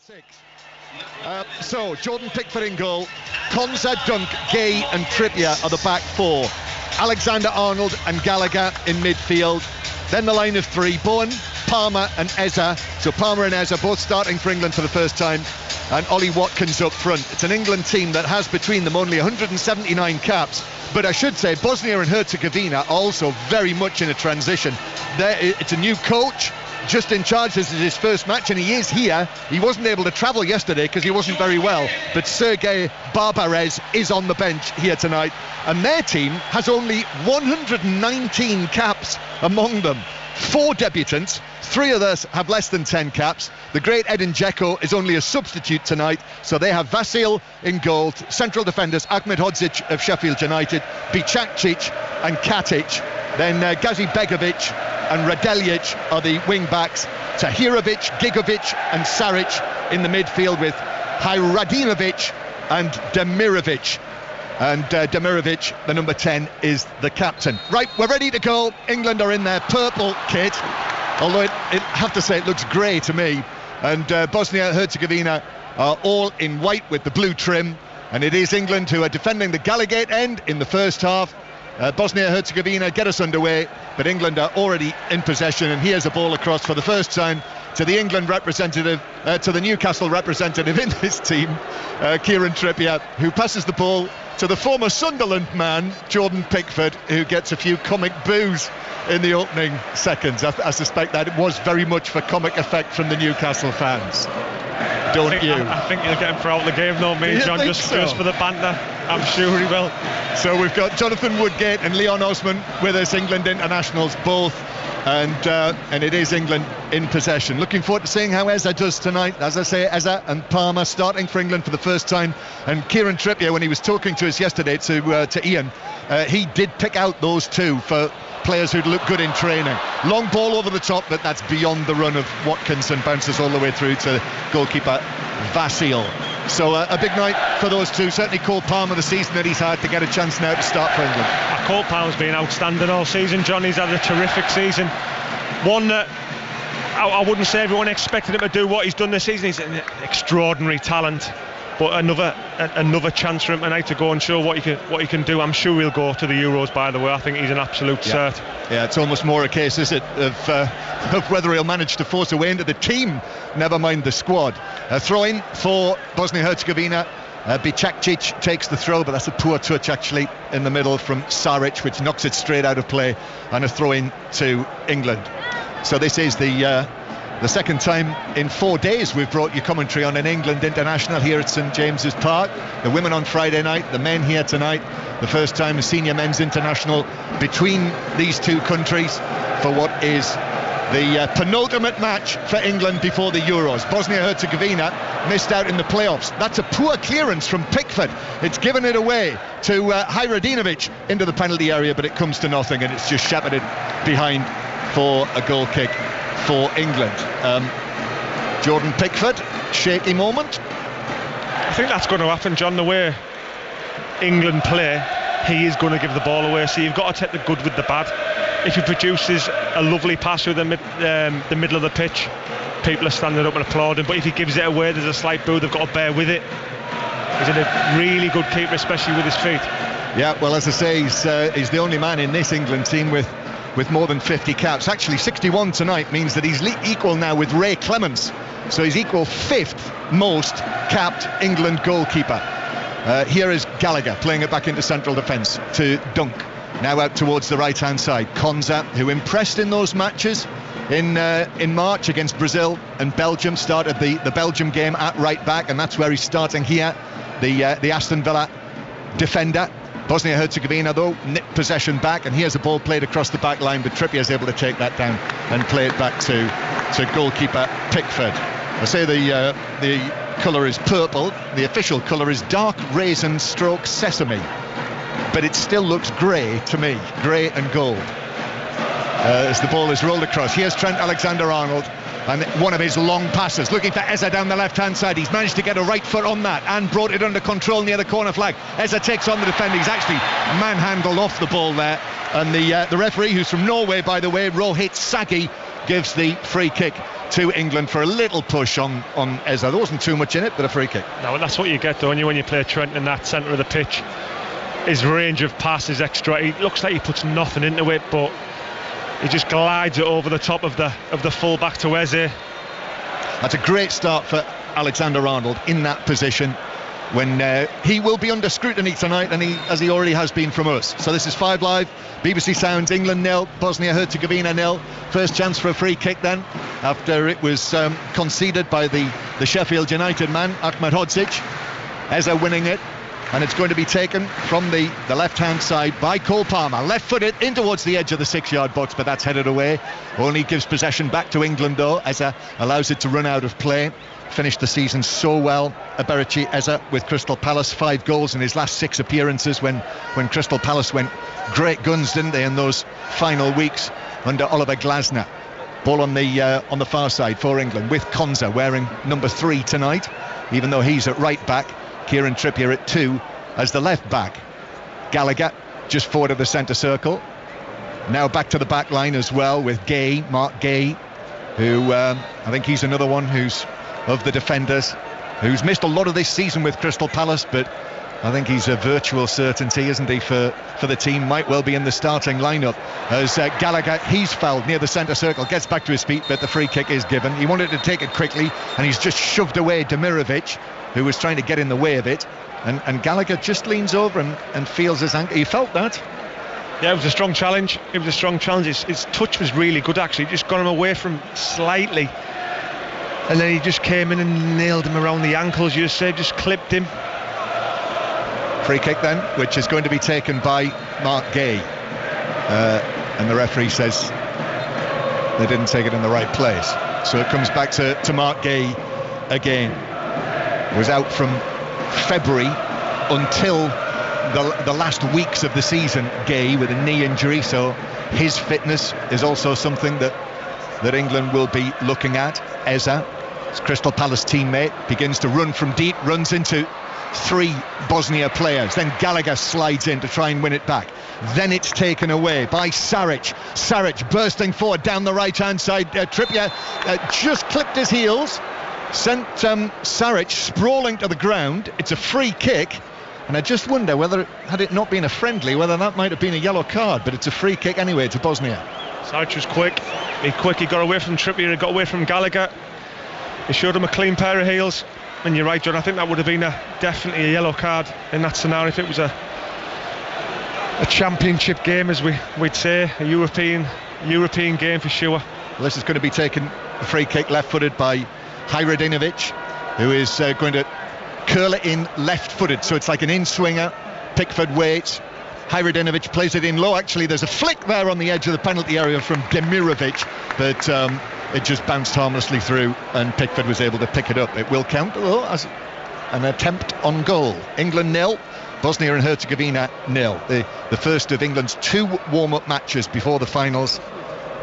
6. So Jordan Pickford in goal, Konsa, Dunk, Gay and Trippier are the back four. Alexander-Arnold and Gallagher in midfield. Then the line of three, Bowen, Palmer and Eza. So Palmer and Eza both starting for England for the first time, and Ollie Watkins up front. It's an England team that has between them only 179 caps, but I should say Bosnia and Herzegovina are also very much in a transition. It's a new coach, just in charge. This is his first match and he is here. He wasn't able to travel yesterday because he wasn't very well, but Sergei Barbarez is on the bench here tonight, and their team has only 119 caps among them. 4 debutants, 3 of us have less than 10 caps. The great Edin Dzeko is only a substitute tonight, so they have Vasil in goal, central defenders Ahmed Hodzic of Sheffield United, Bicakcic and Katic, then Gazi Begovic and Radeljic are the wing backs, Tahirovic, Gigovic and Saric in the midfield with Hajradinovic and Demirovic. And Demirovic, the number 10, is the captain. Right, we're ready to go. England are in their purple kit, although I have to say it looks grey to me. And Bosnia and Herzegovina are all in white with the blue trim. And it is England who are defending the Gallagher end in the first half. Bosnia and Herzegovina get us underway, but England are already in possession. And here's a ball across for the first time to the England representative, to the Newcastle representative in this team, Kieran Trippier, who passes the ball to the former Sunderland man, Jordan Pickford, who gets a few comic boos in the opening seconds. I suspect that it was very much for comic effect from the Newcastle fans. Don't you? I think he'll get him throughout the game though, me, John, just for the banter. I'm sure he will. So we've got Jonathan Woodgate and Leon Osman with us, England internationals both, and it is England in possession. Looking forward to seeing how Eza does tonight. As I say, Eza and Palmer starting for England for the first time, and Kieran Trippier, when he was talking to us yesterday to Ian, he did pick out those two for players who'd look good in training. Long ball over the top, but that's beyond the run of Watkins and bounces all the way through to goalkeeper Vasil. So a big night for those two. Certainly Cole Palmer, the season that he's had, to get a chance now to start for England. Cole Palmer's been outstanding all season, John. He's had a terrific season. One that I wouldn't say everyone expected him to do what he's done this season. He's an extraordinary talent, but another chance for him tonight to go and show what he can do. I'm sure he'll go to the Euros, by the way. I think he's an absolute cert. Yeah, it's almost more a case, is it, of whether he'll manage to force a way into the team, never mind the squad. A throw-in for Bosnia-Herzegovina. Bicakcic takes the throw, but that's a poor touch actually in the middle from Saric, which knocks it straight out of play, and a throw-in to England. So this is the second time in 4 days we've brought you commentary on an England international here at St James's Park. The women on Friday night, the men here tonight. The first time a senior men's international between these two countries for what is the penultimate match for England before the Euros. Bosnia-Herzegovina missed out in the playoffs. That's a poor clearance from Pickford. It's given it away to Hajradinovic into the penalty area, but it comes to nothing, and it's just shepherded behind for a goal kick for England. Jordan Pickford, shaky moment. I think that's going to happen, John. The way England play, he is going to give the ball away, so you've got to take the good with the bad. If he produces a lovely pass through the middle of the pitch, people are standing up and applauding, but if he gives it away, there's a slight boo. They've got to bear with it. He's a really good keeper, especially with his feet. Yeah, well, as I say, he's the only man in this England team with more than 50 caps. Actually 61 tonight means that he's equal now with Ray Clemence, so he's equal 5th most capped England goalkeeper. Here is Gallagher playing it back into central defence to Dunk, now out towards the right hand side. Konsa, who impressed in those matches in March against Brazil and Belgium, started the Belgium game at right back, and that's where he's starting here, the Aston Villa defender. Bosnia-Herzegovina though nip possession back, and here's a ball played across the back line, but Trippier is able to take that down and play it back to goalkeeper Pickford. I say the colour is purple. The official colour is dark raisin stroke sesame, but it still looks grey to me, grey and gold. As the ball is rolled across, here's Trent Alexander-Arnold, and one of his long passes, looking for Eza down the left-hand side. He's managed to get a right foot on that and brought it under control near the corner flag. Eza takes on the defender. He's actually manhandled off the ball there, and the referee, who's from Norway, by the way, Rohit Sagi, gives the free kick to England for a little push on Eza. There wasn't too much in it, but a free kick. No, well, that's what you get, though, when you play Trent in that centre of the pitch. His range of passes extra. He looks like he puts nothing into it, but he just glides it over the top of the full back to Eze. That's a great start for Alexander-Arnold in that position, when he will be under scrutiny tonight, and as he already has been from us. So this is 5 Live, BBC Sounds, England 0, Bosnia-Herzegovina 0. First chance for a free kick then, after it was conceded by the Sheffield United man, Ahmed Hodzic. Eza winning it, and it's going to be taken from the left-hand side by Cole Palmer. Left-footed in towards the edge of the 6-yard box, but that's headed away. Only gives possession back to England, though. Eza allows it to run out of play. Finished the season so well, Eberici Eze, with Crystal Palace. 5 goals in his last 6 appearances when Crystal Palace went great guns, didn't they, in those final weeks under Oliver Glasner. Ball on the far side for England, with Konza wearing number 3 tonight, even though he's at right back. Kieran Trippier at 2 as the left back. Gallagher just forward of the centre circle. Now back to the back line as well, with Gay, Mark Gay, who I think he's another one who's of the defenders who's missed a lot of this season with Crystal Palace, but I think he's a virtual certainty, isn't he, for the team. Might well be in the starting lineup, as Gallagher, he's fouled near the centre circle, gets back to his feet, but the free kick is given. He wanted to take it quickly, and he's just shoved away Demirovic, who was trying to get in the way of it, and Gallagher just leans over and feels his ankle. He felt that. Yeah, it was a strong challenge. His touch was really good, actually. Just got him away from slightly, and then he just came in and nailed him around the ankles. You say, just clipped him. Free kick then, which is going to be taken by Mark Gay, and the referee says they didn't take it in the right place, so it comes back to Mark Gay again. Was out from February until the last weeks of the season, Gay, with a knee injury, so his fitness is also something that England will be looking at. Eza, his Crystal Palace teammate, begins to run from deep, runs into 3 Bosnia players, then Gallagher slides in to try and win it back. Then it's taken away by Saric. Saric bursting forward down the right hand side. Trippier just clipped his heels, sent Saric sprawling to the ground. It's a free kick, and I just wonder whether, had it not been a friendly, whether that might have been a yellow card, but it's a free kick anyway to Bosnia. Saric was quick. He got away from Trippier, he got away from Gallagher. He showed him a clean pair of heels. And you're right, John, I think that would have been definitely a yellow card in that scenario if it was a championship game, as we'd say, a European game for sure. Well, this is going to be taken, a free kick left-footed by Hajradinovic, who is going to curl it in left-footed, so it's like an in-swinger. Pickford waits, Hajradinovic plays it in low. Actually, there's a flick there on the edge of the penalty area from Demirovic, but it just bounced harmlessly through, and Pickford was able to pick it up. It will count, though, as an attempt on goal. England 0, Bosnia and Herzegovina 0. The first of England's 2 warm-up matches before the finals,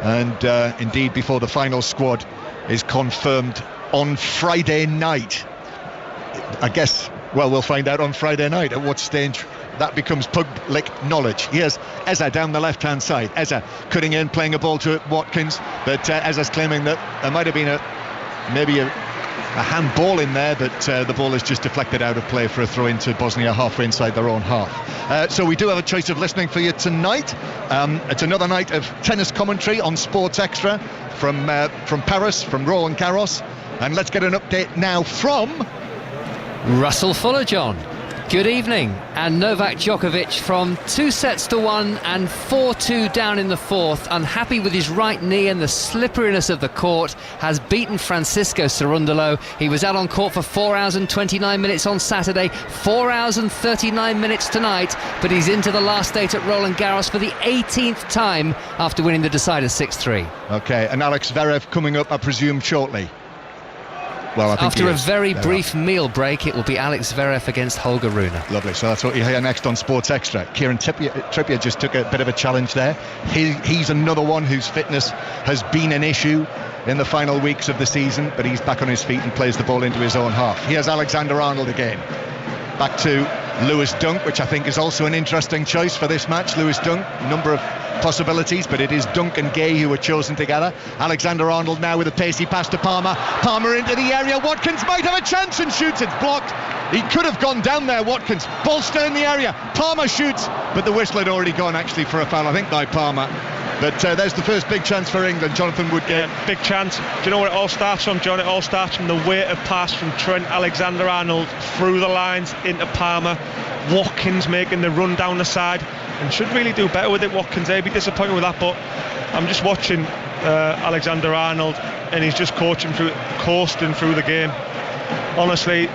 and indeed before the final squad is confirmed on Friday night. I guess, well, we'll find out on Friday night at what stage that becomes public knowledge. Here's Eza down the left-hand side. Eza cutting in, playing a ball to Watkins, but Eza's claiming that there might have been maybe a handball in there, but the ball is just deflected out of play for a throw into Bosnia halfway inside their own half. So we do have a choice of listening for you tonight. It's another night of tennis commentary on Sports Extra from Paris, from Roland Garros, and let's get an update now from Russell Fuller, John. Good evening. And Novak Djokovic from 2-1 and 4-2 down in the 4th, unhappy with his right knee and the slipperiness of the court, has beaten Francisco Cerundolo. He was out on court for 4 hours and 29 minutes on Saturday, 4 hours and 39 minutes tonight, but he's into the last 8 at Roland Garros for the 18th time after winning the decider 6-3. Okay, and Alex Zverev coming up, I presume, shortly. Well, I think after a very brief meal break, it will be Alex Zverev against Holger Rune. Lovely, so that's what you hear next on Sports Extra. Kieran Trippier just took a bit of a challenge there. He's another one whose fitness has been an issue in the final weeks of the season, but he's back on his feet and plays the ball into his own half. Here's Alexander-Arnold again. back to Lewis Dunk, which I think is also an interesting choice for this match. Lewis Dunk, number of possibilities, but it is Dunk and Gay who were chosen together. Alexander-Arnold now with a pacey pass to Palmer. Palmer into the area. Watkins might have a chance and shoots. It's blocked. He could have gone down there, Watkins. Ball still in the area. Palmer shoots, but the whistle had already gone actually for a foul, I think, by Palmer. But there's the first big chance for England. Jonathan Woodgate. Yeah, big chance. Do you know where it all starts from, John? It all starts from the weight of pass from Trent Alexander-Arnold through the lines into Palmer. Watkins making the run down the side, and should really do better with it. Watkins, they'd be disappointed with that, but I'm just watching Alexander-Arnold, and he's just coasting through the game. Honestly,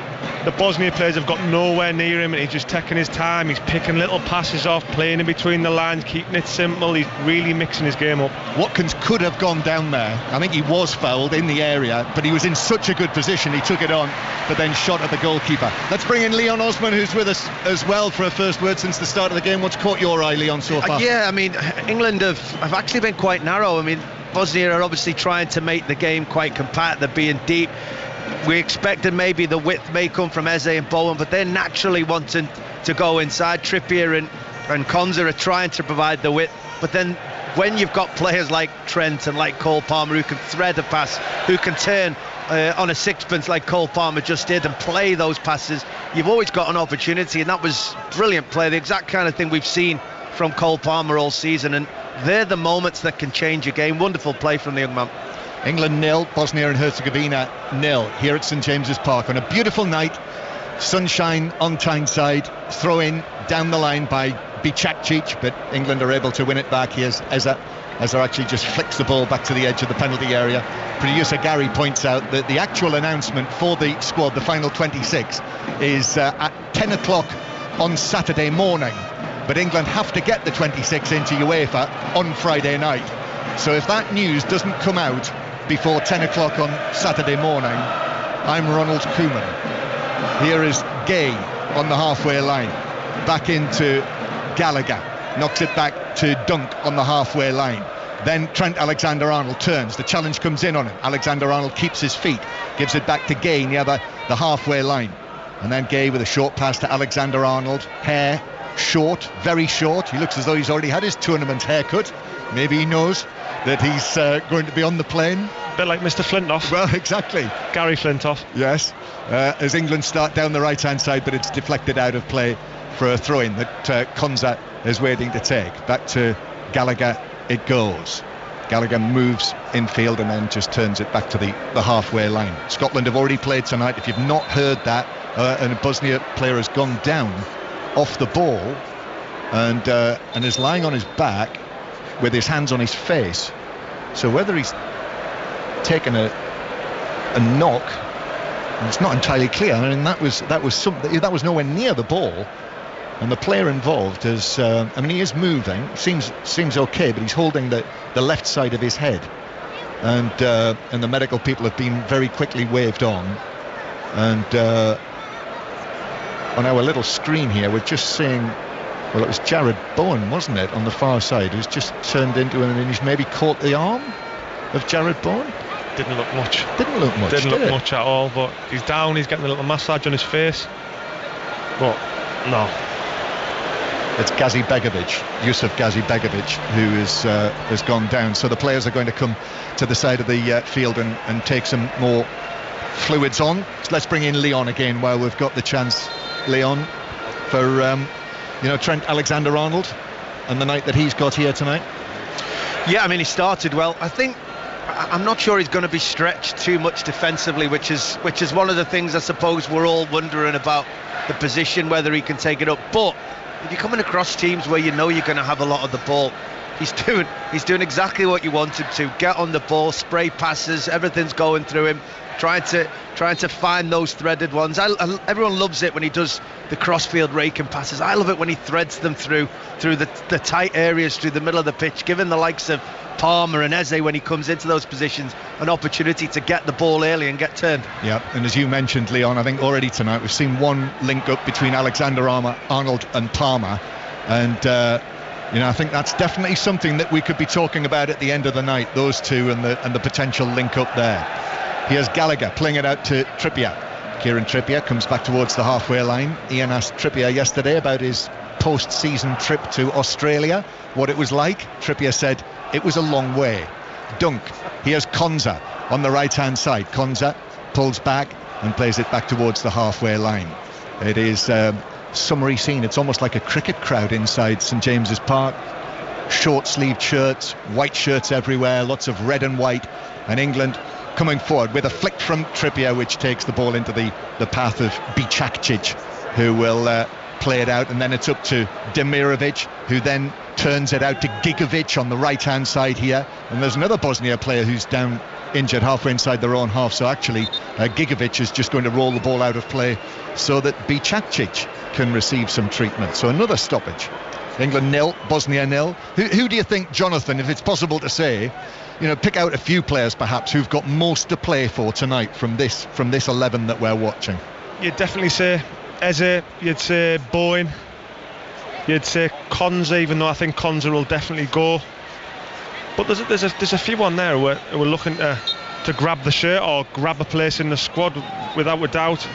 the Bosnia players have got nowhere near him, and he's just taking his time. He's picking little passes off, playing in between the lines, keeping it simple. He's really mixing his game up. Watkins could have gone down there. I think he was fouled in the area, but he was in such a good position. He took it on, but then shot at the goalkeeper. Let's bring in Leon Osman, who's with us as well for a first word since the start of the game. What's caught your eye, Leon, so far? Yeah, I mean, England have actually been quite narrow. I mean, Bosnia are obviously trying to make the game quite compact. They're being deep. We expected maybe the width may come from Eze and Bowen, but they're naturally wanting to go inside. Trippier and Konza are trying to provide the width, but then when you've got players like Trent and like Cole Palmer who can thread a pass, who can turn on a sixpence like Cole Palmer just did and play those passes, you've always got an opportunity, and that was brilliant play, the exact kind of thing we've seen from Cole Palmer all season, and they're the moments that can change a game. Wonderful play from the young man. England 0, Bosnia and Herzegovina 0 here at St James's Park on a beautiful night. Sunshine on Tyneside, throw in down the line by Bicakcic, but England are able to win it back. Here's Eza actually just flicks the ball back to the edge of the penalty area. Producer Gary points out that the actual announcement for the squad, the final 26, is at 10 o'clock on Saturday morning, but England have to get the 26 into UEFA on Friday night. So if that news doesn't come out before 10 o'clock on Saturday morning, I'm Ronald Koeman. Here is Gay on the halfway line, back into Gallagher, knocks it back to Dunk on the halfway line. Then Trent Alexander-Arnold turns, the challenge comes in on him. Alexander-Arnold keeps his feet, gives it back to Gay near the halfway line, and then Gay with a short pass to Alexander-Arnold. Hair short, very short. He looks as though he's already had his tournament haircut. Maybe he knows that he's going to be on the plane. A bit like Mr. Flintoff. Well, exactly. Gary Flintoff. Yes, as England start down the right-hand side, but it's deflected out of play for a throw-in that Konza is waiting to take. Back to Gallagher it goes. Gallagher moves infield and then just turns it back to the halfway line. Scotland have already played tonight. If you've not heard that, and a Bosnia player has gone down off the ball and is lying on his back with his hands on his face. So whether he's taken a knock, it's not entirely clear. I mean, that was nowhere near the ball, and the player involved is he is moving, seems okay, but he's holding the left side of his head, and the medical people have been very quickly waved on, and on our little screen here we're just seeing, well, it was Jared Bowen, wasn't it, on the far side, who's just turned into him, and he's maybe caught the arm of Jared Bowen. Didn't look much. Didn't look much at all, but he's down, he's getting a little massage on his face. But, no. It's Gazi Begovic, Yusuf Gazi Begovic, who has gone down. So the players are going to come to the side of the field and take some more fluids on. So let's bring in Leon again while we've got the chance, Leon, for Trent Alexander-Arnold and the night that he's got here tonight. Yeah, I mean, he started well. I'm not sure he's going to be stretched too much defensively, which is one of the things I suppose we're all wondering about, the position, whether he can take it up. But if you're coming across teams where you know you're going to have a lot of the ball, he's doing exactly what you want him to. Get on the ball, spray passes, everything's going through him, trying to find those threaded ones. Everyone loves it when he does the crossfield raking passes. I love it when he threads them through the tight areas, through the middle of the pitch, giving the likes of Palmer and Eze, when he comes into those positions, an opportunity to get the ball early and get turned. Yeah, and as you mentioned, Leon, I think already tonight we've seen one link up between Alexander-Arnold and Palmer, and I think that's definitely something that we could be talking about at the end of the night, those two and the potential link up there. Here's Gallagher playing it out to Trippier. Kieran Trippier comes back towards the halfway line. Ian asked Trippier yesterday about his post-season trip to Australia, what it was like. Trippier said it was a long way. Dunk. Here's Konza on the right-hand side. Konza pulls back and plays it back towards the halfway line. It is summery scene. It's almost like a cricket crowd inside St James's Park. Short-sleeved shirts, white shirts everywhere, lots of red and white, and England coming forward with a flick from Trippier, which takes the ball into the path of Bicakcic, who will play it out, and then it's up to Demirovic, who then turns it out to Gigovic on the right-hand side here, and there's another Bosnia player who's down injured halfway inside their own half, so actually Gigovic is just going to roll the ball out of play so that Bicakcic can receive some treatment. So another stoppage. England 0, Bosnia 0. Who do you think, Jonathan, if it's possible to say, pick out a few players perhaps who've got most to play for tonight from this 11 that we're watching? You'd definitely say Eze, you'd say Bowen, you'd say Konza, even though I think Konza will definitely go. But there's a few on there who are looking to grab the shirt or grab a place in the squad without a doubt.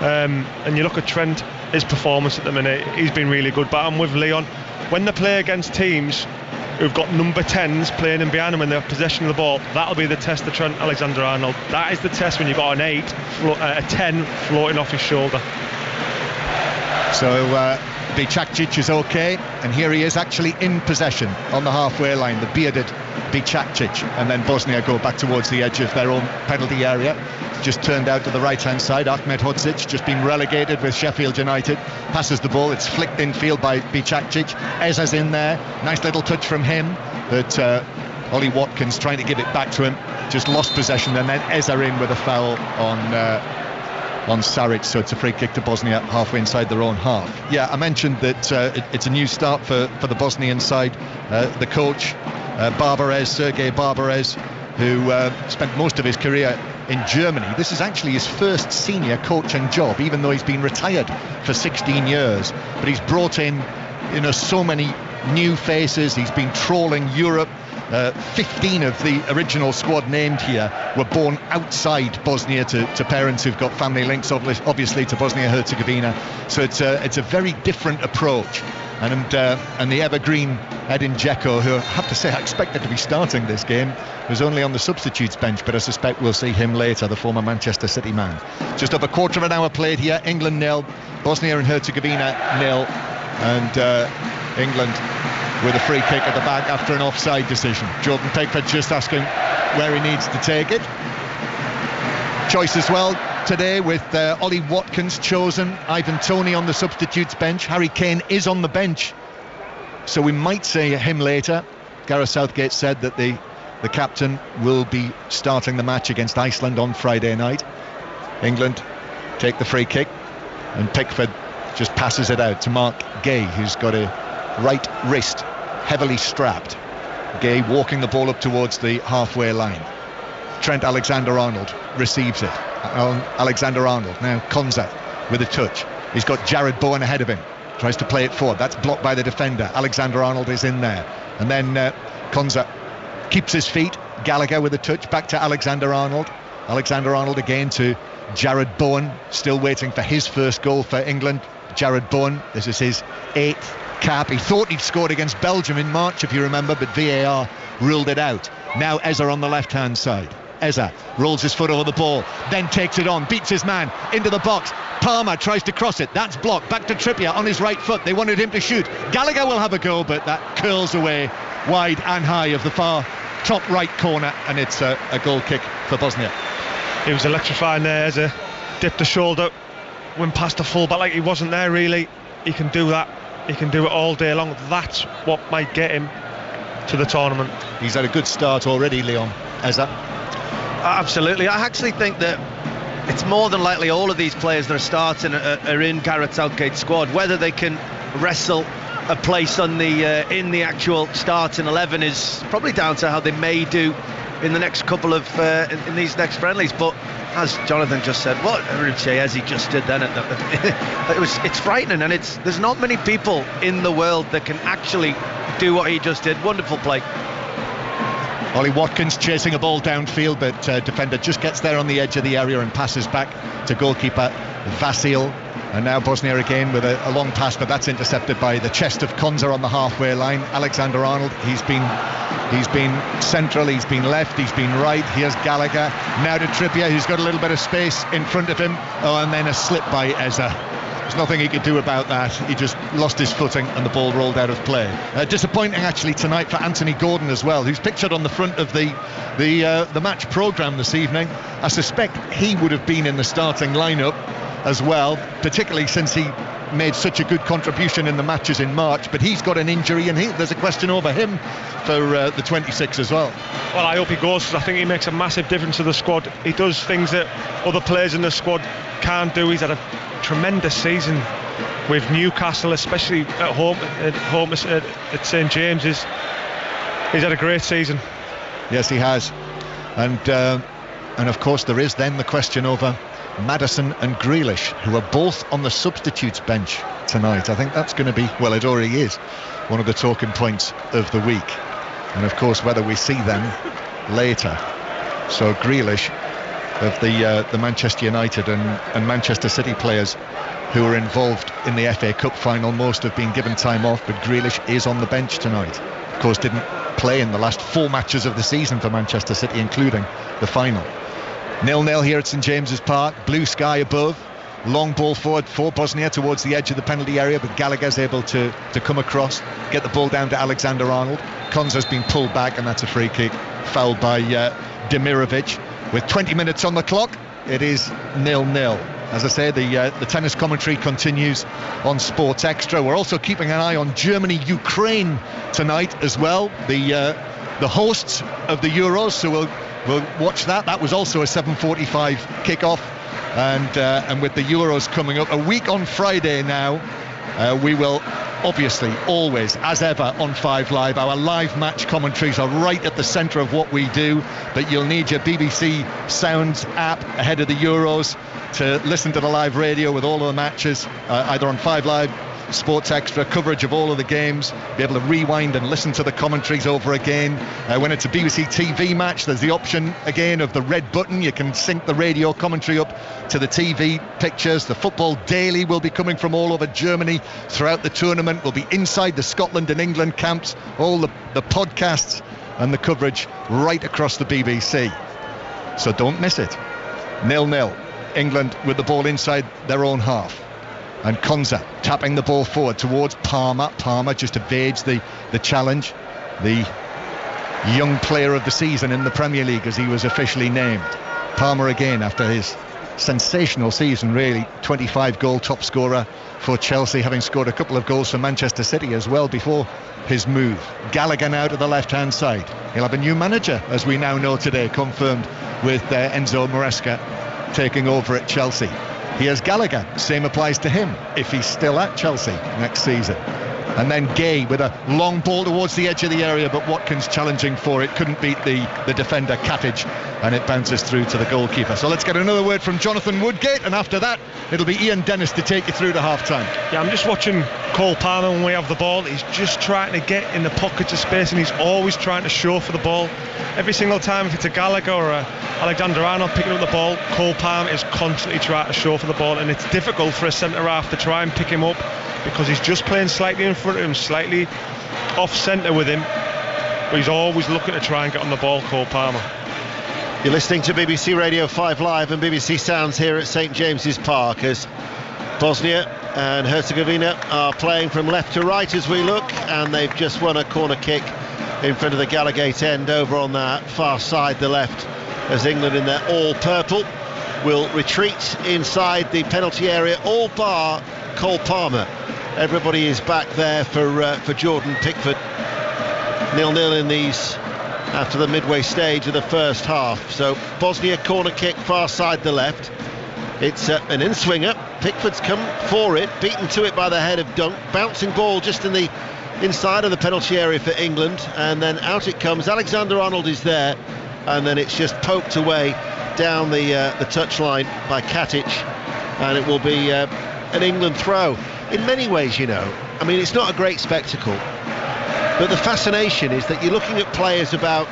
And you look at Trent, his performance at the minute, he's been really good. But I'm with Leon. When they play against teams who've got number 10s playing in behind them when they're possession of the ball, that'll be the test of Trent Alexander-Arnold. That is the test when you've got an 8, a 10 floating off his shoulder. So Bicakcic is okay, and here he is actually in possession on the halfway line, the bearded Bicakcic, and then Bosnia go back towards the edge of their own penalty area. Just turned out to the right-hand side. Ahmed Hodzic, just been relegated with Sheffield United, passes the ball. It's flicked infield by Bicakcic. Eza's in there. Nice little touch from him, but Ollie Watkins trying to give it back to him. Just lost possession, and then Eza in with a foul on Saric, so it's a free kick to Bosnia halfway inside their own half. Yeah, I mentioned that it's a new start for the Bosnian side. The coach, Sergei Barbarez, who spent most of his career in Germany. This is actually his first senior coaching job, even though he's been retired for 16 years. But he's brought in, so many new faces. He's been trawling Europe. 15 of the original squad named here were born outside Bosnia to parents who've got family links, obviously, to Bosnia-Herzegovina. So it's a very different approach. And the evergreen Edin Dzeko, who I have to say I expected to be starting this game, was only on the substitutes bench, but I suspect we'll see him later, the former Manchester City man. Just over a quarter of an hour played here. England 0, Bosnia and Herzegovina 0, and England with a free kick at the back after an offside decision. Jordan Pickford just asking where he needs to take it. Choice as well today with Ollie Watkins chosen, Ivan Toney on the substitutes bench. Harry Kane is on the bench, so we might see him later. Gareth Southgate said that the captain will be starting the match against Iceland on Friday night. England take the free kick, and Pickford just passes it out to Mark Gay, who's got a right wrist heavily strapped. Gay walking the ball up towards the halfway line. Trent Alexander-Arnold receives it. Alexander-Arnold, now Konza with a touch. He's got Jared Bowen ahead of him. Tries to play it forward. That's blocked by the defender. Alexander-Arnold is in there. And then Konza keeps his feet. Gallagher with a touch. Back to Alexander-Arnold. Alexander-Arnold again to Jared Bowen. Still waiting for his first goal for England. Jared Bowen, this is his 8th cap. He thought he'd scored against Belgium in March, if you remember, but VAR ruled it out. Now Eza on the left-hand side. Eza rolls his foot over the ball, then takes it on, beats his man into the box. Palmer tries to cross it, that's blocked. Back to Trippier on his right foot. They wanted him to shoot. Gallagher will have a go, but that curls away wide and high of the far top right corner, and it's a goal kick for Bosnia. He was electrifying there. Eza dipped the shoulder, went past the full back like he wasn't there really. He can do that. He can do it all day long. That's what might get him to the tournament. He's had a good start already, Leon. Eza. Absolutely. I actually think that it's more than likely all of these players that are starting are in Gareth Southgate's squad. Whether they can wrestle a place on in the actual starting 11 is probably down to how they may do in the next couple of in these next friendlies. But as Jonathan just said, what Eze just did then, it's frightening, and there's not many people in the world that can actually do what he just did. Wonderful play. Ollie Watkins chasing a ball downfield, but defender just gets there on the edge of the area and passes back to goalkeeper Vasil. And now Bosnia again with a long pass, but that's intercepted by the chest of Konza on the halfway line. Alexander-Arnold, he's been central, he's been left, he's been right. Here's Gallagher, now to Trippier, who's got a little bit of space in front of him. Oh, and then a slip by Eza. There's nothing he could do about that. He just lost his footing and the ball rolled out of play. Disappointing actually tonight for Anthony Gordon as well, who's pictured on the front of the match programme this evening. I suspect he would have been in the starting lineup as well, particularly since he made such a good contribution in the matches in March, but he's got an injury and there's a question over him for the 26 as well. Well, I hope he goes, because I think he makes a massive difference to the squad. He does things that other players in the squad can't do. He's had a tremendous season with Newcastle, especially at home at St James's. He's had a great season. Yes, he has. And of course there is then the question over Maddison and Grealish, who are both on the substitutes bench tonight. I think that's going to be, well, it already is, one of the talking points of the week. And of course whether we see them later. So Grealish, of the Manchester United and Manchester City players who are involved in the FA Cup final, most have been given time off, but Grealish is on the bench tonight. Of course didn't play in the last 4 matches of the season for Manchester City, including the final. 0-0 here at St James's Park. Blue sky above. Long ball forward for Bosnia towards the edge of the penalty area, but Gallagher's able to come across, get the ball down to Alexander-Arnold. Konza's been pulled back, and that's a free kick, fouled by Demirovic. With 20 minutes on the clock, it is 0-0. As I say, the tennis commentary continues on Sports Extra. We're also keeping an eye on Germany-Ukraine tonight as well. The hosts of the Euros, so we'll watch that. That was also a 7:45 kickoff, and with the Euros coming up a week on Friday now, we will obviously always, as ever, on 5 Live. Our live match commentaries are right at the centre of what we do, but you'll need your BBC Sounds app ahead of the Euros to listen to the live radio with all of the matches, either on 5 Live, Sports Extra, coverage of all of the games, be able to rewind and listen to the commentaries over again. When it's a BBC TV match, there's the option again of the red button. You can sync the radio commentary up to the TV pictures. The Football Daily will be coming from all over Germany throughout the tournament. We'll be inside the Scotland and England camps, all the podcasts and the coverage right across the BBC. So don't miss it. 0-0. England with the ball inside their own half. And Konza tapping the ball forward towards Palmer. Palmer just evades the challenge. The young player of the season in the Premier League, as he was officially named. Palmer again, after his sensational season, really. 25-goal top scorer for Chelsea, having scored a couple of goals for Manchester City as well before his move. Gallagher now to the left-hand side. He'll have a new manager, as we now know today, confirmed with Enzo Maresca taking over at Chelsea. Here's Gallagher, same applies to him if he's still at Chelsea next season. And then Gay with a long ball towards the edge of the area, but Watkins challenging for it, couldn't beat the defender Katic, and it bounces through to the goalkeeper. So let's get another word from Jonathan Woodgate, and after that it'll be Ian Dennis to take you through to half-time. Yeah, I'm just watching Cole Palmer when we have the ball. He's just trying to get in the pockets of space, and he's always trying to show for the ball. Every single time, if it's a Gallagher or a Alexander-Arnold picking up the ball, Cole Palmer is constantly trying to show for the ball, and it's difficult for a centre-half to try and pick him up, because he's just playing slightly in front of him, slightly off-centre with him, but he's always looking to try and get on the ball, Cole Palmer. You're listening to BBC Radio 5 Live and BBC Sounds here at St James's Park, as Bosnia and Herzegovina are playing from left to right as we look, and they've just won a corner kick in front of the Gallagate end over on that far side, the left, as England in their all-purple will retreat inside the penalty area, all bar Cole Palmer. Everybody is back there for Jordan Pickford. 0-0 in these after the midway stage of the first half. So Bosnia corner kick, far side the left. It's an in-swinger. Pickford's come for it, beaten to it by the head of Dunk. Bouncing ball just in the inside of the penalty area for England, and then out it comes. Alexander-Arnold is there, and then it's just poked away down the touchline by Katic, and it will be an England throw. In many ways, you know, I mean, it's not a great spectacle, but the fascination is that you're looking at players about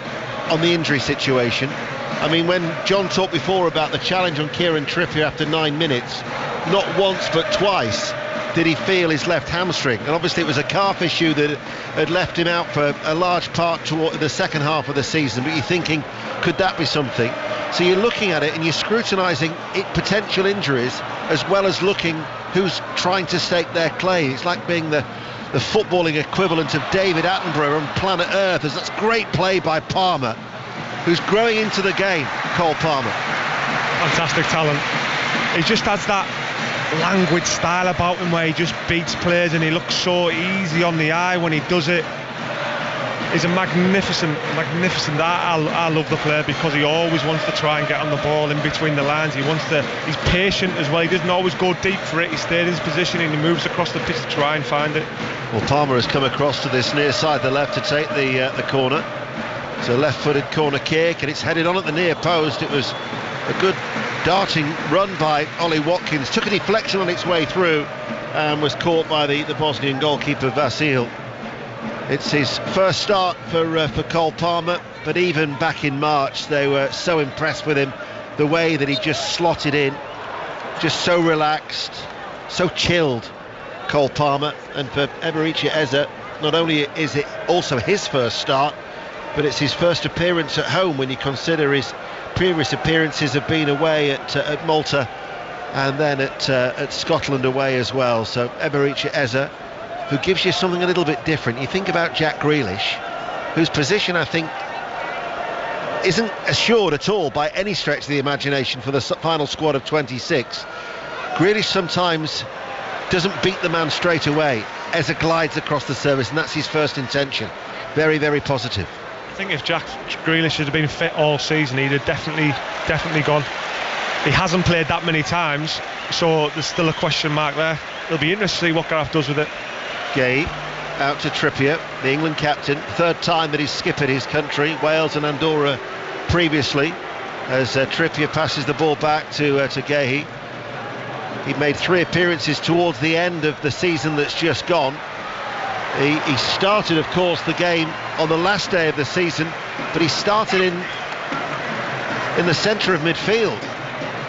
on the injury situation. I mean, when John talked before about the challenge on Kieran Trippier after 9 minutes, not once but twice did he feel his left hamstring, and obviously it was a calf issue that had left him out for a large part toward the second half of the season. But you're thinking, could that be something? So you're looking at it and you're scrutinising potential injuries as well as looking who's trying to stake their claim. It's like being the footballing equivalent of David Attenborough on planet Earth. That's great play by Palmer, who's growing into the game. Cole Palmer, fantastic talent. He just has that languid style about him where he just beats players, and he looks so easy on the eye when he does it. He's a magnificent. I love the player because he always wants to try and get on the ball in between the lines. He's patient as well. He doesn't always go deep for it. He stays in his position and he moves across the pitch to try and find it. Well, Palmer has come across to this near side, the left, to take the corner. It's a left-footed corner kick, and it's headed on at the near post. It was a good darting run by Ollie Watkins. Took a deflection on its way through and was caught by the Bosnian goalkeeper Vasil. It's his first start for Cole Palmer, but even back in March they were so impressed with him, the way that he just slotted in, just so relaxed, so chilled. Cole Palmer. And for Eberici Eze, not only is it also his first start, but it's his first appearance at home when you consider his previous appearances have been away at Malta and then at Scotland away as well. So Eberici Eze, who gives you something a little bit different. You think about Jack Grealish, whose position I think isn't assured at all by any stretch of the imagination for the final squad of 26. Grealish sometimes doesn't beat the man straight away. Eze glides across the surface, and that's his first intention. Very, very positive. I think if Jack Grealish had been fit all season, he'd have definitely gone. He hasn't played that many times, so there's still a question mark there. It'll be interesting to see what Gareth does with it. Gay out to Trippier, the England captain, third time that he's skippered his country, Wales and Andorra previously, as Trippier passes the ball back to Gahey. He made 3 appearances towards the end of the season that's just gone. He started, of course, the game on the last day of the season, but he started in the centre of midfield,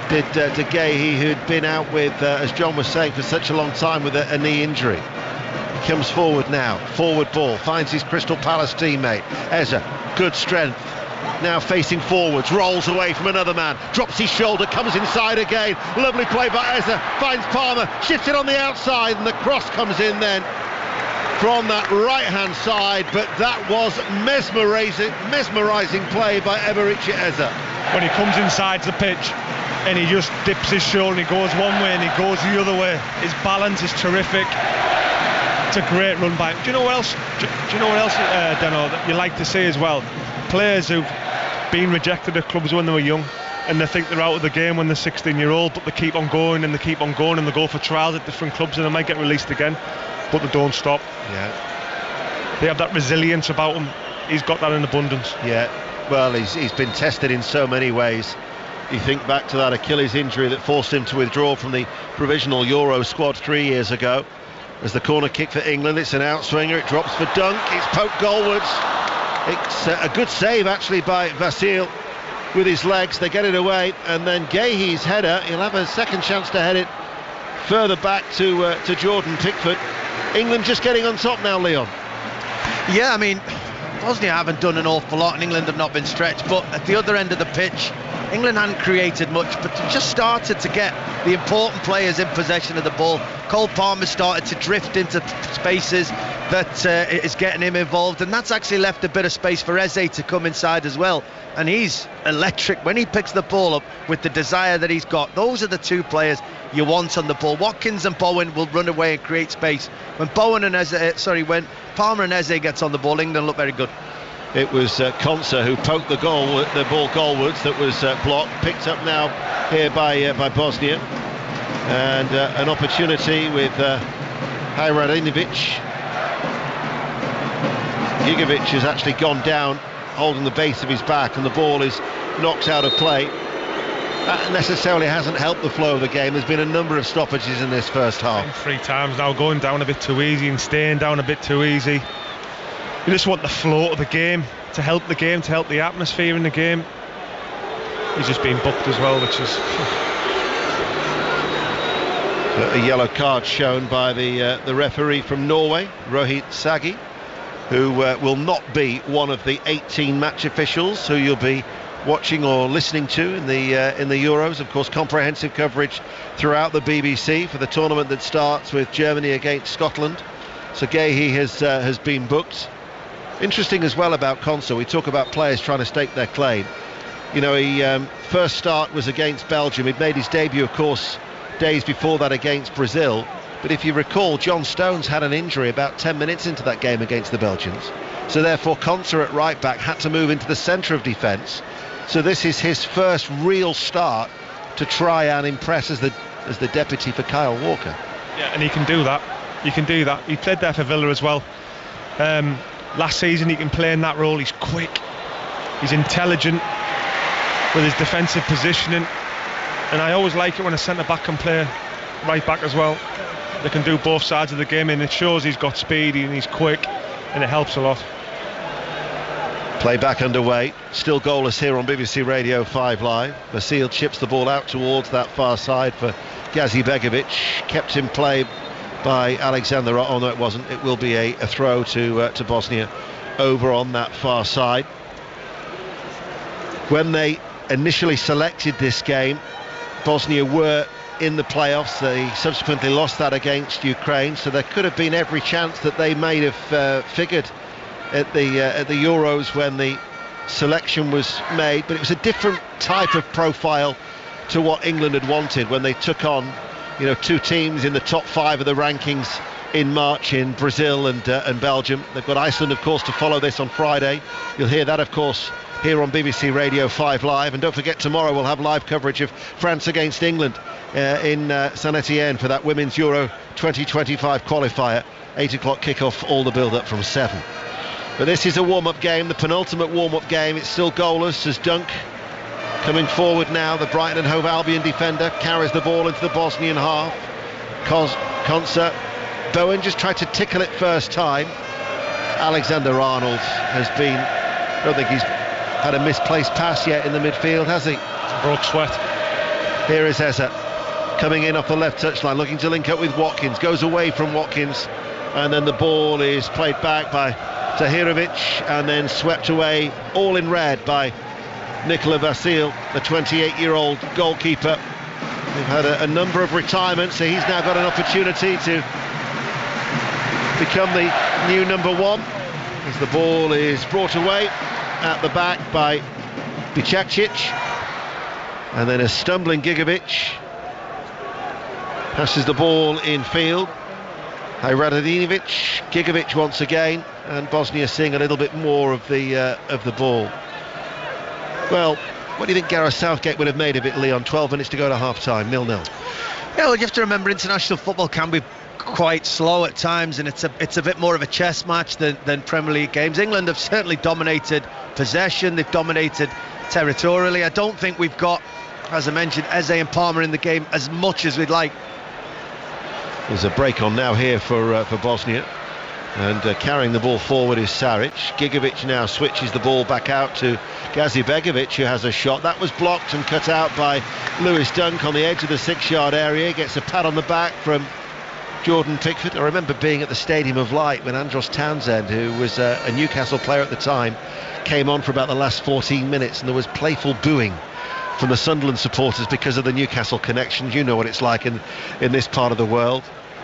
did De Gea, who'd been out with, as John was saying, for such a long time with a knee injury. He comes forward now, forward ball, finds his Crystal Palace teammate. Eze, good strength, now facing forwards, rolls away from another man, drops his shoulder, comes inside again. Lovely play by Eze, finds Palmer, shifts it on the outside, and the cross comes in then from that right-hand side, but that was mesmerising play by Eberici Eze. When he comes inside the pitch and he just dips his shoulder and he goes one way and he goes the other way, his balance is terrific. It's a great run by him. Do you know what else, Deno, that you like to see as well? Players who've been rejected at clubs when they were young and they think they're out of the game when they're 16-year-old, but they keep on going and they keep on going and they go for trials at different clubs and they might get released again, but they don't stop. Yeah. They have that resilience about him. He's got that in abundance. Yeah, well, he's been tested in so many ways. You think back to that Achilles injury that forced him to withdraw from the provisional Euro squad 3 years ago. As the corner kick for England, it's an outswinger, it drops for Dunk, it's poked goalwards. It's a good save actually by Vasil with his legs. They get it away, and then Gahey's header, he'll have a second chance to head it further back to Jordan Pickford. England just getting on top now, Leon. Yeah, I mean, Bosnia haven't done an awful lot and England have not been stretched, but at the other end of the pitch, England hadn't created much, but they just started to get the important players in possession of the ball. Cole Palmer started to drift into spaces that is getting him involved, and that's actually left a bit of space for Eze to come inside as well. And he's electric when he picks the ball up with the desire that he's got. Those are the two players you want on the ball. Watkins and Bowen will run away and create space. When Palmer and Eze gets on the ball, England look very good. It was Konsa who poked the ball goalwards that was blocked, picked up now here by Bosnia, and an opportunity with Hajradinovic. Gigovic has actually gone down, holding the base of his back, and the ball is knocked out of play. That necessarily hasn't helped the flow of the game. There's been a number of stoppages in this first half. 3 times now, going down a bit too easy and staying down a bit too easy. You just want the flow of the game to help the game, to help the atmosphere in the game. He's just been booked as well, which is a yellow card shown by the referee from Norway, Rohit Sagi, who will not be one of the 18 match officials who you'll be watching or listening to in the Euros. Of course, comprehensive coverage throughout the BBC for the tournament that starts with Germany against Scotland. So Gehi has been booked. Interesting as well about Konsa, we talk about players trying to stake their claim. You know, he first start was against Belgium. He'd made his debut, of course, days before that against Brazil. But if you recall, John Stones had an injury about 10 minutes into that game against the Belgians. So therefore, Konsa at right back had to move into the centre of defence. So this is his first real start to try and impress as the deputy for Kyle Walker. Yeah, and he can do that. He can do that. He played there for Villa as well. Last season he can play in that role. He's quick, he's intelligent with his defensive positioning, and I always like it when a centre-back can play right back as well. They can do both sides of the game, and it shows he's got speed and he's quick, and it helps a lot. Play back underway, still goalless here on BBC Radio 5 Live. Vasil chips the ball out towards that far side for Gazi Begovic, kept in play by Alexander. Oh no, it wasn't. It will be a throw to Bosnia over on that far side. When they initially selected this game, Bosnia were in the playoffs. They subsequently lost that against Ukraine, so there could have been every chance that they may have figured at the Euros when the selection was made. But it was a different type of profile to what England had wanted when they took on, you know, two teams in the top 5 of the rankings in March in Brazil and Belgium. They've got Iceland, of course, to follow this on Friday. You'll hear that, of course, here on BBC Radio 5 Live. And don't forget, tomorrow we'll have live coverage of France against England in Saint-Etienne for that Women's Euro 2025 qualifier. 8 o'clock kickoff, all the build-up from 7. But this is a warm-up game, the penultimate warm-up game. It's still goalless as Dunk, coming forward now, the Brighton and Hove Albion defender, carries the ball into the Bosnian half. Konsa, Bowen just tried to tickle it first time. Alexander Arnold has been, I don't think he's had a misplaced pass yet in the midfield, has he? Broke sweat. Here is Eza, coming in off the left touchline, looking to link up with Watkins, goes away from Watkins, and then the ball is played back by Tahirovic and then swept away, all in red, by Nikola Vasil, the 28-year-old goalkeeper. They've had a number of retirements, so he's now got an opportunity to become the new number 1 as the ball is brought away at the back by Bicacic, and then a stumbling Gigovic passes the ball in field. Radinovic, Gigovic once again, and Bosnia seeing a little bit more of the ball. Well, what do you think Gareth Southgate would have made of it, Leon? 12 minutes to go to half-time, 0-0. Yeah, well, you have to remember international football can be quite slow at times, and it's a bit more of a chess match than Premier League games. England have certainly dominated possession, they've dominated territorially. I don't think we've got, as I mentioned, Eze and Palmer in the game as much as we'd like. There's a break on now here for Bosnia, and carrying the ball forward is Saric. Gigovic now switches the ball back out to Gazi Begovic, who has a shot. That was blocked and cut out by Lewis Dunk on the edge of the 6-yard area. Gets a pat on the back from Jordan Pickford. I remember being at the Stadium of Light when Andros Townsend, who was a Newcastle player at the time, came on for about the last 14 minutes, and there was playful booing from the Sunderland supporters because of the Newcastle connections. You know what it's like in this part of the world.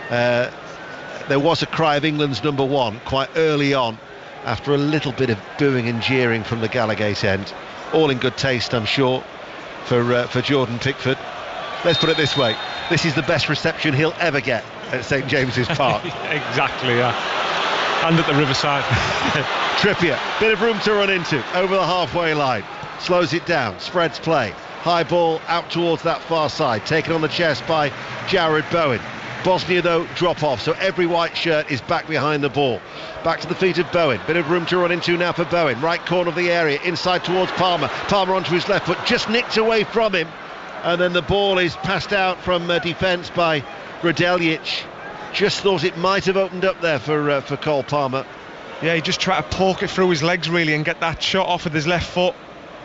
There was a cry of England's number 1 quite early on after a little bit of booing and jeering from the Gallagate end. All in good taste, I'm sure, for Jordan Pickford. Let's put it this way, this is the best reception he'll ever get at St James's Park. Exactly, yeah. And at the Riverside. Trippier, bit of room to run into over the halfway line, slows it down, spreads play, high ball out towards that far side, taken on the chest by Jared Bowen. Bosnia, though, drop off, so every white shirt is back behind the ball. Back to the feet of Bowen. Bit of room to run into now for Bowen. Right corner of the area, inside towards Palmer. Palmer onto his left foot, just nicked away from him. And then the ball is passed out from defence by Radinovic. Just thought it might have opened up there for Cole Palmer. Yeah, he just tried to poke it through his legs really and get that shot off with his left foot.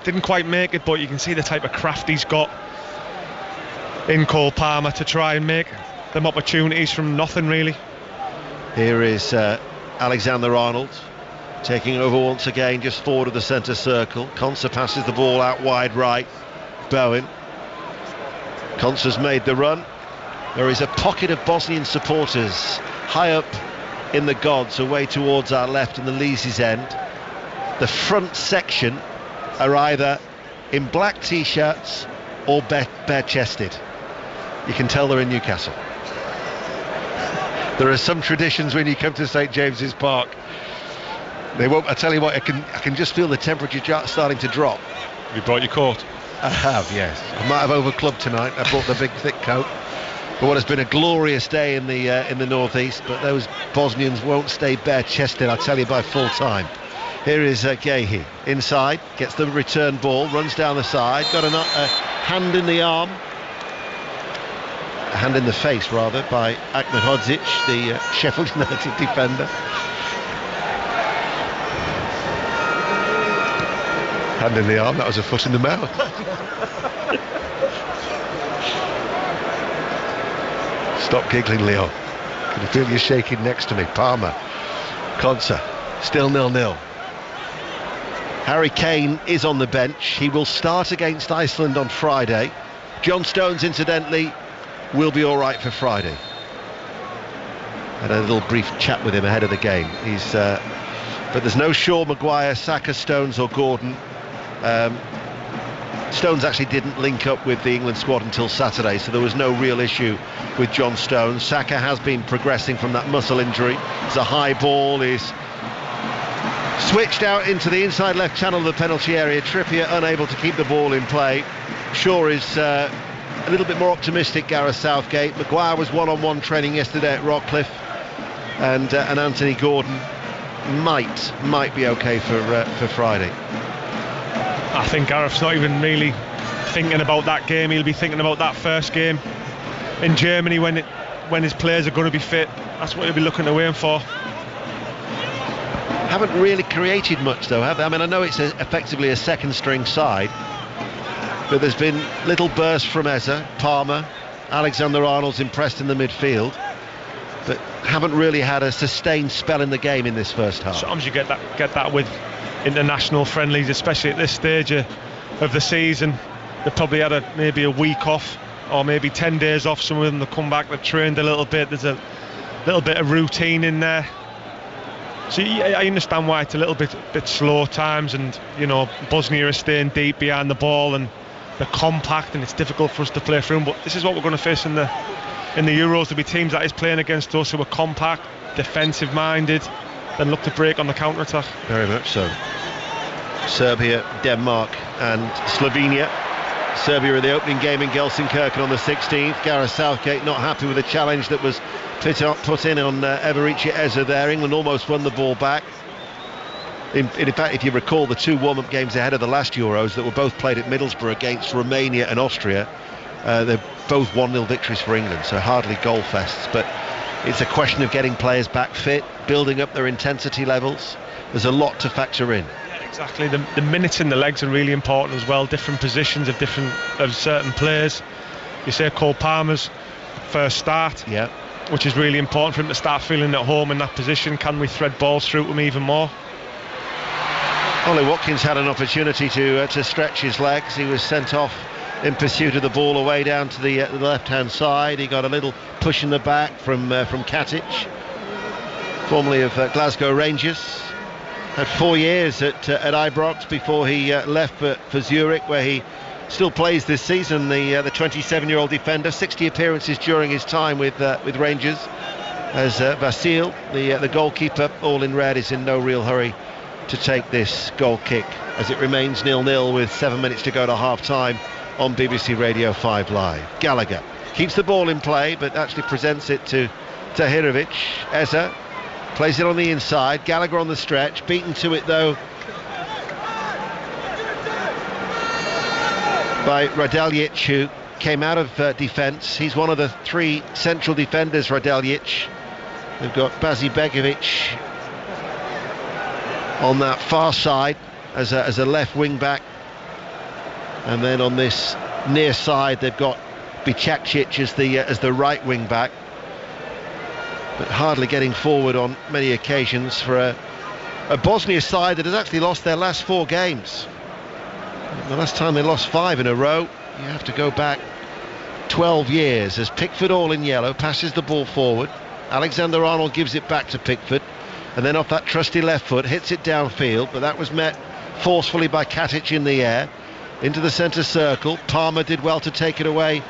Didn't quite make it, but you can see the type of craft he's got in Cole Palmer to try and make them opportunities from nothing really. Here is Alexander-Arnold taking over once again, just forward of the centre circle. Konsa passes the ball out wide right. Bowen. Konsa's made the run. There is a pocket of Bosnian supporters high up in the gods, away towards our left in the Leesy's end. The front section are either in black t-shirts or bare-chested. You can tell they're in Newcastle. There are some traditions when you come to St James's Park. They won't. I tell you what, I can just feel the temperature starting to drop. You brought your coat? I have, yes. I might have overclubbed tonight. I brought the big thick coat for what has been a glorious day in the northeast. But those Bosnians won't stay bare-chested, I tell you, by full time. Here is Gehi inside, gets the return ball, runs down the side, got a hand in the arm, a hand in the face rather, by Ahmed Hodzic, the Sheffield United defender. Hand in the arm, that was a foot in the mouth. Stop giggling, Leo. Can you feel you shaking next to me? Palmer, Konsa, still 0-0. Harry Kane is on the bench. He will start against Iceland on Friday. John Stones, incidentally, will be all right for Friday. Had a little brief chat with him ahead of the game. But there's no Shaw, Maguire, Saka, Stones or Gordon. Stones actually didn't link up with the England squad until Saturday, so there was no real issue with John Stones. Saka has been progressing from that muscle injury. It's a high ball, is switched out into the inside left channel of the penalty area. Trippier unable to keep the ball in play. Shaw is a little bit more optimistic, Gareth Southgate. Maguire was one-on-one training yesterday at Rockcliffe, and Anthony Gordon might be okay for Friday. I think Gareth's not even really thinking about that game. He'll be thinking about that first game in Germany when his players are going to be fit. That's what he'll be looking to aim for. Haven't really created much though, have they? I mean, I know it's effectively a second string side, but there's been little bursts from Eza, Palmer, Alexander-Arnold's impressed in the midfield, but haven't really had a sustained spell in the game in this first half. Sometimes you get that with international friendlies, especially at this stage of the season. They probably had maybe a week off or maybe 10 days off. Some of them, they come back, they've trained a little bit, there's a little bit of routine in there. So I understand why it's a little bit slow at times, and you know, Bosnia is staying deep behind the ball and they're compact and it's difficult for us to play through them. But this is what we're going to face in the Euros. There'll be teams that is playing against us who are compact, defensive minded, then look to break on the counter-attack. Very much so. Serbia, Denmark and Slovenia. Serbia in the opening game in Gelsenkirchen on the 16th. Gareth Southgate not happy with the challenge that was put in on Everici Eza there. England almost won the ball back. In fact, if you recall the two warm-up games ahead of the last Euros that were both played at Middlesbrough against Romania and Austria, they're both 1-0 victories for England, so hardly goal fests. But it's a question of getting players back fit, building up their intensity levels. There's a lot to factor in. Yeah, exactly. The minutes in the legs are really important as well. Different positions of certain players. You say Cole Palmer's first start, yeah, which is really important for him to start feeling at home in that position. Can we thread balls through to him even more? Ollie Watkins had an opportunity to stretch his legs. He was sent off in pursuit of the ball away down to the left-hand side. He got a little push in the back from Katic, formerly of Glasgow Rangers. Had 4 years at Ibrox before he left for Zurich, where he still plays this season. The 27-year-old defender, 60 appearances during his time with Rangers. As Vasil, the goalkeeper, all in red, is in no real hurry to take this goal kick, as it remains 0-0 with 7 minutes to go to half-time on BBC Radio 5 Live. Gallagher keeps the ball in play, but actually presents it to Tahirovic. Eza plays it on the inside. Gallagher on the stretch, beaten to it though by Radaljic, who came out of defence. He's one of the three central defenders, Radaljic. They've got Bazi Begovic on that far side as a left wing back, and then on this near side they've got Bicakcic as the right wing back, but hardly getting forward on many occasions for a Bosnia side that has actually lost their last 4 games. The last time they lost 5 in a row, you have to go back 12 years, as Pickford, all in yellow, passes the ball forward. Alexander-Arnold gives it back to Pickford, and then off that trusty left foot hits it downfield, but that was met forcefully by Katic in the air into the centre circle. Palmer did well to take it away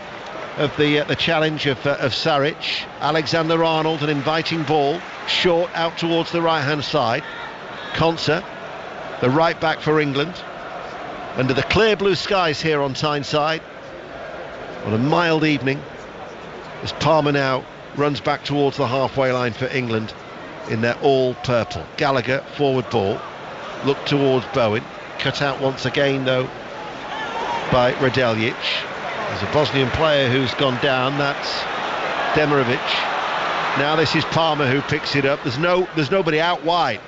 of the challenge of Saric. Alexander-Arnold, an inviting ball, short out towards the right hand side. Konsa, the right back for England, under the clear blue skies here on Tyneside on a mild evening, as Palmer now runs back towards the halfway line for England in their all purple. Gallagher, forward ball, look towards Bowen, cut out once again though by Radeljic. There's a Bosnian player who's gone down, that's Demirovic. Now this is Palmer who picks it up. There's nobody out wide.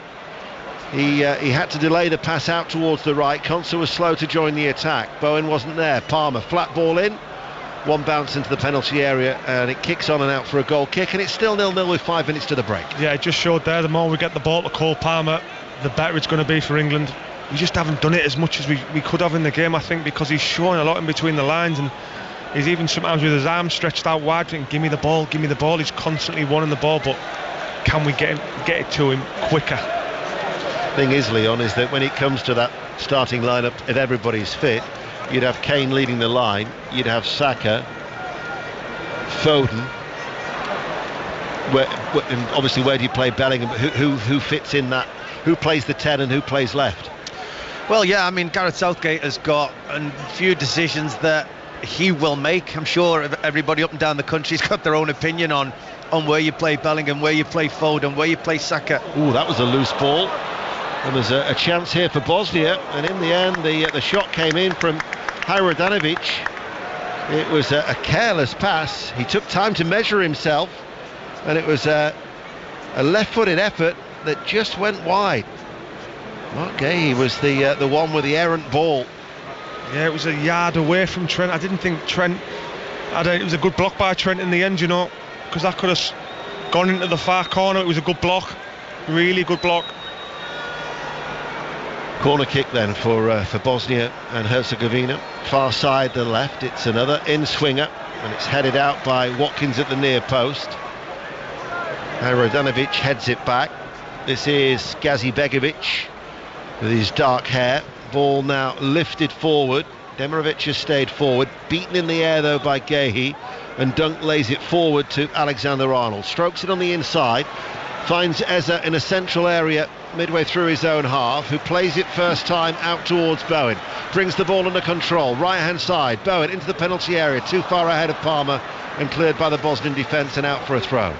He had to delay the pass out towards the right. Konsa was slow to join the attack. Bowen wasn't there. Palmer, flat ball in, one bounce into the penalty area, and it kicks on and out for a goal kick, and it's still 0-0 with 5 minutes to the break. Yeah, it just showed there, the more we get the ball to Cole Palmer, the better it's going to be for England. We just haven't done it as much as we could have in the game, I think, because he's showing a lot in between the lines, and he's even sometimes with his arms stretched out wide thinking, give me the ball. He's constantly wanting the ball, but can we get it to him quicker? Thing is, Leon, is that when it comes to that starting lineup, if everybody's fit, you'd have Kane leading the line, you'd have Saka, Foden, and obviously where do you play Bellingham? Who fits in that? Who plays the 10 and who plays left? Well, yeah, I mean, Gareth Southgate has got a few decisions that he will make. I'm sure everybody up and down the country's got their own opinion on where you play Bellingham, where you play Foden, where you play Saka. Ooh, that was a loose ball. And there's a chance here for Bosnia, and in the end the shot came in from Haradanovic. It was a careless pass. He took time to measure himself, and it was a left-footed effort that just went wide. Mark Gahey was the one with the errant ball. Yeah, it was a yard away from Trent. I didn't think Trent it was a good block by Trent in the end, you know, because that could have gone into the far corner. It was a good block, really good block. Corner kick then for Bosnia and Herzegovina. Far side to the left, it's another in-swinger, and it's headed out by Watkins at the near post. Haradanovic heads it back. This is Gazibegovic with his dark hair. Ball now lifted forward. Demirovic has stayed forward, beaten in the air though by Gahey, and Dunk lays it forward to Alexander-Arnold. Strokes it on the inside, finds Eza in a central area midway through his own half, who plays it first time out towards Bowen. Brings the ball under control, right hand side. Bowen into the penalty area, too far ahead of Palmer, and cleared by the Bosnian defence and out for a throw.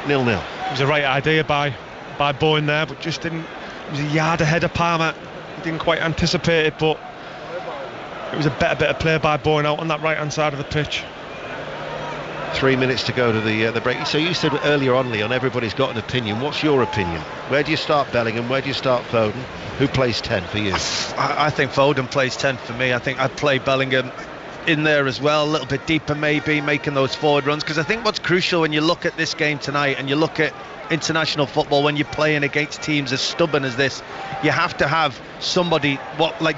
0-0. It was the right idea by Bowen there, but just didn't. It was a yard ahead of Palmer. He didn't quite anticipate it, but it was a better bit of play by Bowen out on that right hand side of the pitch. 3 minutes to go to the break. So you said earlier on, Leon, everybody's got an opinion. What's your opinion? Where do you start Bellingham? Where do you start Foden? Who plays 10 for you? I think Foden plays 10 for me. I think I'd play Bellingham in there as well, a little bit deeper maybe, making those forward runs, because I think what's crucial when you look at this game tonight and you look at international football, when you're playing against teams as stubborn as this, you have to have somebody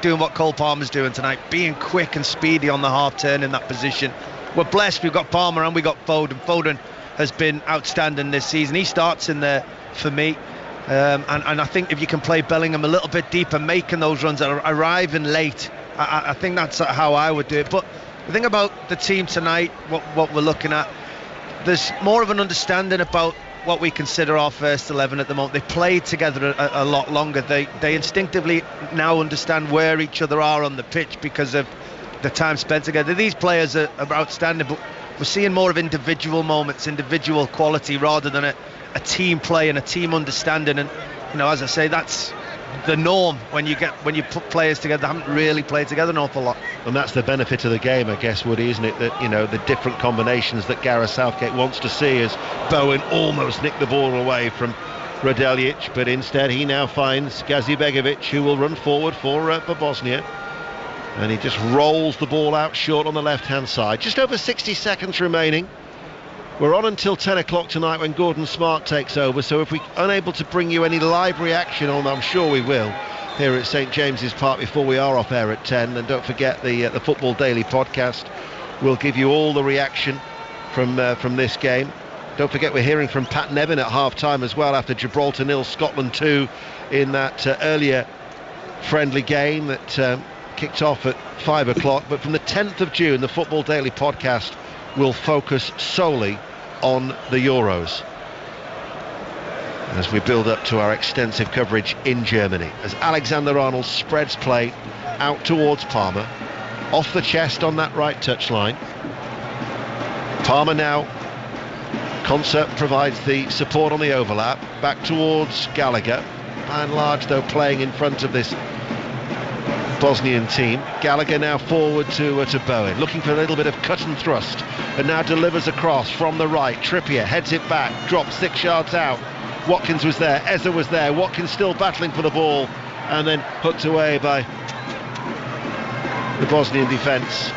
doing what Cole Palmer's doing tonight, being quick and speedy on the half turn in that position. We're blessed, we've got Palmer and we've got Foden. Foden has been outstanding this season. He starts in there for me, and I think if you can play Bellingham a little bit deeper, making those runs, arriving late, I think that's how I would do it. But the thing about the team tonight, what we're looking at, there's more of an understanding about what we consider our first 11 at the moment. They played together a lot longer. They instinctively now understand where each other are on the pitch because of the time spent together. These players are outstanding, but we're seeing more of individual moments, individual quality, rather than a team play and a team understanding. And you know, as I say, that's the norm when you put players together that haven't really played together an awful lot. And that's the benefit of the game, I guess, Woody, isn't it? That, you know, the different combinations that Gareth Southgate wants to see, as Bowen almost nicked the ball away from Radeljic, but instead he now finds Gazibegovic, who will run forward for Bosnia, and he just rolls the ball out short on the left-hand side. Just over 60 seconds remaining. We're on until 10 o'clock tonight when Gordon Smart takes over, so if we're unable to bring you any live reaction on, I'm sure we will, here at St James's Park before we are off air at 10. And don't forget the Football Daily podcast will give you all the reaction from this game. Don't forget we're hearing from Pat Nevin at half-time as well, after Gibraltar 0, Scotland 2 in that earlier friendly game that kicked off at 5 o'clock. But from the 10th of June, the Football Daily podcast will focus solely on the Euros, as we build up to our extensive coverage in Germany, as Alexander-Arnold spreads play out towards Palmer, off the chest on that right touchline. Palmer now, Concert provides the support on the overlap, back towards Gallagher, by and large though playing in front of this Bosnian team. Gallagher now forward to Bowen, looking for a little bit of cut and thrust, and now delivers across from the right. Trippier heads it back, drops 6 yards out. Watkins was there, Eza was there, Watkins still battling for the ball, and then hooked away by the Bosnian defence.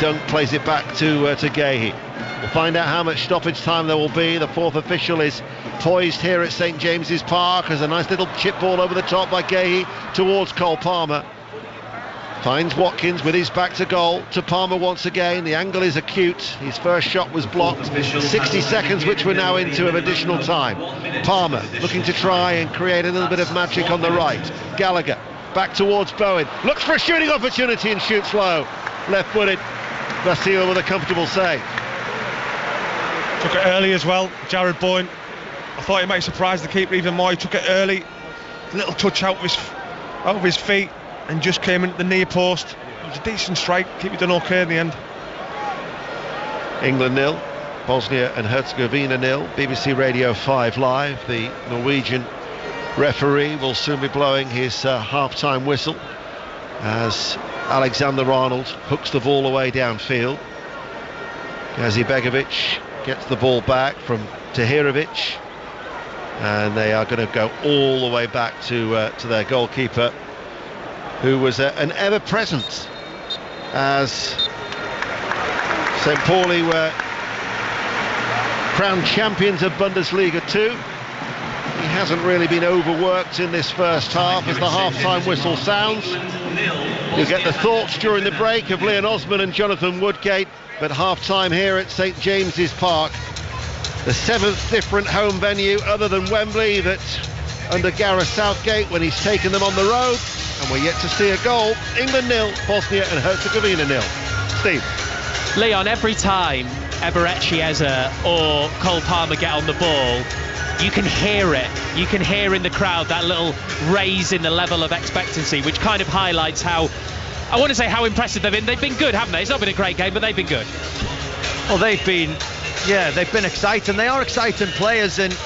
Dunk plays it back to Gehi. We'll find out how much stoppage time there will be. The fourth official is poised here at St James's Park as a nice little chip ball over the top by Gehi towards Cole Palmer. Finds Watkins with his back to goal, to Palmer once again. The angle is acute. His first shot was blocked. 60 seconds, which we're now into, of additional time. Palmer looking to try and create a little bit of magic on the right. Gallagher back towards Bowen. Looks for a shooting opportunity and shoots low. Left-footed. Vasil with a comfortable save. Took it early as well, Jared Bowen. I thought he might surprise the keeper even more. He took it early. A little touch out of his feet, and just came into the near post. It was a decent strike. Keeper done okay in the end. England 0, Bosnia and Herzegovina 0. BBC Radio 5 Live. The Norwegian referee will soon be blowing his half-time whistle as Alexander-Arnold hooks the ball away downfield. Gazibegovic gets the ball back from Tahirovic, and they are going to go all the way back to their goalkeeper, who was an ever-present as St. Pauli were crowned champions of Bundesliga 2. He hasn't really been overworked in this first half as the half-time whistle sounds. You'll get the thoughts during the break of Leon Osman and Jonathan Woodgate, but half-time here at St James's Park, the 7th different home venue other than Wembley that under Gareth Southgate when he's taken them on the road, and we're yet to see a goal. England 0, Bosnia and Herzegovina 0. Steve. Leon, every time Eberechi Eza or Cole Palmer get on the ball, you can hear it. You can hear in the crowd that little raise in the level of expectancy, which kind of highlights how, I want to say how impressive they've been. They've been good, haven't they? It's not been a great game, but they've been good. Well, they've been exciting. They are exciting players, and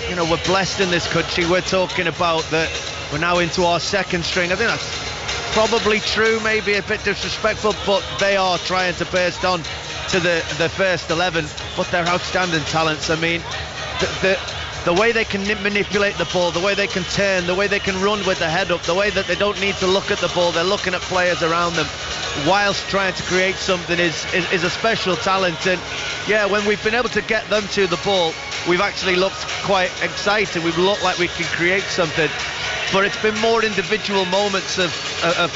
you know, we're blessed in this country. We're talking about that we're now into our second string. I think that's probably true, maybe a bit disrespectful, but they are trying to burst on to the first 11. But they're outstanding talents. I mean, the way they can manipulate the ball, the way they can turn, the way they can run with the head up, the way that they don't need to look at the ball, they're looking at players around them whilst trying to create something is a special talent. And yeah, when we've been able to get them to the ball, we've actually looked quite excited. We've looked like we can create something, but it's been more individual moments of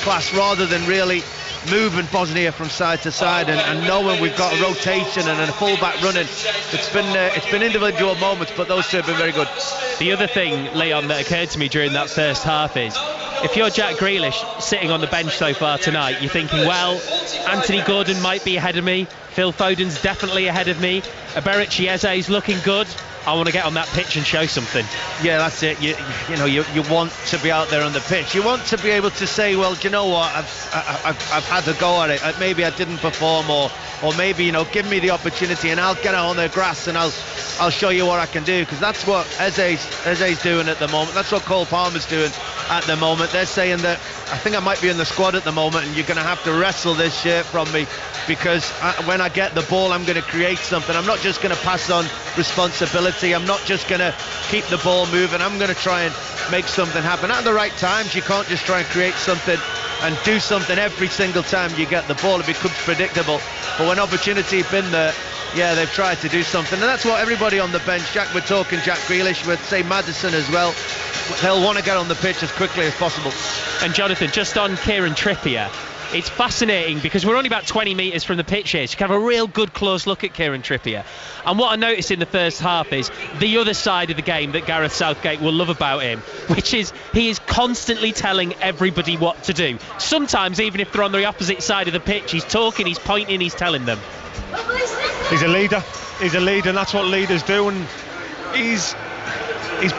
class rather than really moving Bosnia from side to side and knowing we've got a rotation and a full-back running. It's been individual moments, but those two have been very good. The other thing, Leon, that occurred to me during that first half is, if you're Jack Grealish sitting on the bench so far tonight, you're thinking, well, Anthony Gordon might be ahead of me, Phil Foden's definitely ahead of me, Eberechi Eze's looking good, I want to get on that pitch and show something. Yeah, that's it. You want to be out there on the pitch. You want to be able to say, well, do you know what, I've had a go at it. Maybe I didn't perform, or maybe, give me the opportunity and I'll get out on the grass and I'll show you what I can do, because that's what Eze's doing at the moment. That's what Cole Palmer's doing. at the moment. They're saying that I think I might be in the squad at the moment, and you're going to have to wrestle this shirt from me, because when I get the ball, I'm going to create something. I'm not just going to pass on responsibility. I'm not just going to keep the ball moving. I'm going to try and make something happen at the right times. You can't just try and create something and do something every single time you get the ball. It becomes predictable. But when opportunity been there, yeah, they've tried to do something, and that's what everybody on the bench, we're talking Jack Grealish, we'd say Maddison as well, they'll want to get on the pitch as quickly as possible. And Jonathan, just on Kieran Trippier, it's fascinating because we're only about 20 metres from the pitch here, so you can have a real good close look at Kieran Trippier. And what I noticed in the first half is the other side of the game that Gareth Southgate will love about him, which is he is constantly telling everybody what to do. Sometimes, even if they're on the opposite side of the pitch, he's talking, he's pointing, he's telling them. He's a leader, and that's what leaders do, and he's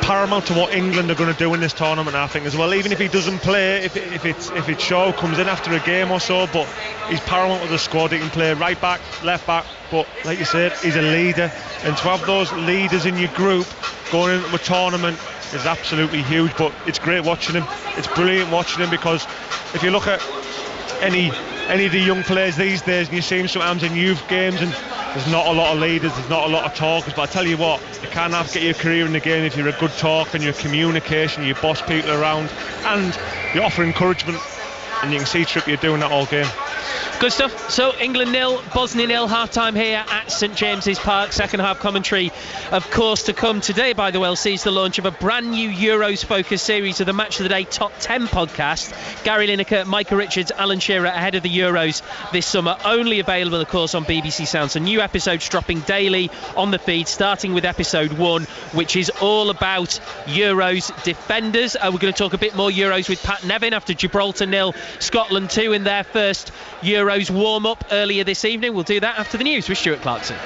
paramount to what England are going to do in this tournament, I think, as well. Even if he doesn't play, if it's Shaw comes in after a game or so, but he's paramount with the squad. He can play right back, left back, but like you said, he's a leader, and to have those leaders in your group going into a tournament is absolutely huge. But it's great watching him. It's brilliant watching him, because if you look at any of the young players these days, and you see them sometimes in youth games, and there's not a lot of leaders, there's not a lot of talkers, but I tell you what, you can get your career in the game if you're a good talker and your communication, you boss people around and you offer encouragement, and you can see Trippier doing that all game. Good stuff. So England 0, Bosnia 0, half-time here at St James's Park. Second half commentary, of course, to come. Today, by the way, sees the launch of a brand new Euros-focused series of the Match of the Day Top 10 podcast. Gary Lineker, Micah Richards, Alan Shearer ahead of the Euros this summer. Only available, of course, on BBC Sound. So new episodes dropping daily on the feed, starting with episode 1, which is all about Euros defenders. We're going to talk a bit more Euros with Pat Nevin after Gibraltar 0, Scotland 2 in their first Euros warm-up earlier this evening. We'll do that after the news with Stuart Clarkson.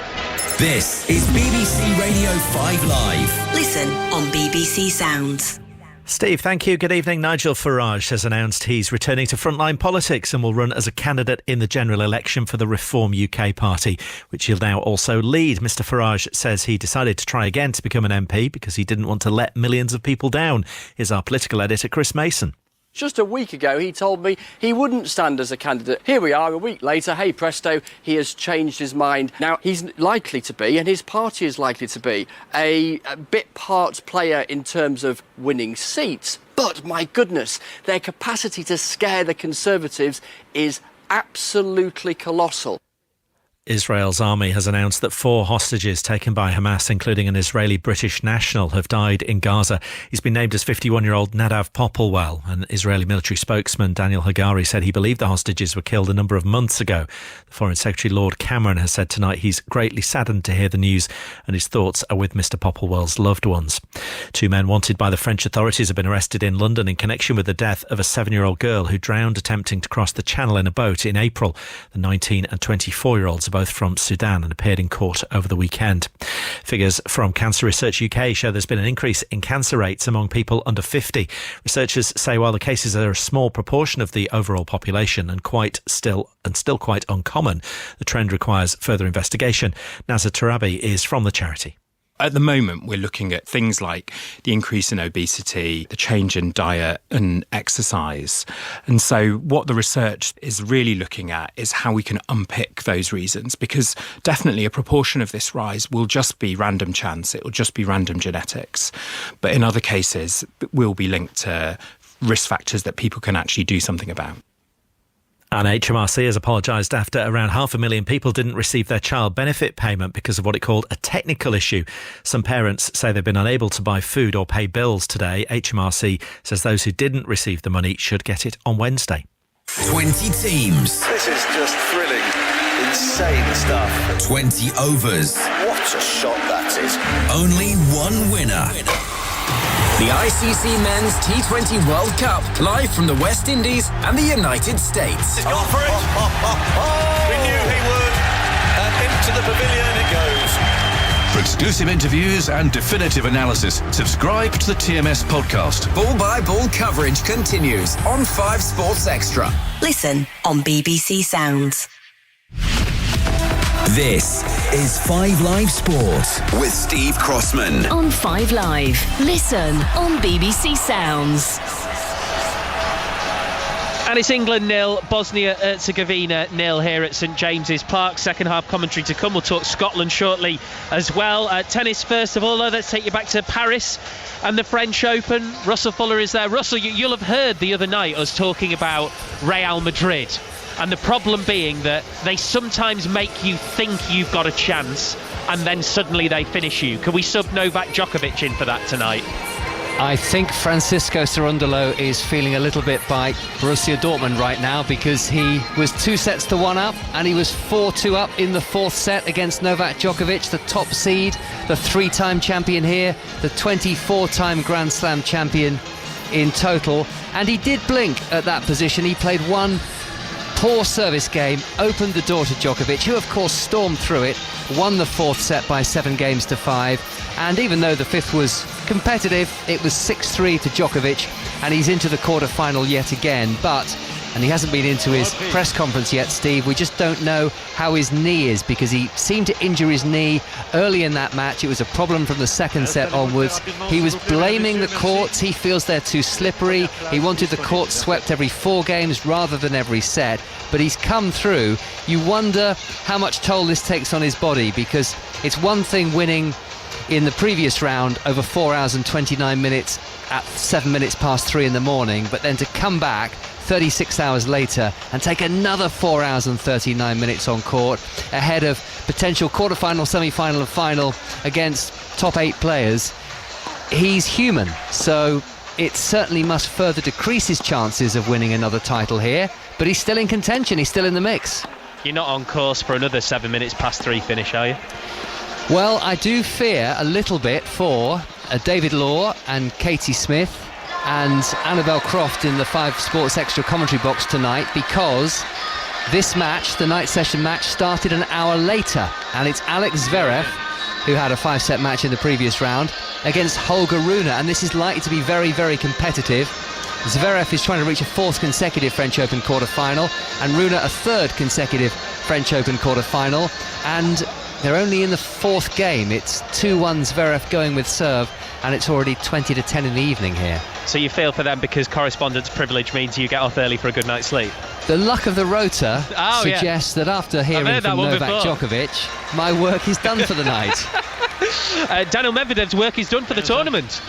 This is BBC Radio 5 Live. Listen on BBC Sounds. Steve, thank you. Good evening. Nigel Farage has announced he's returning to frontline politics and will run as a candidate in the general election for the Reform UK party, which he'll now also lead. Mr Farage says he decided to try again to become an MP because he didn't want to let millions of people down. Here's our political editor, Chris Mason. Just a week ago, he told me he wouldn't stand as a candidate. Here we are, a week later, hey presto, he has changed his mind. Now, he's likely to be, and his party is likely to be, a bit part player in terms of winning seats. But, my goodness, their capacity to scare the Conservatives is absolutely colossal. Israel's army has announced that 4 hostages taken by Hamas, including an Israeli-British national, have died in Gaza. He's been named as 51-year-old Nadav Popplewell. An Israeli military spokesman, Daniel Hagari, said he believed the hostages were killed a number of months ago. The Foreign Secretary, Lord Cameron, has said tonight he's greatly saddened to hear the news and his thoughts are with Mr Popplewell's loved ones. 2 men wanted by the French authorities have been arrested in London in connection with the death of a 7-year-old girl who drowned attempting to cross the Channel in a boat in April. The 19 and 24-year-olds are both from Sudan and appeared in court over the weekend. Figures from Cancer Research UK show there's been an increase in cancer rates among people under 50. Researchers say while the cases are a small proportion of the overall population and still quite uncommon, the trend requires further investigation. Nazar Tarabi is from the charity. At the moment, we're looking at things like the increase in obesity, the change in diet and exercise. And so what the research is really looking at is how we can unpick those reasons, because definitely a proportion of this rise will just be random chance. It will just be random genetics. But in other cases, it will be linked to risk factors that people can actually do something about. And HMRC has apologised after around 500,000 people didn't receive their child benefit payment because of what it called a technical issue. Some parents say they've been unable to buy food or pay bills today. HMRC says those who didn't receive the money should get it on Wednesday. 20 teams. This is just thrilling, insane stuff. 20 overs. What a shot that is. Only one winner. The ICC Men's T20 World Cup, live from the West Indies and the United States. He's gone for it. We knew he would. And into the pavilion it goes. For exclusive interviews and definitive analysis, subscribe to the TMS podcast. Ball-by-ball coverage continues on 5 Sports Extra. Listen on BBC Sounds. This is 5 Live Sport with Steve Crossman. On 5 Live. Listen on BBC Sounds. And it's England 0, Bosnia Herzegovina 0 here at St James's Park. Second half commentary to come. We'll talk Scotland shortly as well. Tennis first of all, though, let's take you back to Paris and the French Open. Russell Fuller is there. Russell, you'll have heard the other night us talking about Real Madrid, and the problem being that they sometimes make you think you've got a chance and then suddenly they finish you. Can we sub Novak Djokovic in for that tonight? I think Francisco Cerundolo is feeling a little bit by Borussia Dortmund right now, because he was 2-1 up and he was 4-2 up in the fourth set against Novak Djokovic, the top seed, the 3-time champion here, the 24-time Grand Slam champion in total. And he did blink at that position. He played one poor service game, opened the door to Djokovic, who of course stormed through it, won the fourth set by 7-5. And even though the fifth was competitive, it was 6-3 to Djokovic, and he's into the quarter-final yet again. And he hasn't been into his press conference yet, Steve. We just don't know how his knee is, because he seemed to injure his knee early in that match. It was a problem from the second set onwards. He was blaming the courts. He feels they're too slippery. He wanted the courts swept every 4 games rather than every set. But he's come through. You wonder how much toll this takes on his body, because it's one thing winning in the previous round over 4 hours and 29 minutes at 7 minutes past 3 in the morning, but then to come back 36 hours later and take another 4 hours and 39 minutes on court ahead of potential quarter-final, semi-final and final against top 8 players. He's human, so it certainly must further decrease his chances of winning another title here, but he's still in contention, he's still in the mix. You're not on course for another 7 minutes past 3 finish, are you? Well, I do fear a little bit for David Law and Katie Smith and Annabelle Croft in the 5 Sports Extra commentary box tonight, because this match, the night session match, started an hour later, and it's Alex Zverev, who had a 5-set match in the previous round, against Holger Rune, and this is likely to be very, very competitive. Zverev is trying to reach a 4th consecutive French Open quarter-final, and Rune a 3rd consecutive French Open quarter-final, and they're only in the 4th game. It's 2-1 Zverev going with serve, and it's already 20-10 in the evening here. So you feel for them because correspondence privilege means you get off early for a good night's sleep? The luck of the rota suggests that after hearing from Novak Djokovic, my work is done for the night. Daniil Medvedev's work is done for the tournament.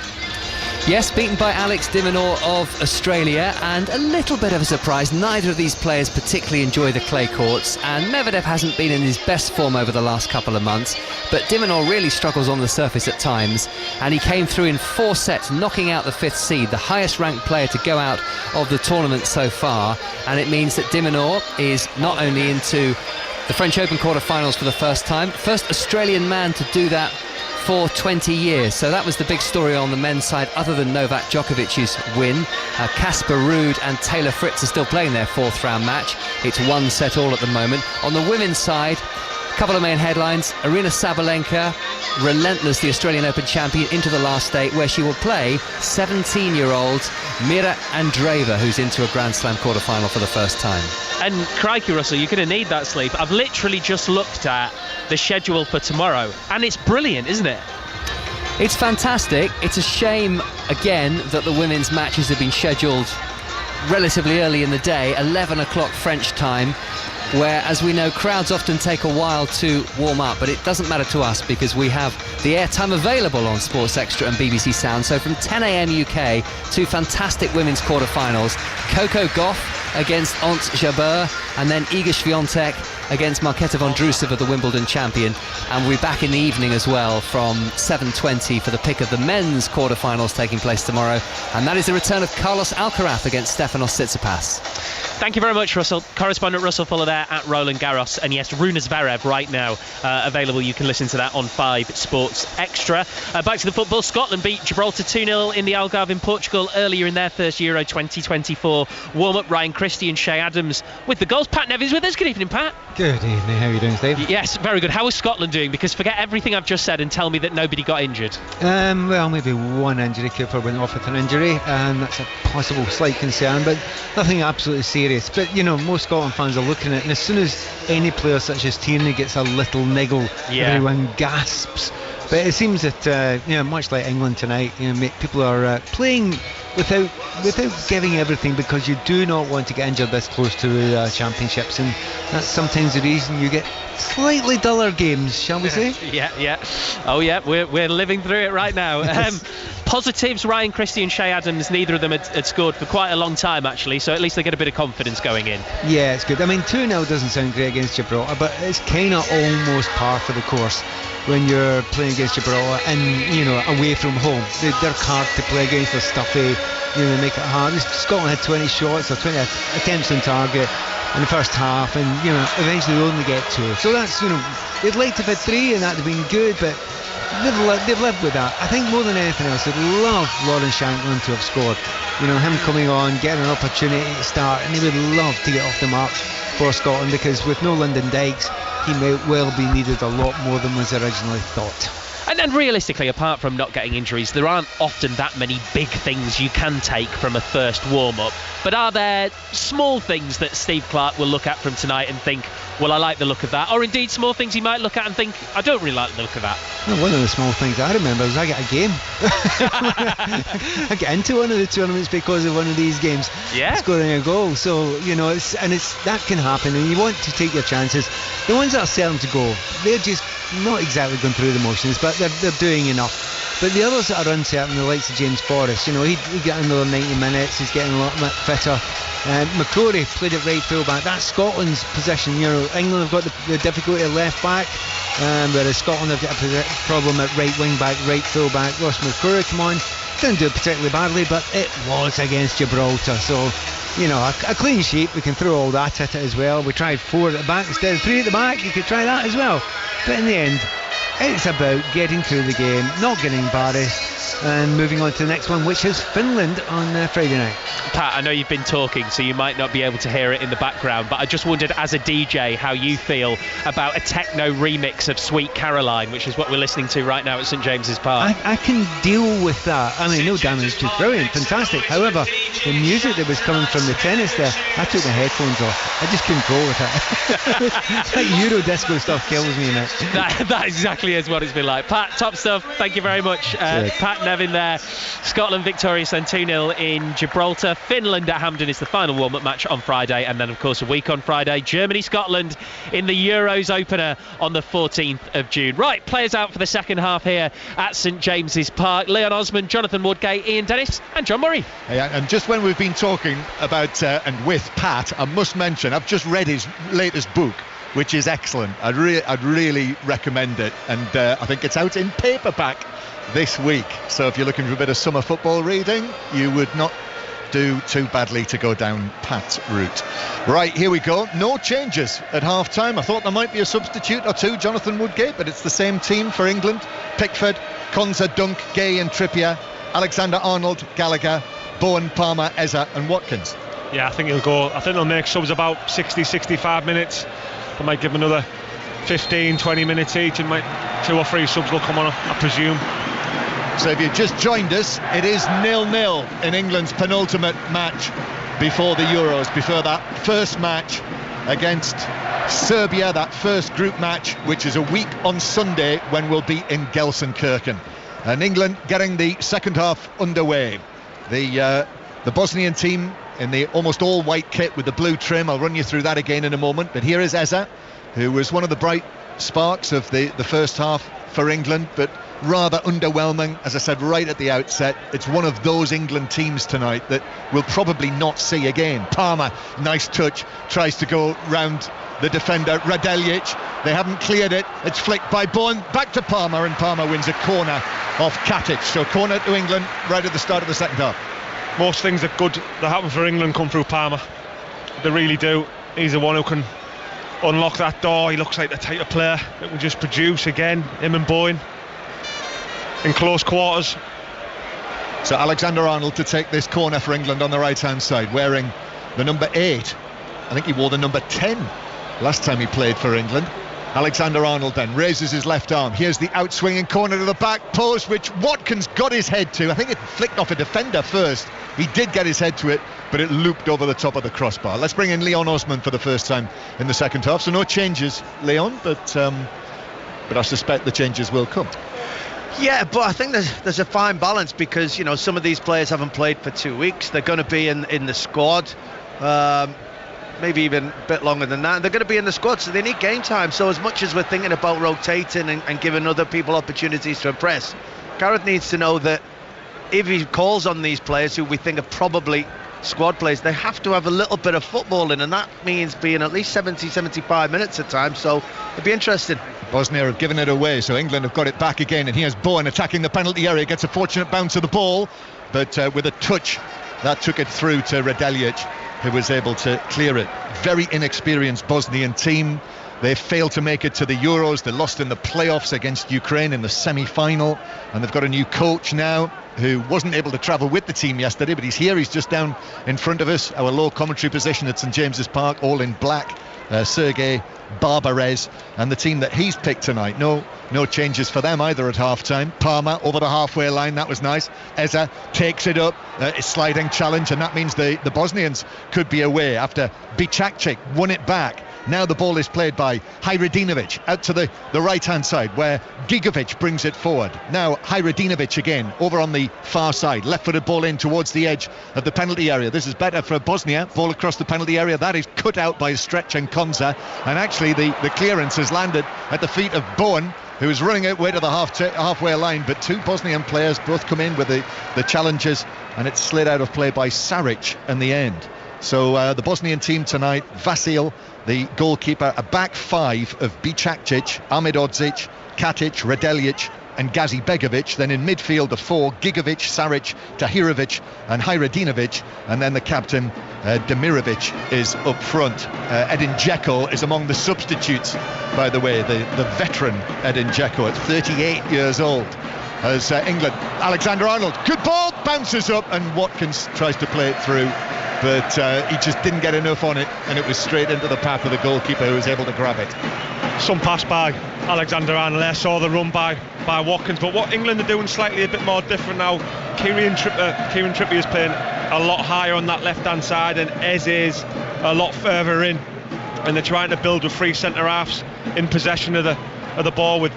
Yes, beaten by Alex de Minaur of Australia, and a little bit of a surprise. Neither of these players particularly enjoy the clay courts, and Medvedev hasn't been in his best form over the last couple of months, but de Minaur really struggles on the surface at times, and he came through in 4 sets, knocking out the 5th seed, the highest ranked player to go out of the tournament so far, and it means that de Minaur is not only into the French Open quarter-finals for the first time, first Australian man to do that for 20 years. So that was the big story on the men's side, other than Novak Djokovic's win. Casper Ruud and Taylor Fritz are still playing their 4th round match. It's 1-1 at the moment. On the women's side, a couple of main headlines. Aryna Sabalenka, relentless, the Australian Open champion, into the last 8, where she will play 17-year-old Mira Andreeva, who's into a Grand Slam quarter-final for the first time. And crikey, Russell, you're going to need that sleep. I've literally just looked at the schedule for tomorrow, and it's brilliant, isn't it? It's fantastic. It's a shame, again, that the women's matches have been scheduled relatively early in the day, 11 o'clock French time, where, as we know, crowds often take a while to warm up, but it doesn't matter to us because we have the airtime available on Sports Extra and BBC Sound. So from 10 a.m. UK, 2 fantastic women's quarter-finals. Coco Gauff against Ons Jabeur, and then Iga Swiatek against Marketa Vondrousova, the Wimbledon champion. And we'll be back in the evening as well from 7:20 for the pick of the men's quarter-finals taking place tomorrow. And that is the return of Carlos Alcaraz against Stefanos Tsitsipas. Thank you very much, Russell. Correspondent Russell Fuller there at Roland Garros. And yes, Rune Zverev right now available. You can listen to that on 5 Sports Extra. Back to the football. Scotland beat Gibraltar 2-0 in the Algarve in Portugal earlier in their first Euro 2024 warm-up. Ryan Christie and Shay Adams with the goals. Pat Nevis with us. Good evening, Pat. Good evening. How are you doing, Steve? Yes, very good. How is Scotland doing? Because forget everything I've just said and tell me that nobody got injured. Well, maybe one injury. Cooper went off with an injury, and that's a possible slight concern, but nothing absolutely serious. But, you know, most Scotland fans are looking at it, and as soon as any player such as Tierney gets a little niggle, everyone gasps. But it seems that, much like England tonight, people are playing without giving everything, because you do not want to get injured this close to the championships, and that's sometimes the reason you get slightly duller games, shall we say? We're living through it right now. Positives: Ryan Christie and Shea Adams, neither of them had scored for quite a long time actually, so at least they get a bit of confidence going in. Yeah, it's good. I mean, 2-0 doesn't sound great against Gibraltar, but it's kind of almost par for the course when you're playing against Gibraltar and, you know, away from home. They're hard to play against, they're stuffy, you know, they make it hard. Scotland had 20 shots or 20 attempts on target in the first half, and, you know, eventually they only get 2. So that's, you know, they'd like to have had 3 and that'd have been good, but they've lived with that. I think more than anything else, they'd love Lawrence Shankland to have scored. You know, him coming on, getting an opportunity to start, and they would love to get off the mark for Scotland, because with no Lyndon Dykes, he may well be needed a lot more than was originally thought. And realistically, apart from not getting injuries, there aren't often that many big things you can take from a first warm-up. But are there small things that Steve Clarke will look at from tonight and think, well, I like the look of that? Or indeed small things he might look at and think, I don't really like the look of that? Well, one of the small things I remember was I got a game. I get into one of the tournaments because of one of these games. Yeah. Scoring a goal. So, you know, that can happen, and you want to take your chances. The ones that are certain to go, they're just not exactly going through the motions, but they're doing enough. But the others that are uncertain, the likes of James Forrest, you know, he got another 90 minutes, he's getting a lot fitter. McCrory played at right full back. That's Scotland's position. You know, England have got the difficulty at left back, whereas Scotland have got a problem at right wing back, right full back. Ross McCrory come on, didn't do it particularly badly, but it was against Gibraltar, so, you know, a clean sheet, we can throw all that at it as well. We tried 4 at the back instead of 3 at the back, you could try that as well. But in the end, it's about getting through the game, not getting embarrassed, and moving on to the next one, which is Finland on Friday night. Pat, I know you've been talking, so you might not be able to hear it in the background, but I just wondered, as a DJ, how you feel about a techno remix of Sweet Caroline, which is what we're listening to right now at St James's Park. I can deal with that. I mean, Neil Diamond's just brilliant, fantastic. However, the music that was coming from the tennis there, I took my headphones off. I just couldn't go with it. That Euro disco stuff kills me, mate. That exactly is what it's been like. Pat, top stuff. Thank you very much. Pat Nevin there. Scotland victorious then 2-0 in Gibraltar. Finland at Hampden is the final warm-up match on Friday, and then of course a week on Friday, Germany-Scotland in the Euros opener on the 14th of June. Right, players out for the second half here at St James's Park. Leon Osman, Jonathan Woodgate, Ian Dennis and John Murray. And just when we've been talking about and with Pat, I must mention I've just read his latest book, which is excellent. I'd really recommend it, and I think it's out in paperback this week, so if you're looking for a bit of summer football reading, you would not do too badly to go down Pat's route. Right, here we go. No changes at half-time. I thought there might be a substitute or two, Jonathan Woodgate, but it's the same team for England. Pickford, Konza, Dunk, Gay and Trippier, Alexander-Arnold, Gallagher, Bowen, Palmer, Eza and Watkins. Yeah, I think they'll make subs about 60-65 minutes. They might give them another 15-20 minutes each, and 2 or 3 subs will come on, I presume. So if you've just joined us, it is 0-0 in England's penultimate match before the Euros, before that first match against Serbia, that first group match, which is a week on Sunday when we'll be in Gelsenkirchen. And England getting the second half underway. The Bosnian team in the almost all white kit with the blue trim. I'll run you through that again in a moment. But here is Eza, who was one of the bright sparks of the first half for England, but rather underwhelming, as I said right at the outset. It's one of those England teams tonight that we'll probably not see again. Palmer, nice touch, tries to go round the defender Radeljic. They haven't cleared it. It's flicked by Bowen, back to Palmer, and Palmer wins a corner off Katic. So corner to England right at the start of the second half. Most things that happen for England come through Palmer. They really do. He's the one who can unlock that door. He looks like the type of player that can just produce again, him and Bowen in close quarters. So Alexander-Arnold to take this corner for England on the right hand side, wearing the number 8. I think he wore the number 10 last time he played for England. Alexander-Arnold then raises his left arm. Here's the outswinging corner to the back post, which Watkins got his head to. I think it flicked off a defender first. He did get his head to it, but it looped over the top of the crossbar. Let's bring in Leon Osman for the first time in the second half. So no changes, Leon, but I suspect the changes will come. Yeah, but I think there's a fine balance because, you know, some of these players haven't played for 2 weeks. They're going to be in the squad, maybe even a bit longer than that. They're going to be in the squad, so they need game time. So as much as we're thinking about rotating and giving other people opportunities to impress, Gareth needs to know that if he calls on these players who we think are probably squad players, they have to have a little bit of football in, and that means being at least 70-75 minutes at times. So it'll be interesting. Bosnia have given it away, so England have got it back again, and here's Bowen attacking the penalty area, gets a fortunate bounce of the ball, but with a touch that took it through to Radeljic, who was able to clear it. Very inexperienced Bosnian team. They failed to make it to the Euros. They lost in the playoffs against Ukraine in the semi-final, and they've got a new coach now who wasn't able to travel with the team yesterday, but he's here. He's just down in front of us, our low commentary position at St James's Park, all in black. Sergei Barbarez, and the team that he's picked tonight, no changes for them either at half-time. Parma over the halfway line, that was nice. Eza takes it up, a sliding challenge, and that means the Bosnians could be away after Bicakcic won it back. Now the ball is played by Hajradinovic out to the right-hand side, where Gigovic brings it forward. Now Hajradinovic again over on the far side, left-footed ball in towards the edge of the penalty area. This is better for Bosnia. Ball across the penalty area, that is cut out by Stretch and Konza, and actually the clearance has landed at the feet of Bowen, who is running away to the halfway line, but two Bosnian players both come in with the challenges, and it's slid out of play by Saric in the end. So the Bosnian team tonight, Vasil, the goalkeeper, a back five of Bicakcic, Ahmed Odzic, Katic, Radeljic and Gazi Begovic. Then in midfield, the four, Gigovic, Saric, Tahirovic and Hajradinovic, and then the captain, Demirovic, is up front. Edin Dzeko is among the substitutes, by the way, the veteran Edin Dzeko at 38 years old. As England, Alexander-Arnold, good ball, bounces up, and Watkins tries to play it through, but he just didn't get enough on it, and it was straight into the path of the goalkeeper, who was able to grab it. Some pass by Alexander-Arnold there, saw the run by Watkins, but what England are doing slightly a bit more different now. Kieran Trippier is playing a lot higher on that left-hand side, and Ez is a lot further in, and they're trying to build with three centre-halves in possession of the ball, with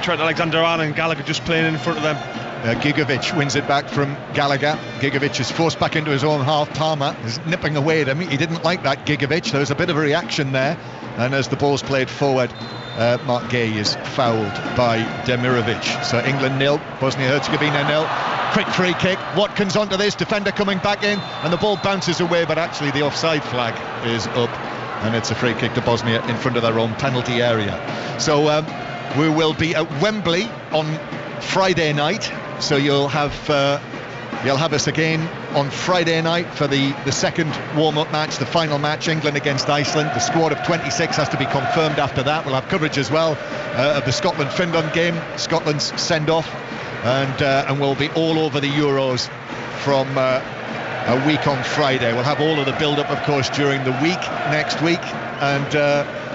Trent Alexander-Arnold and Gallagher just playing in front of them. Gigovic wins it back from Gallagher. Gigovic is forced back into his own half. Parma is nipping away at him. He didn't like that, Gigovic. There was a bit of a reaction there, and as the ball's played forward, Mark Gay is fouled by Demirovic. So England 0, Bosnia-Herzegovina 0. Quick free kick, Watkins onto this, defender coming back in, and the ball bounces away, but actually the offside flag is up, and it's a free kick to Bosnia in front of their own penalty area. So we will be at Wembley on Friday night, so you'll have us again on Friday night for the second warm-up match, the final match, England against Iceland. The squad of 26 has to be confirmed after that. We'll have coverage as well of the Scotland-Finland game, Scotland's send-off, and we'll be all over the Euros from a week on Friday. We'll have all of the build-up, of course, during the week next week, and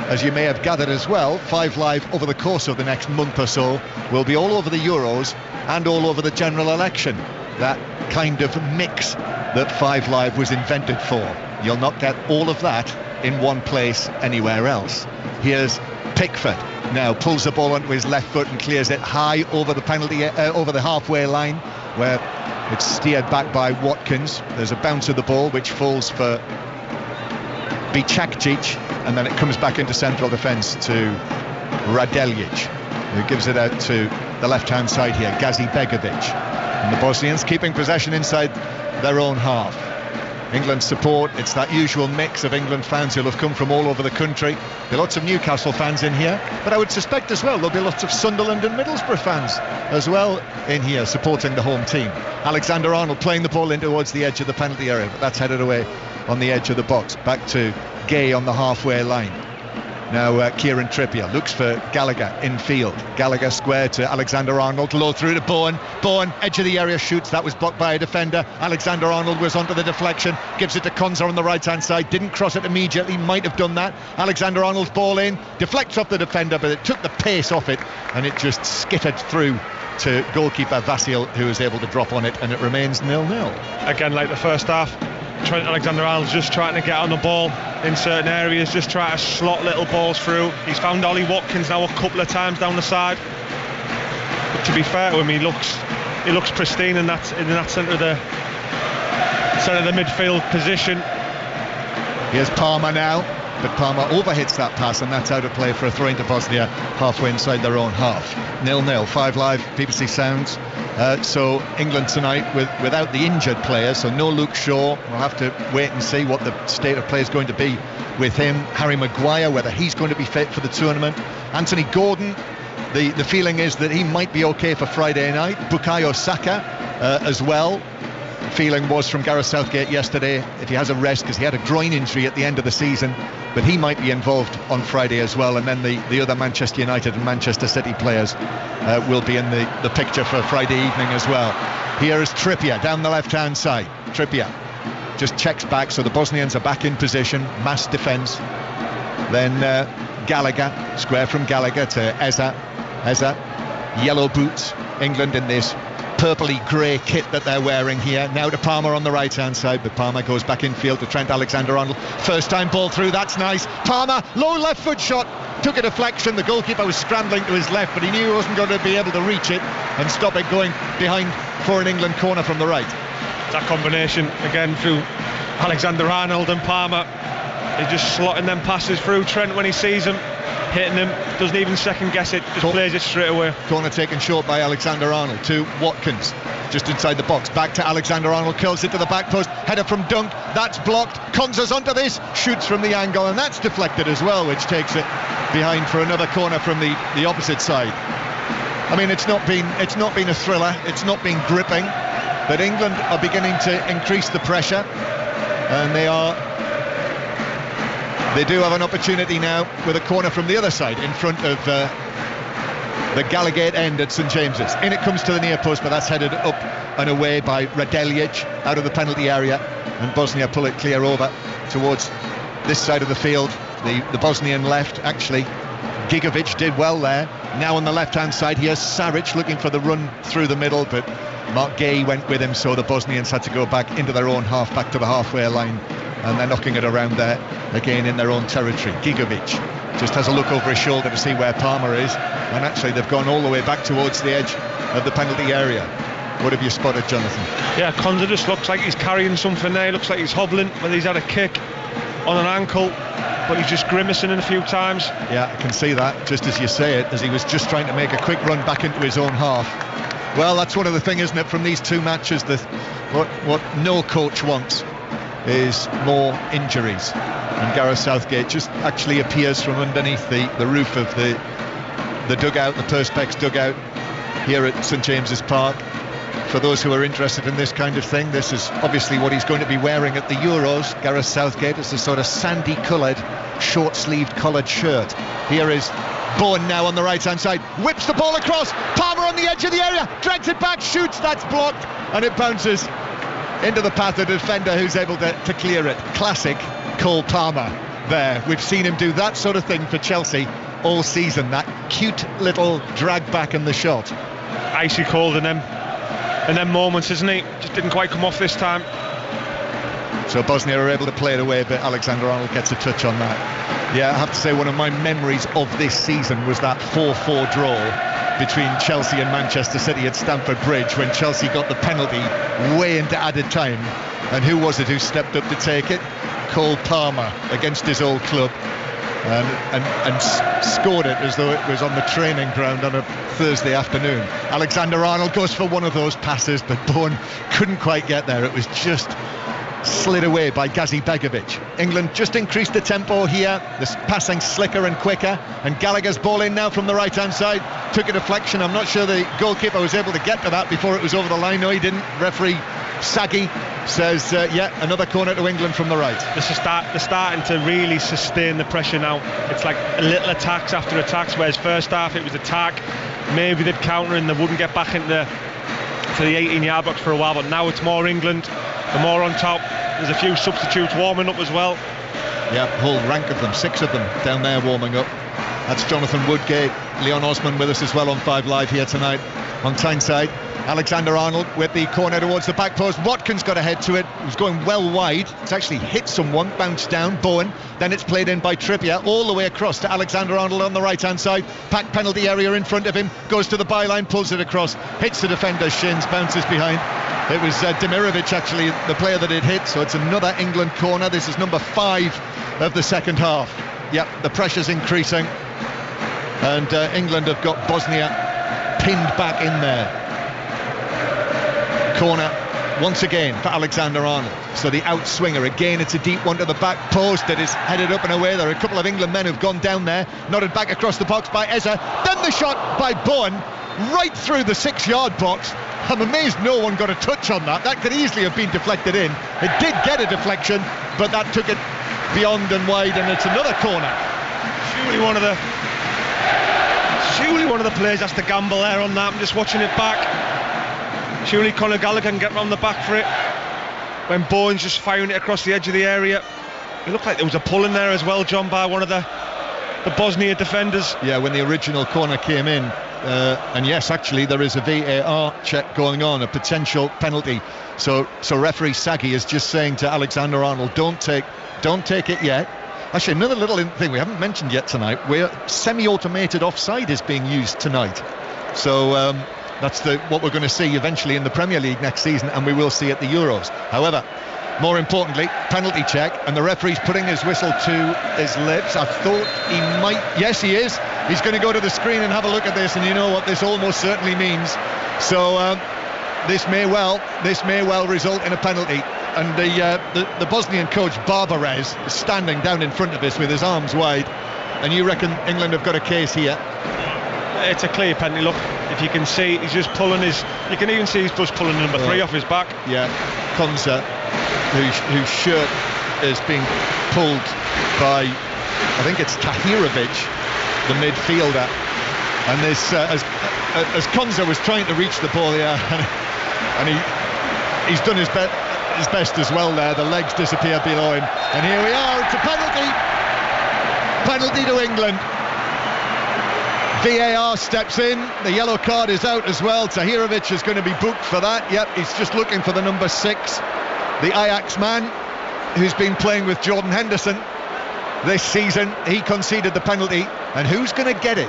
as you may have gathered as well, 5 Live over the course of the next month or so will be all over the Euros and all over the general election. That kind of mix that 5 Live was invented for. You'll not get all of that in one place anywhere else. Here's Pickford now, pulls the ball onto his left foot and clears it high over the penalty, over the halfway line, where it's steered back by Watkins. There's a bounce of the ball which falls for Bicakcic, and then it comes back into central defence to Radeljic, who gives it out to the left-hand side here, Gazi Begovic. And the Bosnians keeping possession inside their own half. England support, it's that usual mix of England fans who'll have come from all over the country. There are lots of Newcastle fans in here, but I would suspect as well there'll be lots of Sunderland and Middlesbrough fans as well in here supporting the home team. Alexander-Arnold playing the ball in towards the edge of the penalty area, but that's headed away on the edge of the box. Back to Gay on the halfway line. Now Kieran Trippier looks for Gallagher in field. Gallagher square to Alexander-Arnold, low through to Bowen. Bowen, edge of the area, shoots. That was blocked by a defender. Alexander-Arnold was onto the deflection, gives it to Konza on the right hand side, didn't cross it immediately, might have done that. Alexander-Arnold's ball in, deflects off the defender, but it took the pace off it and it just skittered through to goalkeeper Vasil, who was able to drop on it, and it remains 0-0. Again, like the first half, Trent Alexander-Arnold's just trying to get on the ball in certain areas, just trying to slot little balls through. He's found Ollie Watkins now a couple of times down the side. But to be fair to him, he looks pristine in that centre of the midfield position. Here's Palmer now, but Palmer overhits that pass, and that's out of play for a throw into Bosnia halfway inside their own half. 0-0, 5 Live, BBC Sounds. So England tonight without the injured players, so no Luke Shaw. We'll have to wait and see what the state of play is going to be with him. Harry Maguire, whether he's going to be fit for the tournament. Anthony Gordon, the feeling is that he might be okay for Friday night. Bukayo Saka as well. Feeling was from Gareth Southgate yesterday, if he has a rest, because he had a groin injury at the end of the season, but he might be involved on Friday as well. And then the other Manchester United and Manchester City players will be in the picture for Friday evening as well. Here is Trippier down the left hand side. Trippier just checks back, so the Bosnians are back in position, mass defence. Then Gallagher, square from Gallagher to Eza, yellow boots, England in this purpley grey kit that they're wearing here. Now to Palmer on the right hand side, but Palmer goes back in field to Trent Alexander-Arnold. First time ball through, that's nice. Palmer, low left foot shot, took a deflection. The goalkeeper was scrambling to his left, but he knew he wasn't going to be able to reach it and stop it going behind for an England corner from the right. That combination again through Alexander-Arnold and Palmer. He's just slotting them passes through Trent when he sees them, hitting them, doesn't even second guess it, just plays it straight away. Corner taken short by Alexander-Arnold to Watkins, just inside the box, back to Alexander-Arnold, curls it to the back post, header from Dunk, that's blocked. Konza's onto this, shoots from the angle, and that's deflected as well, which takes it behind for another corner from the opposite side. I mean, it's not been a thriller, it's not been gripping, but England are beginning to increase the pressure, and they do have an opportunity now with a corner from the other side in front of the Gallagate end at St James's. In it comes to the near post, but that's headed up and away by Radeljic out of the penalty area, and Bosnia pull it clear over towards this side of the field. The Bosnian left, actually. Gigovic did well there. Now on the left hand side, here's Saric looking for the run through the middle, but Mark Gay went with him, so the Bosnians had to go back into their own half, back to the halfway line, and they're knocking it around there again in their own territory. Gigovic just has a look over his shoulder to see where Palmer is, and actually they've gone all the way back towards the edge of the penalty area. What have you spotted, Jonathan? Yeah, Konza just looks like he's carrying something there. Looks like he's hobbling, whether he's had a kick on an ankle, but he's just grimacing in a few times. Yeah, I can see that, just as you say it, as he was just trying to make a quick run back into his own half. Well, that's one of the things, isn't it, from these two matches, that what no coach wants is more injuries, and Gareth Southgate just actually appears from underneath the roof of the dugout, the Perspex dugout here at St James's Park. For those who are interested in this kind of thing, this is obviously what he's going to be wearing at the Euros. Gareth Southgate is a sort of sandy coloured short-sleeved collared shirt. Here is Bowen now on the right hand side, whips the ball across, Palmer on the edge of the area, drags it back, shoots, that's blocked, and it bounces into the path of the defender who's able to clear it. Classic Cole Palmer there. We've seen him do that sort of thing for Chelsea all season, that cute little drag back in the shot. Icy cold in them moments, isn't he? Just didn't quite come off this time. So Bosnia are able to play it away, but Alexander-Arnold gets a touch on that. Yeah, I have to say one of my memories of this season was that 4-4 draw between Chelsea and Manchester City at Stamford Bridge, when Chelsea got the penalty way into added time. And who was it who stepped up to take it? Cole Palmer, against his old club, and scored it as though it was on the training ground on a Thursday afternoon. Alexander-Arnold goes for one of those passes, but Bowen couldn't quite get there. It was just slid away by Gazi Begovic. England just increased the tempo here, the passing slicker and quicker, and Gallagher's ball in now from the right hand side, took a deflection. I'm not sure the goalkeeper was able to get to that before it was over the line. No, he didn't. Referee Saggy says another corner to England from the right. They're starting to really sustain the pressure now. It's like little attacks after attacks, whereas first half it was attack, maybe they'd counter and they wouldn't get back into the 18-yard box for a while, but now it's more England. They're more on top. There's a few substitutes warming up as well. Yeah, whole rank of them, 6 of them down there warming up. That's Jonathan Woodgate, Leon Osman with us as well on 5 Live here tonight on Tyneside. Alexander-Arnold with the corner towards the back post. Watkins got a head to it. It was going well wide. It's actually hit someone, bounced down. Bowen. Then it's played in by Trippier all the way across to Alexander-Arnold on the right-hand side. Packed penalty area in front of him. Goes to the byline, pulls it across. Hits the defender's shins, bounces behind. It was Demirovic, actually, the player that it hit. So it's another England corner. This is number 5 of the second half. Yep, the pressure's increasing. And England have got Bosnia pinned back in there. Corner once again for Alexander-Arnold. So the outswinger again, it's a deep one to the back post. It is headed up and away. There are a couple of England men who've gone down there. Nodded back across the box by Eze. Then the shot by Bowen right through the 6-yard box. I'm amazed no one got a touch on that. That could easily have been deflected in. It did get a deflection, but that took it beyond and wide, and it's another corner. Surely one of the players has to gamble there on that. I'm just watching it back. Surely Conor Gallagher can get on the back for it. When Bowen's just firing it across the edge of the area. It looked like there was a pull in there as well, John, by one of the Bosnia defenders. Yeah, when the original corner came in. And yes, actually, there is a VAR check going on, a potential penalty. So referee Sagi is just saying to Alexander-Arnold, don't take it yet. Actually, another little thing we haven't mentioned yet tonight, where semi-automated offside is being used tonight. So that's what we're going to see eventually in the Premier League next season, and we will see at the Euros. However, more importantly, penalty check, and the referee's putting his whistle to his lips. I thought he might. Yes, he is. He's going to go to the screen and have a look at this, and you know what this almost certainly means. So this may well result in a penalty. And the Bosnian coach Barbarez is standing down in front of us with his arms wide. And you reckon England have got a case here? It's a clear penalty. Look, if you can see, he's just pulling his. You can even see he's just pulling number 3 off his back. Yeah, Konsa, whose shirt is being pulled by, I think it's Tahirovic, the midfielder. And this, as Konsa was trying to reach the ball, and he's done his best as well there. The legs disappear below him, and here we are. It's a penalty to England. VAR steps in. The yellow card is out as well. Tahirovic is going to be booked for that. Yep, he's just looking for the number 6, the Ajax man who's been playing with Jordan Henderson this season. He conceded the penalty, and who's going to get it?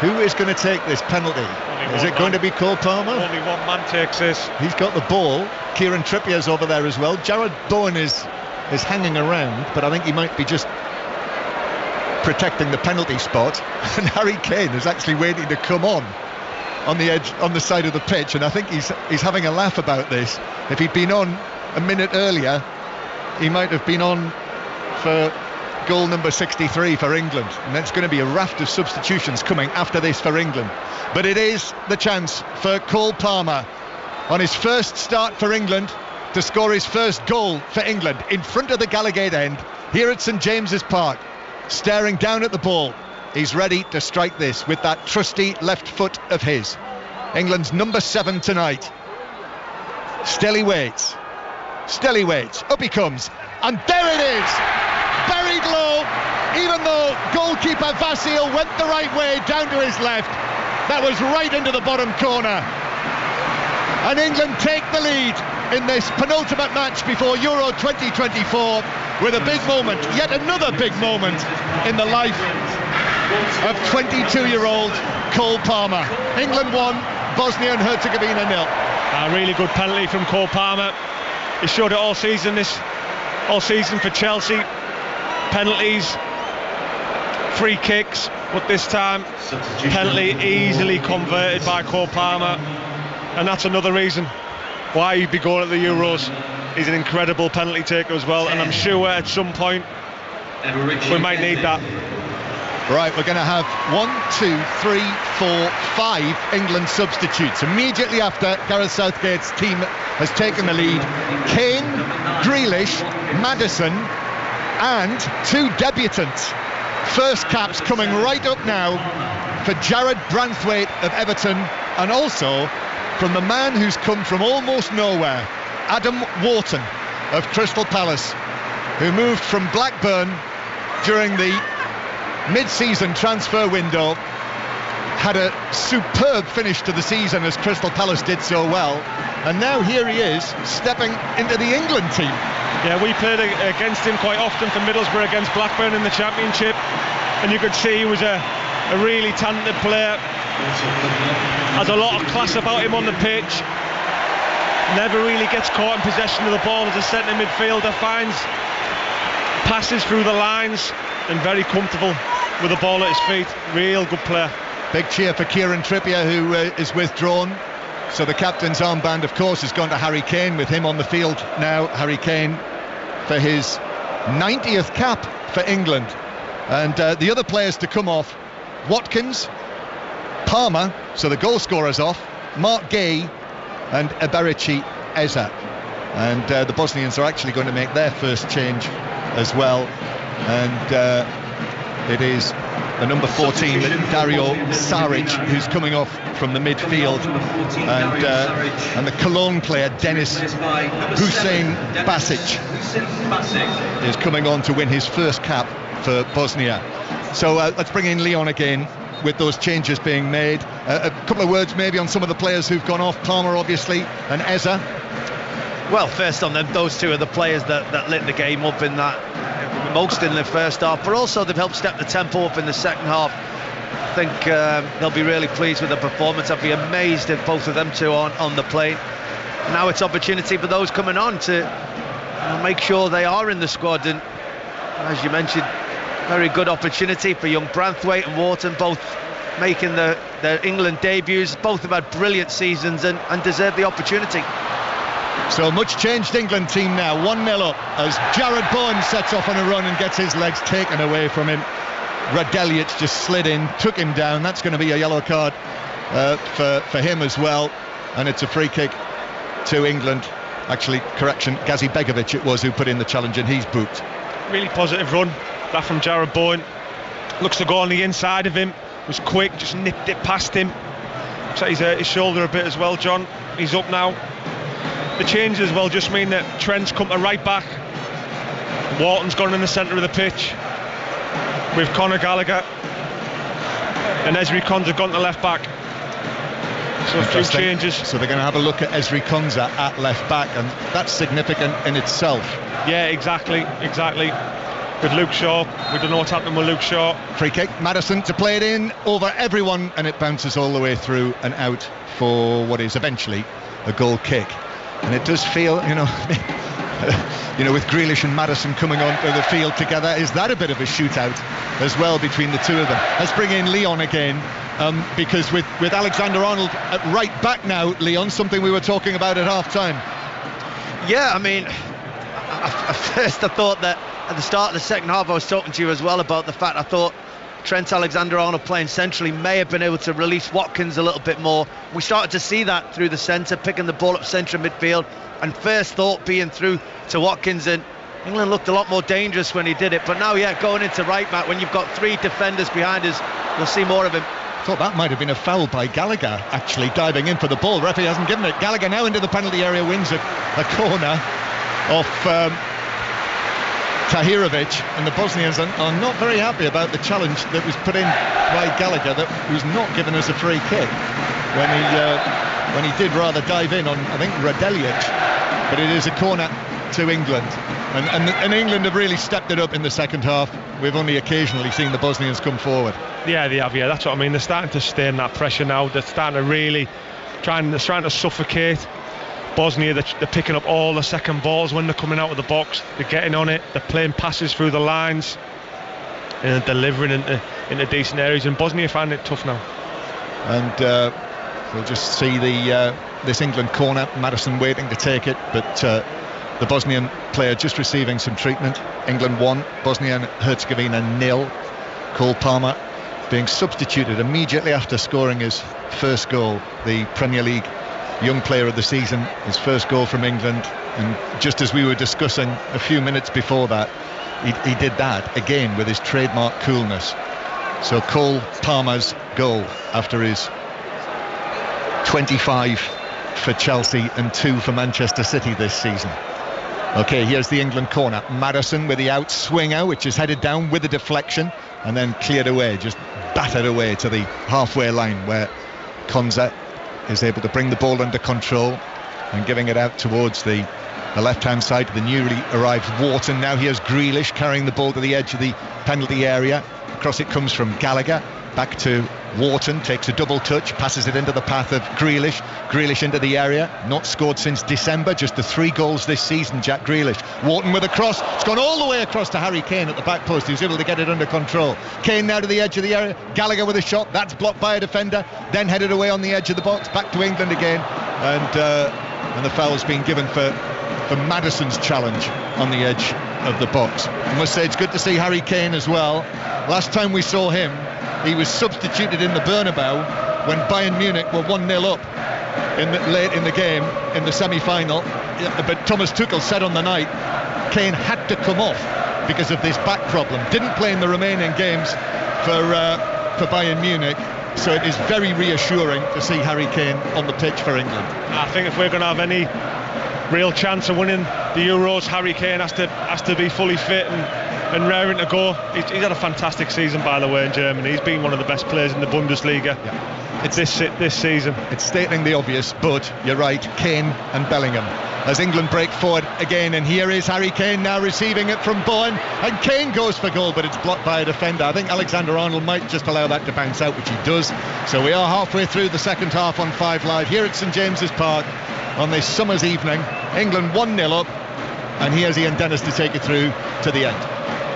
Who is going to take this penalty? Is it going to be Cole Palmer? Only one man takes this. He's got the ball. Kieran Trippier's over there as well. Jared Bowen is hanging around, but I think he might be just protecting the penalty spot. And Harry Kane is actually waiting to come on the edge, on the side of the pitch, and I think he's having a laugh about this. If he'd been on a minute earlier, he might have been on for goal number 63 for England, and that's going to be a raft of substitutions coming after this for England. But it is the chance for Cole Palmer on his first start for England to score his first goal for England in front of the Gallagher end here at St James's Park, staring down at the ball. He's ready to strike this with that trusty left foot of his. England's number 7 tonight. Still he waits, up he comes, and there it is, buried low. Even though goalkeeper Vasil went the right way down to his left, that was right into the bottom corner. And England take the lead in this penultimate match before Euro 2024 with a big moment, yet another big moment in the life of 22-year-old Cole Palmer. England 1, Bosnia and Herzegovina 0. A really good penalty from Cole Palmer. He showed it all season for Chelsea. Penalties, free kicks, but this time penalty easily converted by Cole Palmer, and that's another reason why he'd be going at the Euros. He's an incredible penalty taker as well, and I'm sure at some point we might need that. Right, we're going to have 1, 2, 3, 4, 5 England substitutes. Immediately after Gareth Southgate's team has taken the lead, Kane, Grealish, Maddison and 2 debutants. First caps coming right up now for Jared Branthwaite of Everton, and also from the man who's come from almost nowhere, Adam Wharton of Crystal Palace, who moved from Blackburn during the mid-season transfer window had a superb finish to the season, as Crystal Palace did so well, and now here he is stepping into the England team. Yeah, we played against him quite often for Middlesbrough against Blackburn in the Championship, and you could see he was a really talented player, has a lot of class about him on the pitch, never really gets caught in possession of the ball as a centre midfielder, finds passes through the lines and very comfortable with the ball at his feet. Real good player. Big cheer for Kieran Trippier, who is withdrawn. So the captain's armband, of course, has gone to Harry Kane, with him on the field now. Harry Kane for his 90th cap for England. And the other players to come off: Watkins, Palmer, so the goal scorer's off, Mark Gay and Eberici Eza. And the Bosnians are actually going to make their first change as well. And it is the number 14, Dario Saric, who's coming off from the midfield, and the Cologne player Denis Hussein Basic is coming on to win his first cap for Bosnia. So let's bring in Leon again with those changes being made. A couple of words maybe on some of the players who've gone off. Palmer obviously, and Eza. Well, first on them, those two are the players that lit the game up in that most in the first half, but also they've helped step the tempo up in the second half. I think they'll be really pleased with the performance. I'd be amazed if both of them two aren't on the plane. Now it's opportunity for those coming on to make sure they are in the squad, and as you mentioned, very good opportunity for young Branthwaite and Wharton, both making their England debuts. Both have had brilliant seasons and deserve the opportunity. So much changed England team now, 1-0 up as Jared Bowen sets off on a run and gets his legs taken away from him. Radelic just slid in, took him down. That's going to be a yellow card for him as well, and it's a free kick to England. Actually, correction, Gazi Begovic it was who put in the challenge, and he's booked. Really positive run, that from Jared Bowen. Looks to go on the inside of him, was quick, just nipped it past him. Looks like he's hurt his shoulder a bit as well, John. He's up now. The changes as well just mean that Trent's come to right back, Wharton's gone in the centre of the pitch with Conor Gallagher, and Ezri Konsa gone to left back. So a few changes. So they're going to have a look at Ezri Konsa at left back, and that's significant in itself. Yeah, exactly. With Luke Shaw, we don't know what's happening with Luke Shaw. Free kick, Maddison to play it in over everyone, and it bounces all the way through and out for what is eventually a goal kick. And it does feel, with Grealish and Maddison coming onto the field together, is that a bit of a shootout as well between the two of them? Let's bring in Leon again, because with Alexander Arnold at right back now, Leon, something we were talking about at half time. Yeah, I mean, at first I thought that at the start of the second half, I was talking to you as well about the fact I thought Trent Alexander-Arnold playing centrally may have been able to release Watkins a little bit more. We started to see that through the centre, picking the ball up centre midfield, and first thought being through to Watkins, and England looked a lot more dangerous when he did it. But now, going into right back, when you've got three defenders behind us, we'll see more of him. Thought that might have been a foul by Gallagher, actually diving in for the ball. Referee hasn't given it. Gallagher now into the penalty area, wins a corner off Tahirovic, and the Bosnians are not very happy about the challenge that was put in by Gallagher, that was not given as a free kick when he did rather dive in on, I think, Radelic. But it is a corner to England, and England have really stepped it up in the second half. We've only occasionally seen the Bosnians come forward. Yeah, they have. Yeah, that's what I mean. They're starting to stay in that pressure now. They're starting to really trying to suffocate Bosnia. They're picking up all the second balls when they're coming out of the box. They're getting on it. They're playing passes through the lines and delivering into decent areas. And Bosnia find it tough now. And we'll just see this England corner. Maddison waiting to take it, but the Bosnian player just receiving some treatment. England 1, Bosnia and Herzegovina 0. Cole Palmer being substituted immediately after scoring his first goal, the Premier League Young Player of the Season, his first goal from England. And just as we were discussing a few minutes before that, he did that again with his trademark coolness. So Cole Palmer's goal after his 25 for Chelsea and 2 for Manchester City this season. Okay, here's the England corner. Maddison with the out swinger, which is headed down with a deflection and then cleared away. Just battered away to the halfway line, where Konza is able to bring the ball under control and giving it out towards the left-hand side to the newly arrived Wharton. Now here's Grealish carrying the ball to the edge of the penalty area. Across it comes from Gallagher, back to Wharton, takes a double touch, passes it into the path of Grealish. Grealish into the area, not scored since December, just the 3 goals this season, Jack Grealish. Wharton with a cross, it's gone all the way across to Harry Kane at the back post. He was able to get it under control. Kane now to the edge of the area, Gallagher with a shot, that's blocked by a defender, then headed away on the edge of the box, back to England again, and the foul's been given for Maddison's challenge on the edge of the box. I must say it's good to see Harry Kane as well. Last time we saw him, he was substituted in the Bernabeu when Bayern Munich were 1-0 up late in the game in the semi-final. But Thomas Tuchel said on the night Kane had to come off because of this back problem. Didn't play in the remaining games for Bayern Munich. So it is very reassuring to see Harry Kane on the pitch for England. I think if we're going to have any real chance of winning the Euros, Harry Kane has to be fully fit and raring to go. He's had a fantastic season, by the way, in Germany. He's been one of the best players in the Bundesliga this season. It's stating the obvious, but you're right, Kane and Bellingham. As England break forward again, and here is Harry Kane now receiving it from Bowen, and Kane goes for goal, but it's blocked by a defender. I think Alexander-Arnold might just allow that to bounce out, which he does. So we are halfway through the second half on 5 Live here at St James's Park on this summer's evening. England 1-0 up, and here's Ian Dennis to take it through to the end.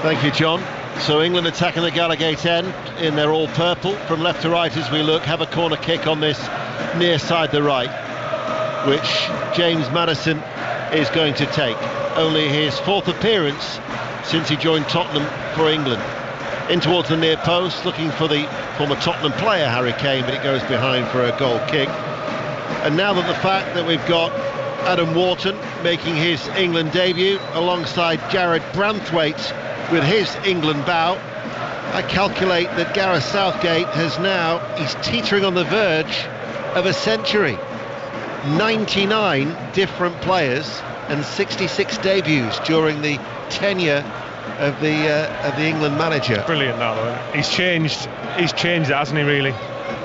Thank you, John. So England attacking the Gallagate end in their all-purple from left to right as we look. Have a corner kick on this near side the right, which James Maddison is going to take. Only his 4th appearance since he joined Tottenham for England. In towards the near post, looking for the former Tottenham player Harry Kane, but it goes behind for a goal kick. And now that the fact that we've got Adam Wharton making his England debut alongside Jared Branthwaite with his England bow, I calculate that Gareth Southgate he's teetering on the verge of a century. 99 different players and 66 debuts during the tenure of the England manager. Brilliant, that though. He's changed it, hasn't he, really?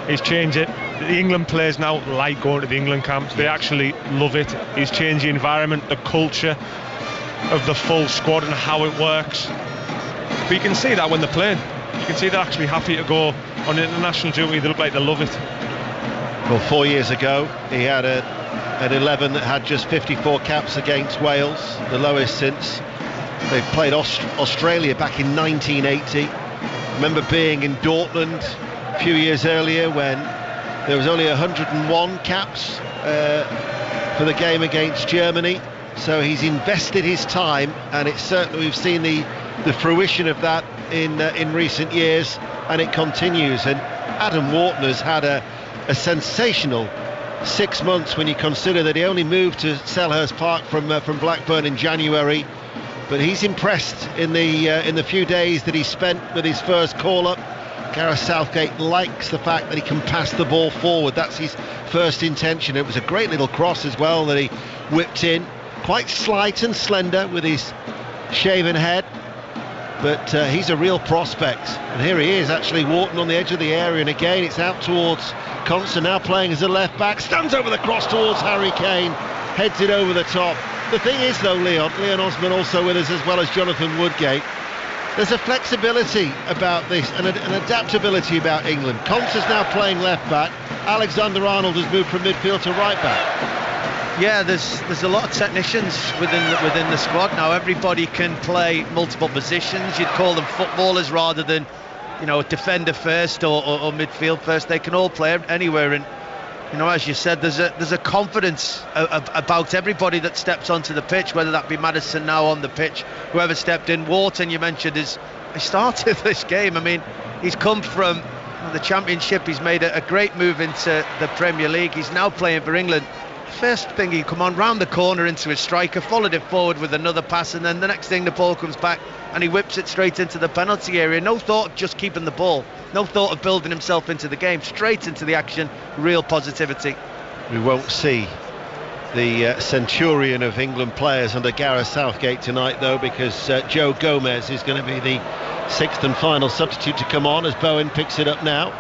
He's changed it. The England players now like going to the England camps. They actually love it. He's changed the environment, the culture of the full squad and how it works. But you can see that when they're playing. You can see they're actually happy to go on international duty. They look like they love it. Well, 4 years ago, he had an 11 that had just 54 caps against Wales, the lowest since. They played Australia back in 1980. I remember being in Dortmund a few years earlier when there was only 101 caps for the game against Germany. So he's invested his time, and it's certainly we've seen the fruition of that in recent years, and it continues. And Adam Wharton has had a sensational 6 months when you consider that he only moved to Selhurst Park from Blackburn in January. But he's impressed in the few days that he spent with his first call-up. Gareth Southgate likes the fact that he can pass the ball forward. That's his first intention. It was a great little cross as well that he whipped in. Quite slight and slender with his shaven head. But he's a real prospect. And here he is, actually, Wharton on the edge of the area. And again, it's out towards Conser, now playing as a left-back. Stands over the cross towards Harry Kane. Heads it over the top. The thing is, though, Leon Osman also with us, as well as Jonathan Woodgate. There's a flexibility about this and an adaptability about England. Conser's now playing left-back. Alexander-Arnold has moved from midfield to right-back. Yeah, there's a lot of technicians within the squad now. Everybody can play multiple positions. You'd call them footballers rather than, defender first or midfield first. They can all play anywhere, and as you said, there's a confidence about everybody that steps onto the pitch, whether that be Maddison now on the pitch, whoever stepped in. Wharton, you mentioned, he started this game. I mean, he's come from the Championship. He's made a great move into the Premier League. He's now playing for England. First thing, he come on round the corner into his striker, followed it forward with another pass, and then the next thing, the ball comes back and he whips it straight into the penalty area. No thought of just keeping the ball, no thought of building himself into the game, straight into the action. Real positivity. We won't see the centurion of England players under Gareth Southgate tonight, though, because Joe Gomez is going to be the sixth and final substitute to come on as Bowen picks it up now.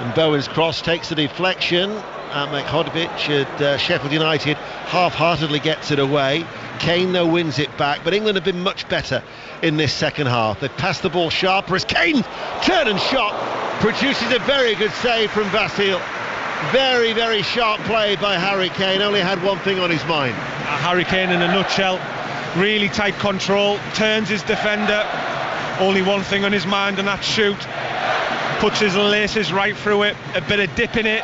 And Bowen's cross takes the deflection. Mekhodovic at Sheffield United half-heartedly gets it away. Kane though wins it back, but England have been much better in this second half. They've passed the ball sharper as Kane, turn and shot, produces a very good save from Vasil. Very, very sharp play by Harry Kane, only had one thing on his mind. Harry Kane in a nutshell, really tight control, turns his defender, only one thing on his mind, and that's shoot. Puts his laces right through it, a bit of dip in it.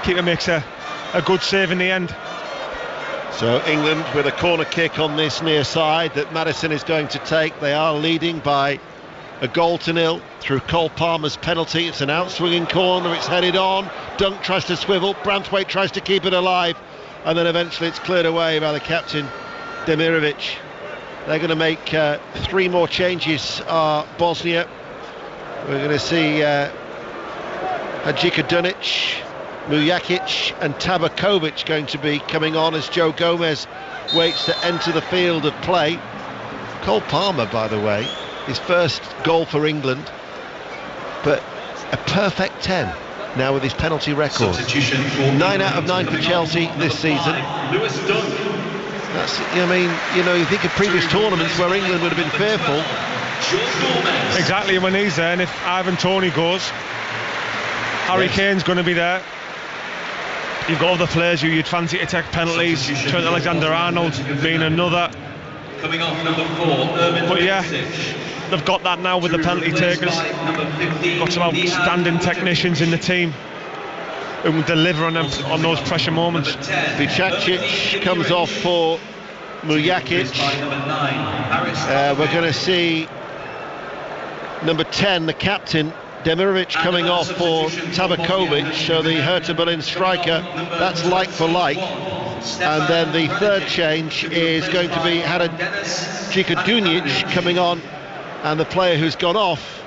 Keeper makes a good save in the end. So England with a corner kick on this near side that Maddison is going to take. They are leading by a 0 through Cole Palmer's penalty. It's an out-swinging corner, it's headed on. Dunk tries to swivel, Branthwaite tries to keep it alive, and then eventually it's cleared away by the captain, Demirovic. They're going to make 3 more changes, Bosnia. We're going to see Hadžikadunić, Mujakic and Tabakovic going to be coming on as Joe Gomez waits to enter the field of play. Cole Palmer, by the way, his first goal for England, but a perfect 10 now with his penalty record. 9 out of 9 for Chelsea this season. That's, I mean, you think of previous tournaments where England would have been fearful. Exactly, when he's there, and if Ivan Toney goes, Harry Kane's going to be there. You've got other players who you'd fancy to take penalties. Trent Alexander-Arnold being another. Coming off number 4, but yeah, they've got that now with the penalty takers. Got some outstanding technicians in the team who can deliver on them on those pressure moments. Bicacic comes off for Mujakic. We're going to see number 10, the captain, Demirovic, coming off for Tabakovic, so the Hertha Berlin striker, that's like for like. And then the third change is going to be Hadžikadunić coming on, and the player who's gone off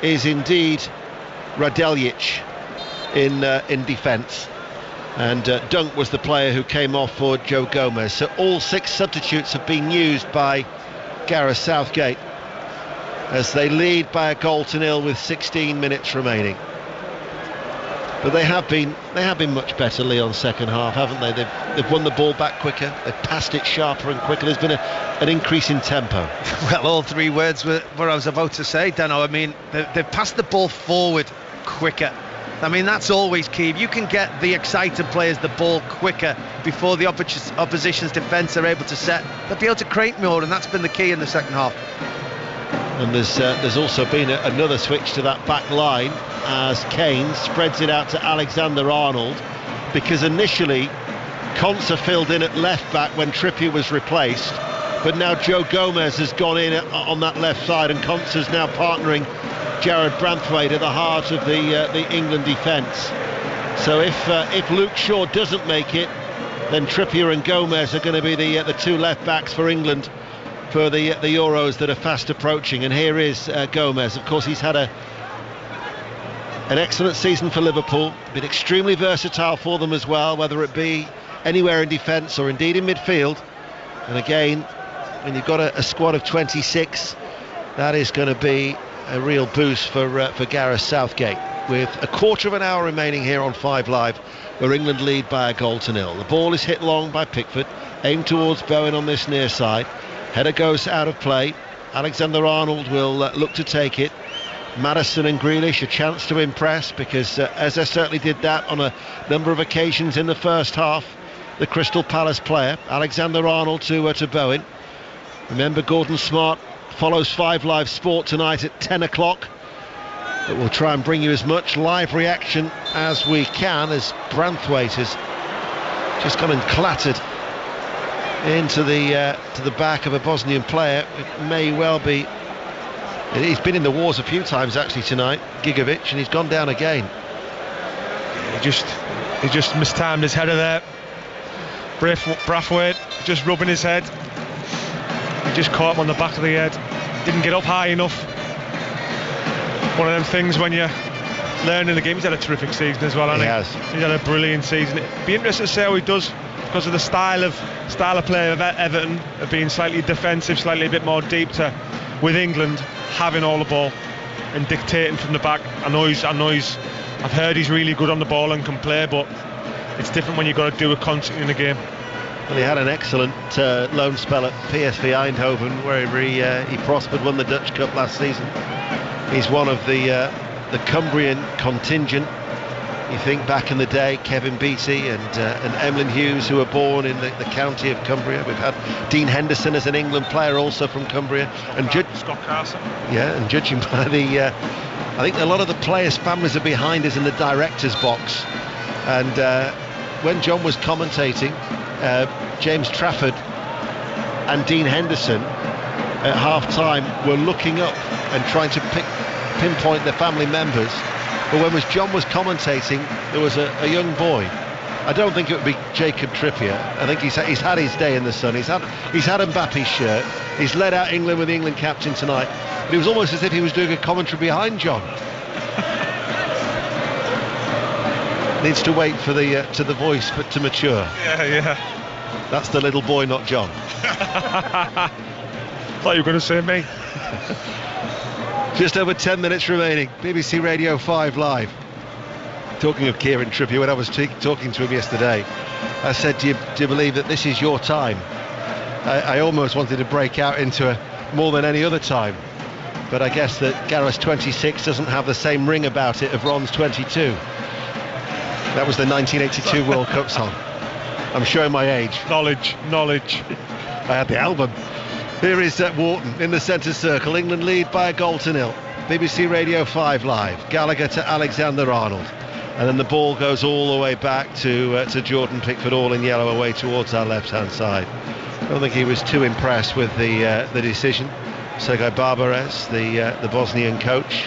is indeed Radeljic in defence. And Dunk was the player who came off for Joe Gomez. So all 6 substitutes have been used by Gareth Southgate as they lead by a 0 with 16 minutes remaining. But they have been much better, Leon, second half, haven't they? They've won the ball back quicker, they've passed it sharper and quicker. There's been an increase in tempo. Well, all 3 words were what I was about to say, Dano. I mean, they've passed the ball forward quicker. I mean, that's always key. If you can get the excited players the ball quicker before the opposition's defence are able to set, they'll be able to create more, and that's been the key in the second half. And there's also been another switch to that back line as Kane spreads it out to Alexander-Arnold, because initially Konsa filled in at left back when Trippier was replaced, but now Joe Gomez has gone in on that left side, and Konsa's now partnering Jared Branthwaite at the heart of the England defence. So if Luke Shaw doesn't make it, then Trippier and Gomez are going to be the 2 left backs for England for the Euros that are fast approaching. And here is Gomez. Of course, he's had an excellent season for Liverpool, been extremely versatile for them as well, whether it be anywhere in defence or indeed in midfield. And again, when you've got a squad of 26, that is going to be a real boost for Gareth Southgate. With a quarter of an hour remaining here on 5 Live, where England lead by a 0. The ball is hit long by Pickford, aimed towards Bowen on this near side. Header goes out of play. Alexander-Arnold will look to take it. Maddison and Grealish a chance to impress, because Eze certainly did that on a number of occasions in the first half. The Crystal Palace player, Alexander-Arnold to Bowen. Remember, Gordon Smart follows 5 Live Sport tonight at 10 o'clock. But we'll try and bring you as much live reaction as we can, as Branthwaite has just gone and clattered into the back of a Bosnian player. It may well be. He's been in the wars a few times actually tonight, Gigovic, and he's gone down again. He just mistimed his header there. Braithwaite just rubbing his head. He just caught him on the back of the head. Didn't get up high enough. One of them things when you're learning the game. He's had a terrific season as well, hasn't he? He's had a brilliant season. It'd be interesting to see how he does, because of the style of play of Everton, of being slightly defensive, slightly a bit more deep, to with England having all the ball and dictating from the back. I've heard he's really good on the ball and can play, but it's different when you've got to do it constantly in the game. Well, he had an excellent loan spell at PSV Eindhoven, where he prospered, won the Dutch Cup last season. He's one of the Cumbrian contingent. You think back in the day, Kevin Beattie and Emlyn Hughes, who were born in the county of Cumbria. We've had Dean Henderson as an England player, also from Cumbria. Scott Carson. Yeah, and judging by the... I think a lot of the players' families are behind us in the director's box. And when John was commentating, James Trafford and Dean Henderson at half-time were looking up and trying to pinpoint their family members. But when John was commentating, there was a young boy. I don't think it would be Jacob Trippier. I think he's had his day in the sun. He's had Mbappe's shirt. He's led out England with the England captain tonight. But it was almost as if he was doing a commentary behind John. Needs to wait for the voice, but to mature. Yeah. That's the little boy, not John. Thought you were going to say me. Just over 10 minutes remaining. BBC Radio 5 Live. Talking of Kieran Trippier, when I was talking to him yesterday, I said, do you believe that this is your time? I almost wanted to break out into more than any other time. But I guess that Gareth's 26 doesn't have the same ring about it of Ron's 22. That was the 1982 World Cup song. I'm showing my age. Knowledge. I had the album. Here is Wharton in the centre circle. England lead by 1-0. BBC Radio 5 Live. Gallagher to Alexander-Arnold. And then the ball goes all the way back to Jordan Pickford, all in yellow, away towards our left-hand side. I don't think he was too impressed with the decision. Sergej Barbarez, the Bosnian coach.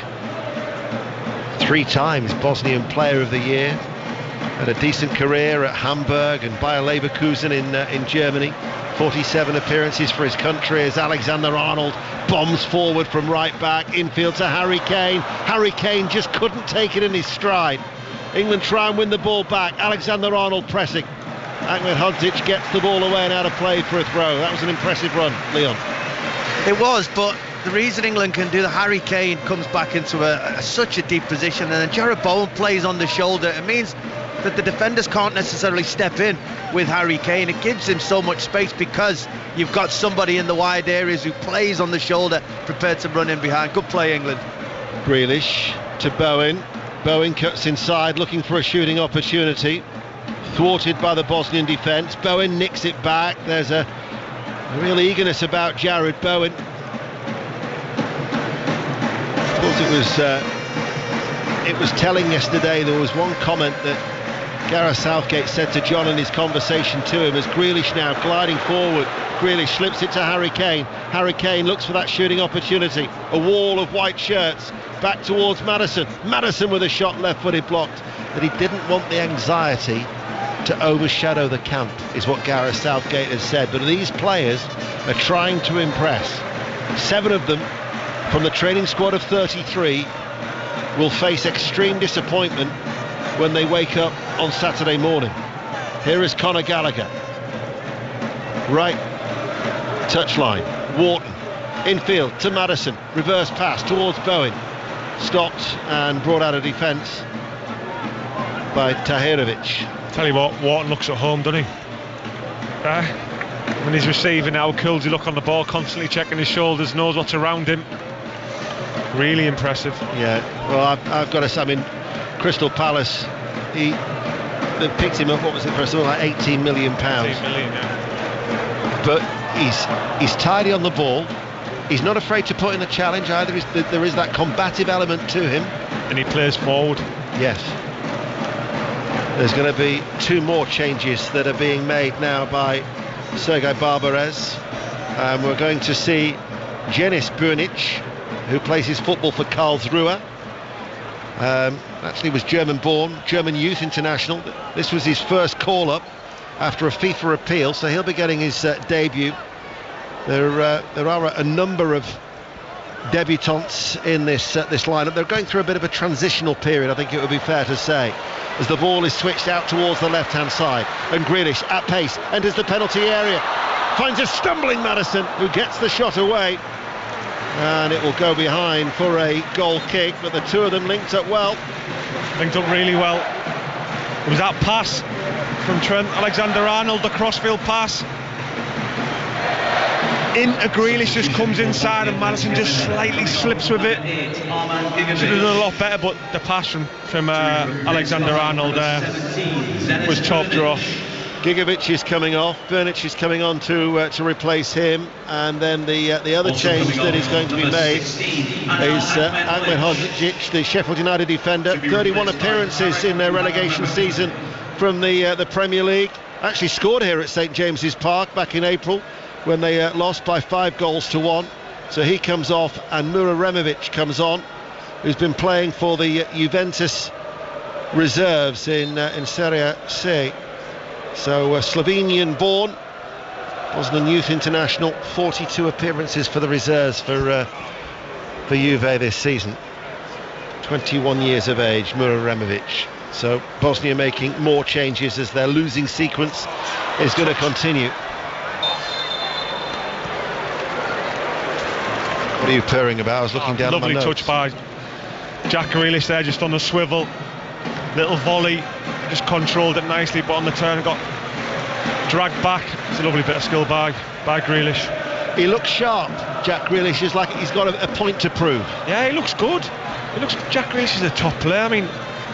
3 times Bosnian Player of the Year. Had a decent career at Hamburg and Bayer Leverkusen in Germany. 47 appearances for his country as Alexander-Arnold bombs forward from right back, infield to Harry Kane. Harry Kane just couldn't take it in his stride. England try and win the ball back. Alexander-Arnold pressing. Ahmed Hodzic gets the ball away and out of play for a throw. That was an impressive run, Leon. It was, but the reason England can do the Harry Kane comes back into such a deep position, and then Jarrod Bowen plays on the shoulder. It means that the defenders can't necessarily step in with Harry Kane. It gives him so much space because you've got somebody in the wide areas who plays on the shoulder, prepared to run in behind. Good play, England. Grealish to Bowen. Bowen cuts inside, looking for a shooting opportunity. Thwarted by the Bosnian defence. Bowen nicks it back. There's a real eagerness about Jarrod Bowen. Of course, it was telling yesterday. There was one comment that Gareth Southgate said to John in his conversation to him as Grealish now gliding forward. Grealish slips it to Harry Kane. Harry Kane looks for that shooting opportunity. A wall of white shirts back towards Maddison. Maddison with a shot left-footed blocked. That he didn't want the anxiety to overshadow the camp, is what Gareth Southgate has said. But these players are trying to impress. 7 of them from the training squad of 33 will face extreme disappointment when they wake up on Saturday morning. Here is Conor Gallagher. Right touchline. Wharton. Infield to Maddison. Reverse pass towards Bowen. Stopped and brought out of defence by Tahirovic. Tell you what, Wharton looks at home, doesn't he? When he's receiving, how cool does he look on the ball, constantly checking his shoulders, knows what's around him. Really impressive. Yeah, well, I've got to say, I mean, Crystal Palace, they picked him up, what was it, for something like £18 million. 18 million, yeah. But he's tidy on the ball. He's not afraid to put in the challenge either. There is that combative element to him. And he plays forward. Yes. There's going to be 2 more changes that are being made now by Sergej Barbarez. We're going to see Jenis Bunic, who plays his football for Karlsruhe. Actually was German-born, German youth international. This was his first call-up after a FIFA appeal, so he'll be getting his debut. There are a number of debutants in this lineup. They're going through a bit of a transitional period, I think it would be fair to say, as the ball is switched out towards the left-hand side. And Grealish, at pace, enters the penalty area. Finds a stumbling Maddison, who gets the shot away. and it will go behind for a goal kick, but the two of them linked up well. Linked up really well. It was that pass from Trent Alexander-Arnold, the crossfield pass into Grealish, just comes inside and Maddison just slightly slips with it. Should have done a lot better, but the pass from Alexander-Arnold was top draw. Gigovic is coming off, Bernich is coming on to replace him, and then the other change that is going to be made is Ahmed Hodzic, the Sheffield United defender. 31 appearances in their relegation season from the Premier League. Actually scored here at St James's Park back in April when they lost by 5-1. So he comes off, and Mura Removic comes on, who's been playing for the Juventus reserves in Serie C. So Slovenian born, Bosnian youth international, 42 appearances for the reserves for Juve this season. 21 years of age, Mura Removic. So Bosnia making more changes as their losing sequence is going to continue. What are you purring about? I was looking down at my notes. Lovely touch by Jack Grealish there, just on the swivel. Little volley, just controlled it nicely, but on the turn got dragged back. It's a lovely bit of skill by Grealish. He looks sharp, Jack Grealish, is like he's got a point to prove. Yeah, he looks good. Jack Grealish is a top player. I mean,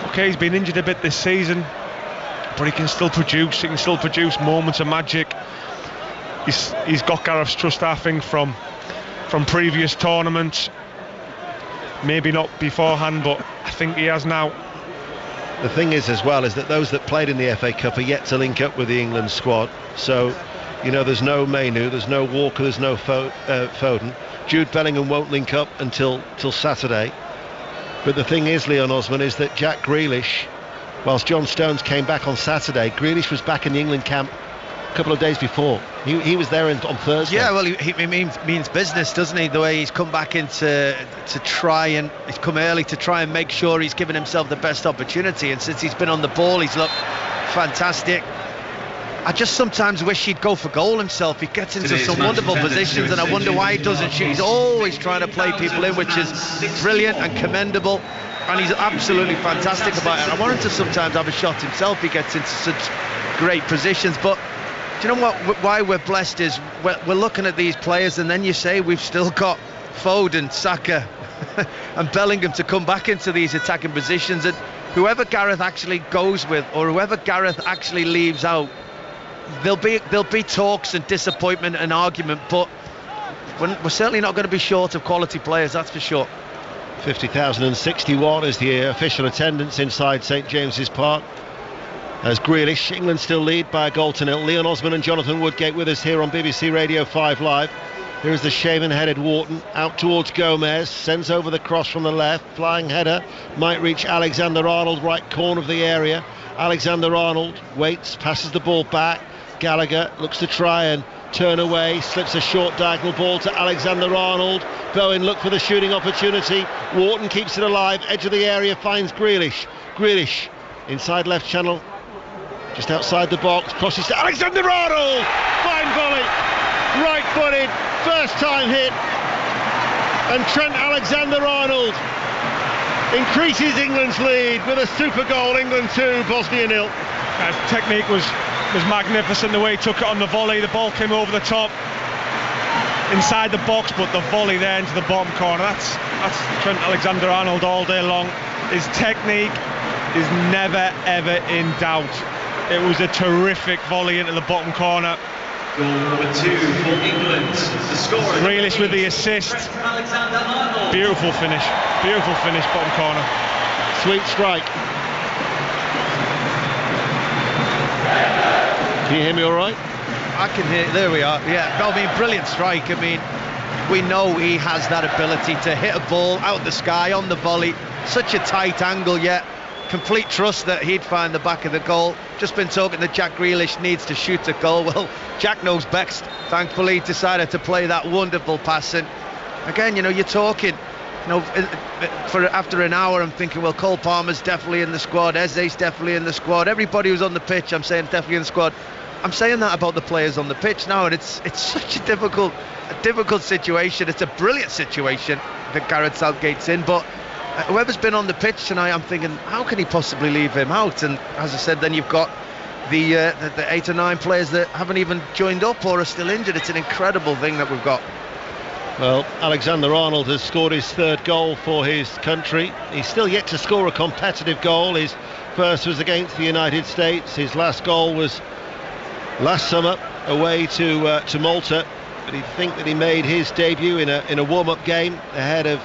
okay, he's been injured a bit this season, but he can still produce. He can still produce moments of magic. He's got Gareth's trust, I think, from previous tournaments. Maybe not beforehand, but I think he has now. The thing is as well is that those that played in the FA Cup are yet to link up with the England squad. So, you know, there's no Mainu, there's no Walker, there's no Foden. Jude Bellingham won't link up until Saturday. But the thing is, Leon Osman, is that Jack Grealish, whilst John Stones came back on Saturday, Grealish was back in the England camp a couple of days before. He was there on Thursday. Yeah, well, he means business, doesn't he? The way he's come back in to try, and he's come early to try and make sure he's given himself the best opportunity. And since he's been on the ball, he's looked fantastic. I just sometimes wish he'd go for goal himself. He gets into some wonderful positions, and I wonder why he doesn't shoot. He's always trying to play people in, which is brilliant and commendable. And he's absolutely fantastic about it. I want him to sometimes have a shot himself. He gets into such great positions, but do you know what? Why we're blessed is we're looking at these players, and then you say we've still got Foden, Saka and Bellingham to come back into these attacking positions, and whoever Gareth actually goes with, or whoever Gareth actually leaves out, there'll be talks and disappointment and argument, but we're certainly not going to be short of quality players, that's for sure. 50,061 is the official attendance inside St James's Park. As Grealish, England still lead by a goal to nil. Leon Osman and Jonathan Woodgate with us here on BBC Radio 5 Live. Here is the shaven-headed Wharton out towards Gomez, sends over the cross from the left, flying header, might reach Alexander-Arnold, right corner of the area. Alexander-Arnold waits, passes the ball back. Gallagher looks to try and turn away, slips a short diagonal ball to Alexander-Arnold. Bowen looked for the shooting opportunity. Wharton keeps it alive, edge of the area, finds Grealish. Grealish inside left channel, just outside the box, crosses to Alexander-Arnold. Fine volley, right-footed, first time hit, and Trent Alexander-Arnold increases England's lead with a super goal. England 2, Bosnia 0. Technique was magnificent, the way he took it on the volley. The ball came over the top inside the box, but the volley there into the bottom corner, that's Trent Alexander-Arnold all day long. His technique is never ever in doubt. It was a terrific volley into the bottom corner. Goal number 2 for England. The score. Grealish with the assist. Beautiful finish, bottom corner. Sweet strike. Can you hear me all right? I can hear, there we are. Yeah, I mean, brilliant strike. I mean, we know he has that ability to hit a ball out the sky on the volley. Such a tight angle, yet complete trust that he'd find the back of the goal. Just been talking that Jack Grealish needs to shoot a goal. Well, Jack knows best. Thankfully, he decided to play that wonderful pass. And again, you know, you're talking, you know, for after an hour, I'm thinking, well, Cole Palmer's definitely in the squad. Eze's definitely in the squad. Everybody who's on the pitch, I'm saying, definitely in the squad. I'm saying that about the players on the pitch now, and it's such a difficult situation. It's a brilliant situation that Gareth Southgate's in, but whoever's been on the pitch tonight, I'm thinking, how can he possibly leave him out? And as I said, then you've got the 8 or 9 players that haven't even joined up or are still injured. It's an incredible thing that we've got. Well, Alexander-Arnold has scored his 3rd goal for his country. He's still yet to score a competitive goal. His first was against the United States. His last goal was last summer away to Malta. But he'd think that he made his debut in a warm-up game ahead of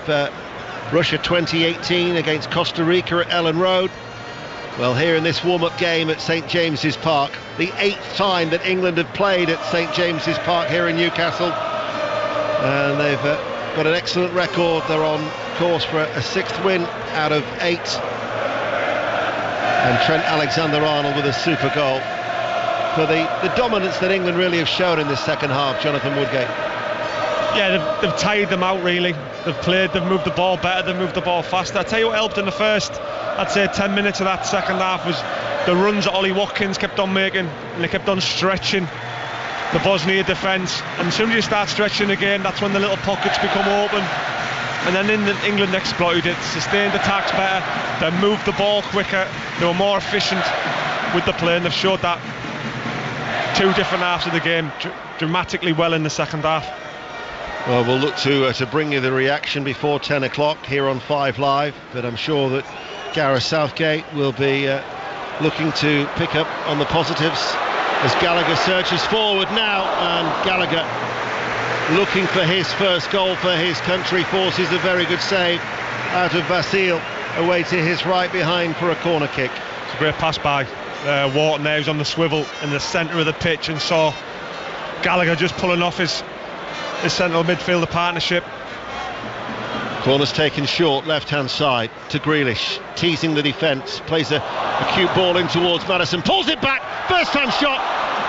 Russia 2018 against Costa Rica at Ellen Road. Well, here in this warm-up game at St James's Park, the 8th time that England have played at St James's Park here in Newcastle. And they've got an excellent record. They're on course for a 6th win out of 8. And Trent Alexander-Arnold with a super goal for the dominance that England really have shown in this second half. Jonathan Woodgate. Yeah, they've tired them out really. They've moved the ball better, they've moved the ball faster. I tell you what helped in the first, I'd say 10 minutes of that second half was the runs that Ollie Watkins kept on making, and they kept on stretching the Bosnia defence, and as soon as you start stretching again, that's when the little pockets become open, and then England exploited it, sustained attacks better, they moved the ball quicker, they were more efficient with the play, and they've showed that 2 different halves of the game dramatically well in the second half. Well, we'll look to bring you the reaction before 10 o'clock here on 5 Live, but I'm sure that Gareth Southgate will be looking to pick up on the positives as Gallagher searches forward now, and Gallagher looking for his first goal for his country, forces a very good save out of Vasil, away to his right behind for a corner kick. It's a great pass by Wharton there, who's on the swivel in the centre of the pitch, and saw Gallagher just pulling off his central midfielder partnership. Corner's taken short, left-hand side to Grealish, teasing the defence, plays a cute ball in towards Maddison, pulls it back, first-time shot,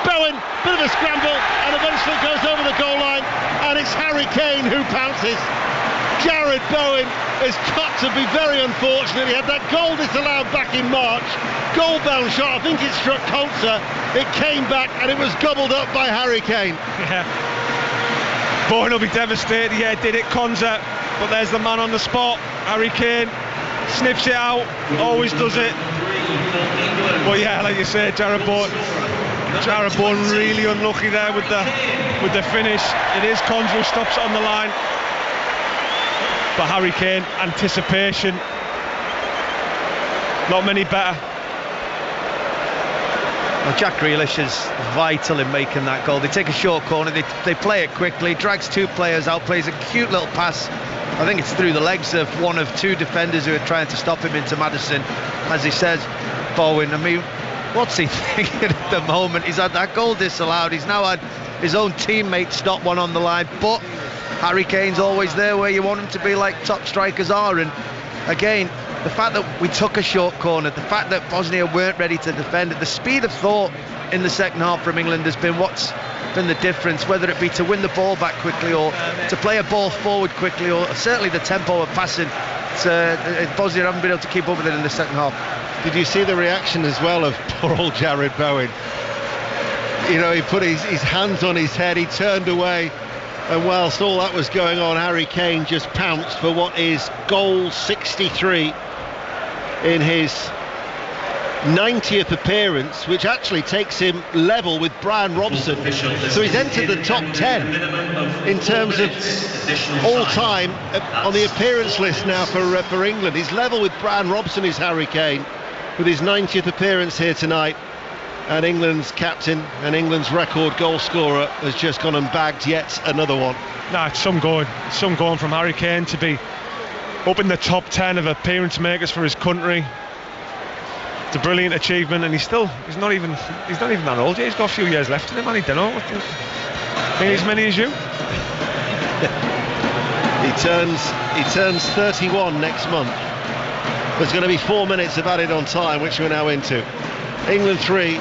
Bowen, bit of a scramble, and eventually goes over the goal line, and it's Harry Kane who pounces. Jared Bowen has got to be very unfortunate. He had that goal disallowed back in March, goal-bound shot, I think it struck Konsa, it came back, and it was gobbled up by Harry Kane. Yeah. Bowen will be devastated. Yeah, did it, Konsa. But there's the man on the spot. Harry Kane sniffs it out, always does it. But yeah, like you say, Jared Bowen really unlucky there with the finish. It is Konsa who stops it on the line. But Harry Kane, anticipation, not many better. Well, Jack Grealish is vital in making that goal. They take a short corner, they play it quickly, drags 2 players out, plays a cute little pass. I think it's through the legs of one of 2 defenders who are trying to stop him into Maddison. As he says, Bowen, I mean, what's he thinking at the moment? He's had that goal disallowed, he's now had his own teammate stop one on the line, but Harry Kane's always there where you want him to be, like top strikers are. And again, the fact that we took a short corner, the fact that Bosnia weren't ready to defend it, the speed of thought in the second half from England has been what's been the difference, whether it be to win the ball back quickly or to play a ball forward quickly, or certainly the tempo of passing. Bosnia haven't been able to keep up with it in the second half. Did you see the reaction as well of poor old Jared Bowen? You know, he put his hands on his head, he turned away, and whilst all that was going on, Harry Kane just pounced for what is goal 63 in his 90th appearance, which actually takes him level with Brian Robson. So he's entered the top 10 in terms of all time on the appearance list now for England. He's level with Brian Robson, is Harry Kane, with his 90th appearance here tonight. And England's captain and England's record goal scorer has just gone and bagged yet another one. Nah, it's some going from Harry Kane to be up in the top 10 of appearance makers for his country. It's a brilliant achievement, and he's not even that old yet. He's got a few years left in him, and he don't know. Maybe as many as you. He turns 31 next month. There's going to be 4 minutes of added on time, which we're now into. England 3,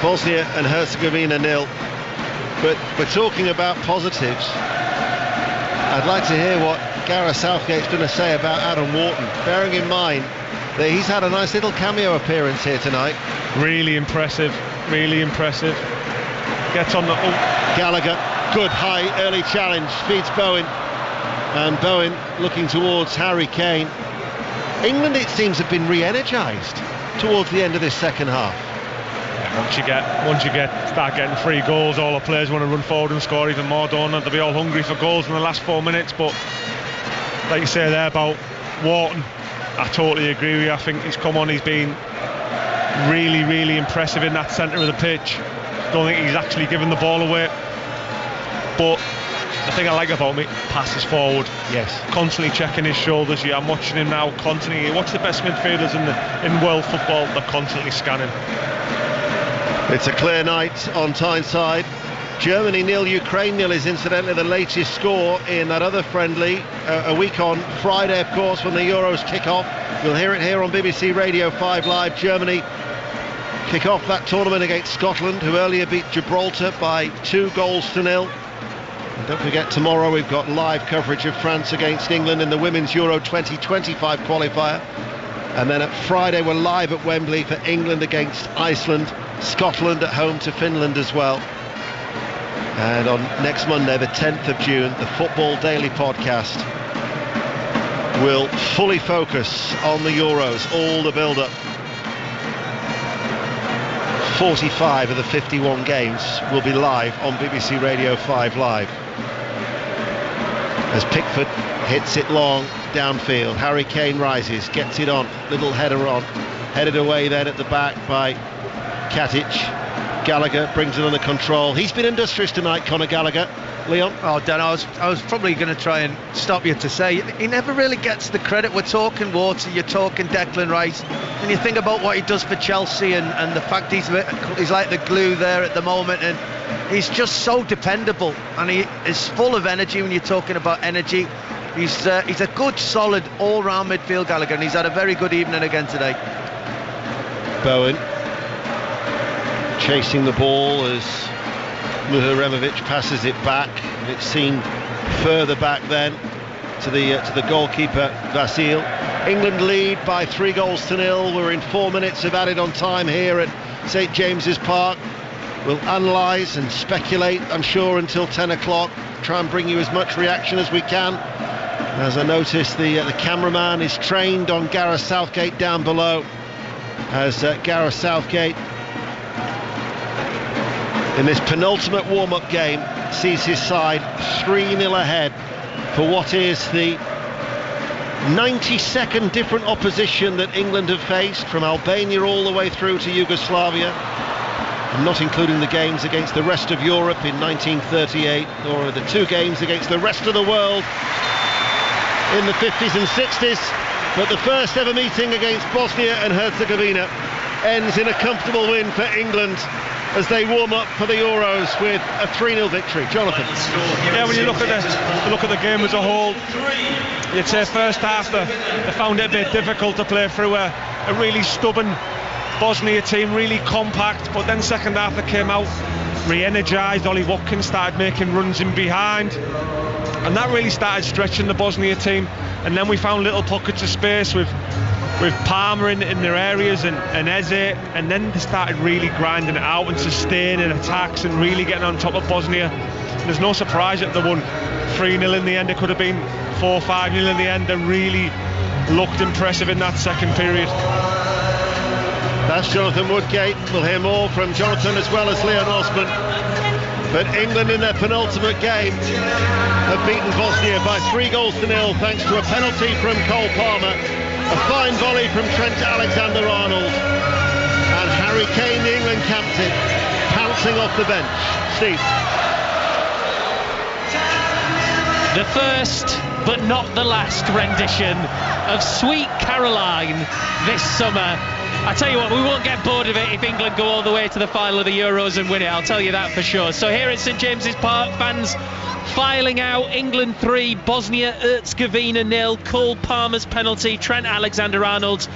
Bosnia and Herzegovina 0. But we're talking about positives. I'd like to hear what Gareth Southgate's going to say about Adam Wharton, bearing in mind that he's had a nice little cameo appearance here tonight. Really impressive. really impressive. Gets on the... Gallagher, good high early challenge, feeds Bowen. And Bowen looking towards Harry Kane. England, it seems, have been re-energised towards the end of this second half. Once you start getting 3 goals, all the players want to run forward and score even more, don't they? They'll be all hungry for goals in the last 4 minutes. But like you say there about Wharton, I totally agree with you. I think he's come on, he's been really, really impressive in that centre of the pitch. Don't think he's actually given the ball away. But the thing I like about him, passes forward. Yes. Constantly checking his shoulders. Yeah, I'm watching him now constantly. Watch the best midfielders in world football. They're constantly scanning. It's a clear night on Tyneside. Germany 0, Ukraine 0 is incidentally the latest score in that other friendly. A week on Friday, of course, when the Euros kick off. We'll hear it here on BBC Radio 5 Live. Germany kick off that tournament against Scotland, who earlier beat Gibraltar by 2-0. And don't forget, tomorrow we've got live coverage of France against England in the Women's Euro 2025 qualifier. And then at Friday we're live at Wembley for England against Iceland, Scotland at home to Finland as well. And on next Monday, the 10th of June, the Football Daily podcast will fully focus on the Euros, all the build-up. 45 of the 51 games will be live on BBC Radio 5 Live. As Pickford hits it long downfield, Harry Kane rises, gets it on, little header on, headed away then at the back by Katic. Gallagher brings it under control. He's been industrious tonight, Conor Gallagher. Leon? Oh, Dan, I was probably going to try and stop you to say he never really gets the credit. We're talking Water, you're talking Declan Rice, and you think about what he does for Chelsea and the fact he's like the glue there at the moment, and he's just so dependable, and he is full of energy. When you're talking about energy, he's a good, solid, all-round midfield, Gallagher, and he's had a very good evening again today. Bowen chasing the ball as Muharemovic passes it back. It's seen further back then to the goalkeeper Vasil. England lead by 3-0. We're in 4 minutes of added on time here at St James's Park. We'll analyse and speculate, I'm sure, until 10 o'clock. Try and bring you as much reaction as we can. As I noticed, the cameraman is trained on Gareth Southgate down below, as Gareth Southgate in this penultimate warm-up game sees his side 3-0 ahead for what is the 92nd different opposition that England have faced, from Albania all the way through to Yugoslavia, and not including the games against the rest of Europe in 1938, or the 2 games against the rest of the world in the 50s and 60s. But the first ever meeting against Bosnia and Herzegovina ends in a comfortable win for England as they warm up for the Euros with a 3-0 victory. Jonathan? Yeah, when you look at the game as a whole, you'd say first half they found it a bit difficult to play through a really stubborn Bosnia team, really compact, but then second half they came out re-energised. Ollie Watkins started making runs in behind, and that really started stretching the Bosnia team, and then we found little pockets of space with Palmer in their areas and Eze, and then they started really grinding it out and sustaining attacks and really getting on top of Bosnia. There's no surprise that they won 3-0 in the end. It could have been 4-5-0 in the end. They really looked impressive in that second period. That's Jonathan Woodgate. We'll hear more from Jonathan as well as Leon Osman. But England in their penultimate game have beaten Bosnia by 3-0 thanks to a penalty from Cole Palmer, a fine volley from Trent Alexander-Arnold, and Harry Kane, the England captain, pouncing off the bench. Steve? The first but not the last rendition of Sweet Caroline this summer. I tell you what, we won't get bored of it if England go all the way to the final of the Euros and win it, I'll tell you that for sure. So here at St James's Park, fans filing out. England 3, Bosnia-Herzegovina 0. Cole Palmer's penalty, Trent Alexander-Arnold's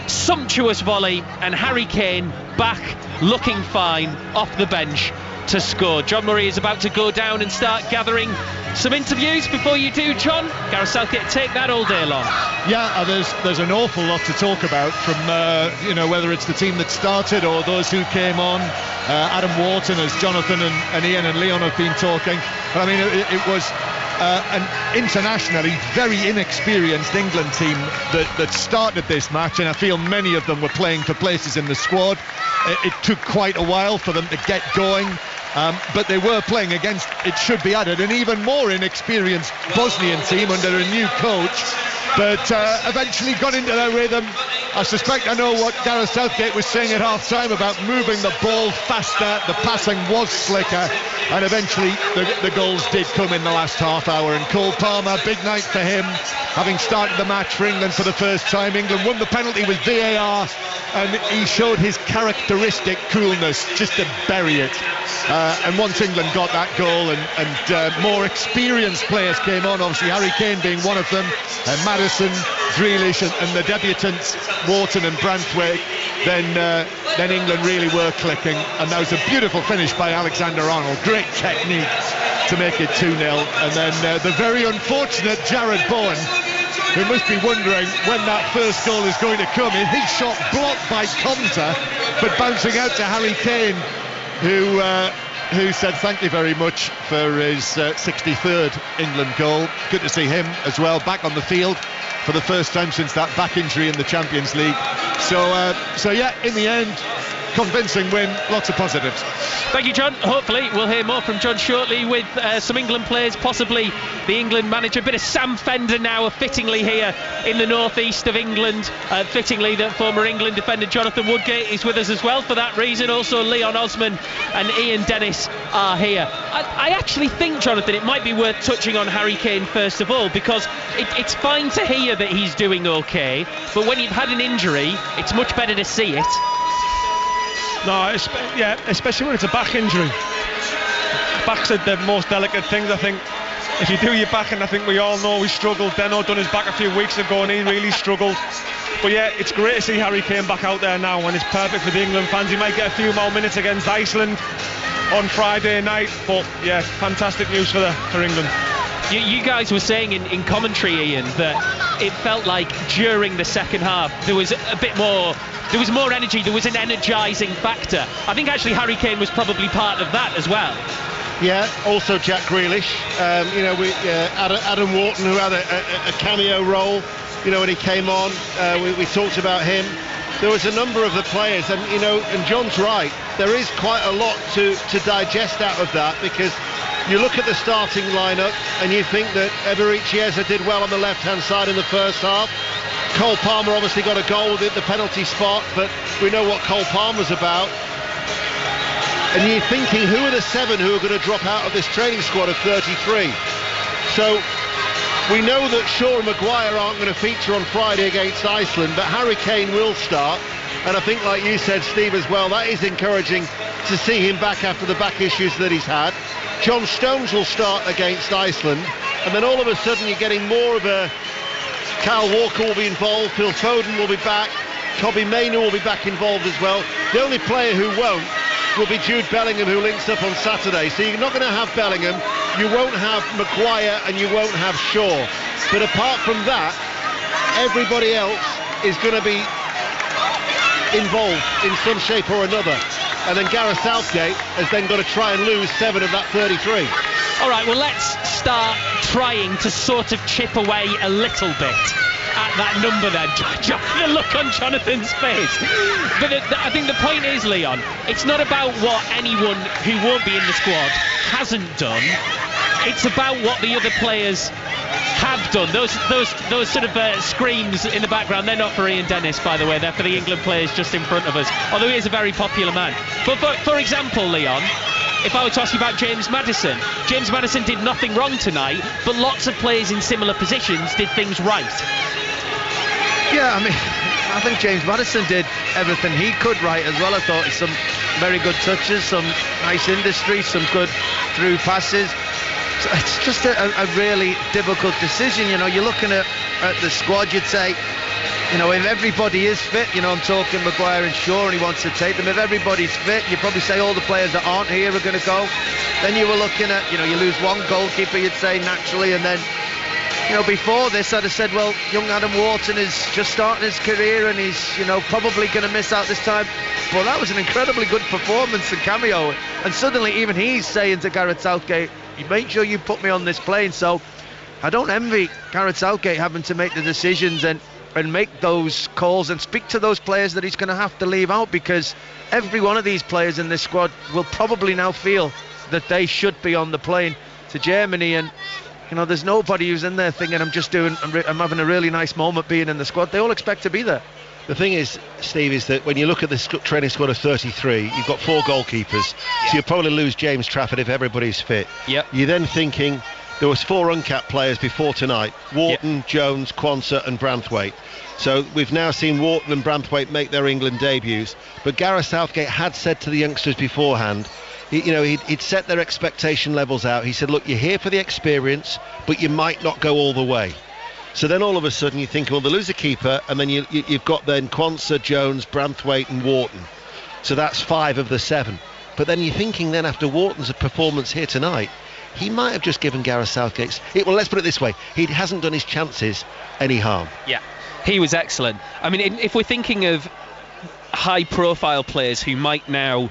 sumptuous volley, and Harry Kane back looking fine off the bench to score. John Murray is about to go down and start gathering some interviews. Before you do, John, Gareth Southgate, take that all day long. Yeah, there's an awful lot to talk about, from whether it's the team that started or those who came on. Adam Wharton, as Jonathan and Ian and Leon have been talking. But I mean, it was an internationally very inexperienced England team that started this match, and I feel many of them were playing for places in the squad. It took quite a while for them to get going, but they were playing against, it should be added, an even more inexperienced Bosnian team under a new coach, but eventually got into their rhythm. I suspect I know what Gareth Southgate was saying at half-time about moving the ball faster, the passing was slicker, and eventually the goals did come in the last half hour. And Cole Palmer, big night for him, having started the match for England for the first time. England won the penalty with VAR, and he showed his characteristic coolness just to bury it. And once England got that goal and more experienced players came on, obviously Harry Kane being one of them, Maddison, Grealish and the debutants Wharton and Branthwaite, then England really were clicking, and that was a beautiful finish by Alexander-Arnold. Great technique to make it 2-0, and then the very unfortunate Jared Bowen, who must be wondering when that first goal is going to come. His shot blocked by Konsa, but bouncing out to Harry Kane, who said thank you very much for his 63rd England goal. Good to see him as well back on the field for the first time since that back injury in the Champions League. So yeah, in the end, convincing win, lots of positives. Thank you, John. Hopefully we'll hear more from John shortly with some England players, possibly the England manager. A bit of Sam Fender now, fittingly here in the northeast of England. Fittingly that former England defender Jonathan Woodgate is with us as well for that reason. Also Leon Osman and Ian Dennis are here. I actually think, Jonathan, it might be worth touching on Harry Kane first of all, because it's fine to hear that he's doing okay, but when you've had an injury, it's much better to see it. No, especially when it's a back injury. Back's the most delicate things, I think. If you do your back, and I think we all know he struggled. Deno done his back a few weeks ago and he really struggled. But yeah, it's great to see Harry Kane back out there now, and it's perfect for the England fans. He might get a few more minutes against Iceland on Friday night, but yeah, fantastic news for England. You guys were saying in commentary, Ian, that it felt like during the second half there was a bit more, there was more energy, there was an energising factor. I think actually Harry Kane was probably part of that as well. Yeah, also Jack Grealish. Adam Wharton, who had a cameo role, when he came on. We talked about him. There was a number of the players, and John's right. There is quite a lot to digest out of that, because you look at the starting lineup and you think that Eberechi Chiesa did well on the left-hand side in the first half. Cole Palmer obviously got a goal at the penalty spot, but we know what Cole Palmer's about. And you're thinking, who are the 7 who are going to drop out of this training squad of 33? So we know that Shaw and Maguire aren't going to feature on Friday against Iceland, but Harry Kane will start. And I think, like you said, Steve, as well, that is encouraging to see him back after the back issues that he's had. John Stones will start against Iceland, and then all of a sudden you're getting more of a... Kyle Walker will be involved, Phil Foden will be back, Kobbie Mainoo will be back involved as well. The only player who won't will be Jude Bellingham, who links up on Saturday. So you're not going to have Bellingham, you won't have Maguire, and you won't have Shaw. But apart from that, everybody else is going to be involved in some shape or another. And then Gareth Southgate has then got to try and lose 7 of that 33. All right, well, let's start trying to sort of chip away a little bit at that number then. The look on Jonathan's face. But I think the point is, Leon, it's not about what anyone who won't be in the squad hasn't done. It's about what the other players have done. Those sort of screams in the background, they're not for Ian Dennis, by the way, they're for the England players just in front of us, although he is a very popular man. But for example, Leon, if I were to ask you about James Maddison did nothing wrong tonight, but lots of players in similar positions did things right. Yeah, I mean, I think James Maddison did everything he could right as well. I thought some very good touches, some nice industry, some good through passes. So it's just a really difficult decision. You're looking at the squad, you'd say, if everybody is fit, I'm talking Maguire and Shaw, and he wants to take them. If everybody's fit, you probably say all the players that aren't here are going to go. Then you were looking at, you lose one goalkeeper, you'd say, naturally, and then, before this, I'd have said, well, young Adam Wharton is just starting his career, and he's, probably going to miss out this time. but that was an incredibly good performance and cameo. And suddenly even he's saying to Gareth Southgate, make sure you put me on this plane. So I don't envy Gareth Southgate having to make the decisions and make those calls and speak to those players that he's going to have to leave out, because every one of these players in this squad will probably now feel that they should be on the plane to Germany. And there's nobody who's in there thinking I'm having a really nice moment being in the squad. They all expect to be there. The thing is, Steve, is that when you look at the training squad of 33, you've got 4 goalkeepers, so you'll probably lose James Trafford if everybody's fit. Yep. You're then thinking there was 4 uncapped players before tonight: Wharton, Jones, Quansah and Branthwaite. So we've now seen Wharton and Branthwaite make their England debuts, but Gareth Southgate had said to the youngsters beforehand, he'd set their expectation levels out. He said, look, you're here for the experience, but you might not go all the way. So then all of a sudden you think, well, they lose a keeper, and then you've got then Quansah, Jones, Branthwaite and Wharton. So that's 5 of the 7. But then you're thinking then, after Wharton's performance here tonight, he might have just given Gareth Southgate's... Well, let's put it this way. He hasn't done his chances any harm. Yeah, he was excellent. I mean, if we're thinking of high-profile players who might now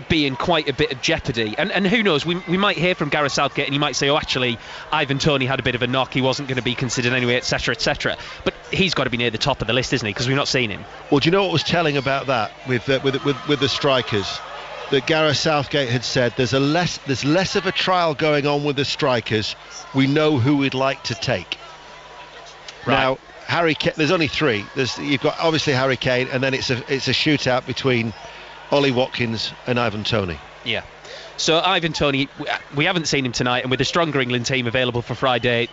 be in quite a bit of jeopardy, and who knows, we might hear from Gareth Southgate and he might say, oh, actually, Ivan Toney had a bit of a knock, he wasn't going to be considered anyway, etc, etc. But he's got to be near the top of the list, isn't he? Because we've not seen him. Well, do you know what was telling about that with the strikers? That Gareth Southgate had said there's less of a trial going on with the strikers. We know who we'd like to take. Right. Now, Harry Kane, there's only 3. You've got obviously Harry Kane, and then it's a shootout between Ollie Watkins and Ivan Toney. Yeah. So Ivan Toney, we haven't seen him tonight, and with a stronger England team available for Friday,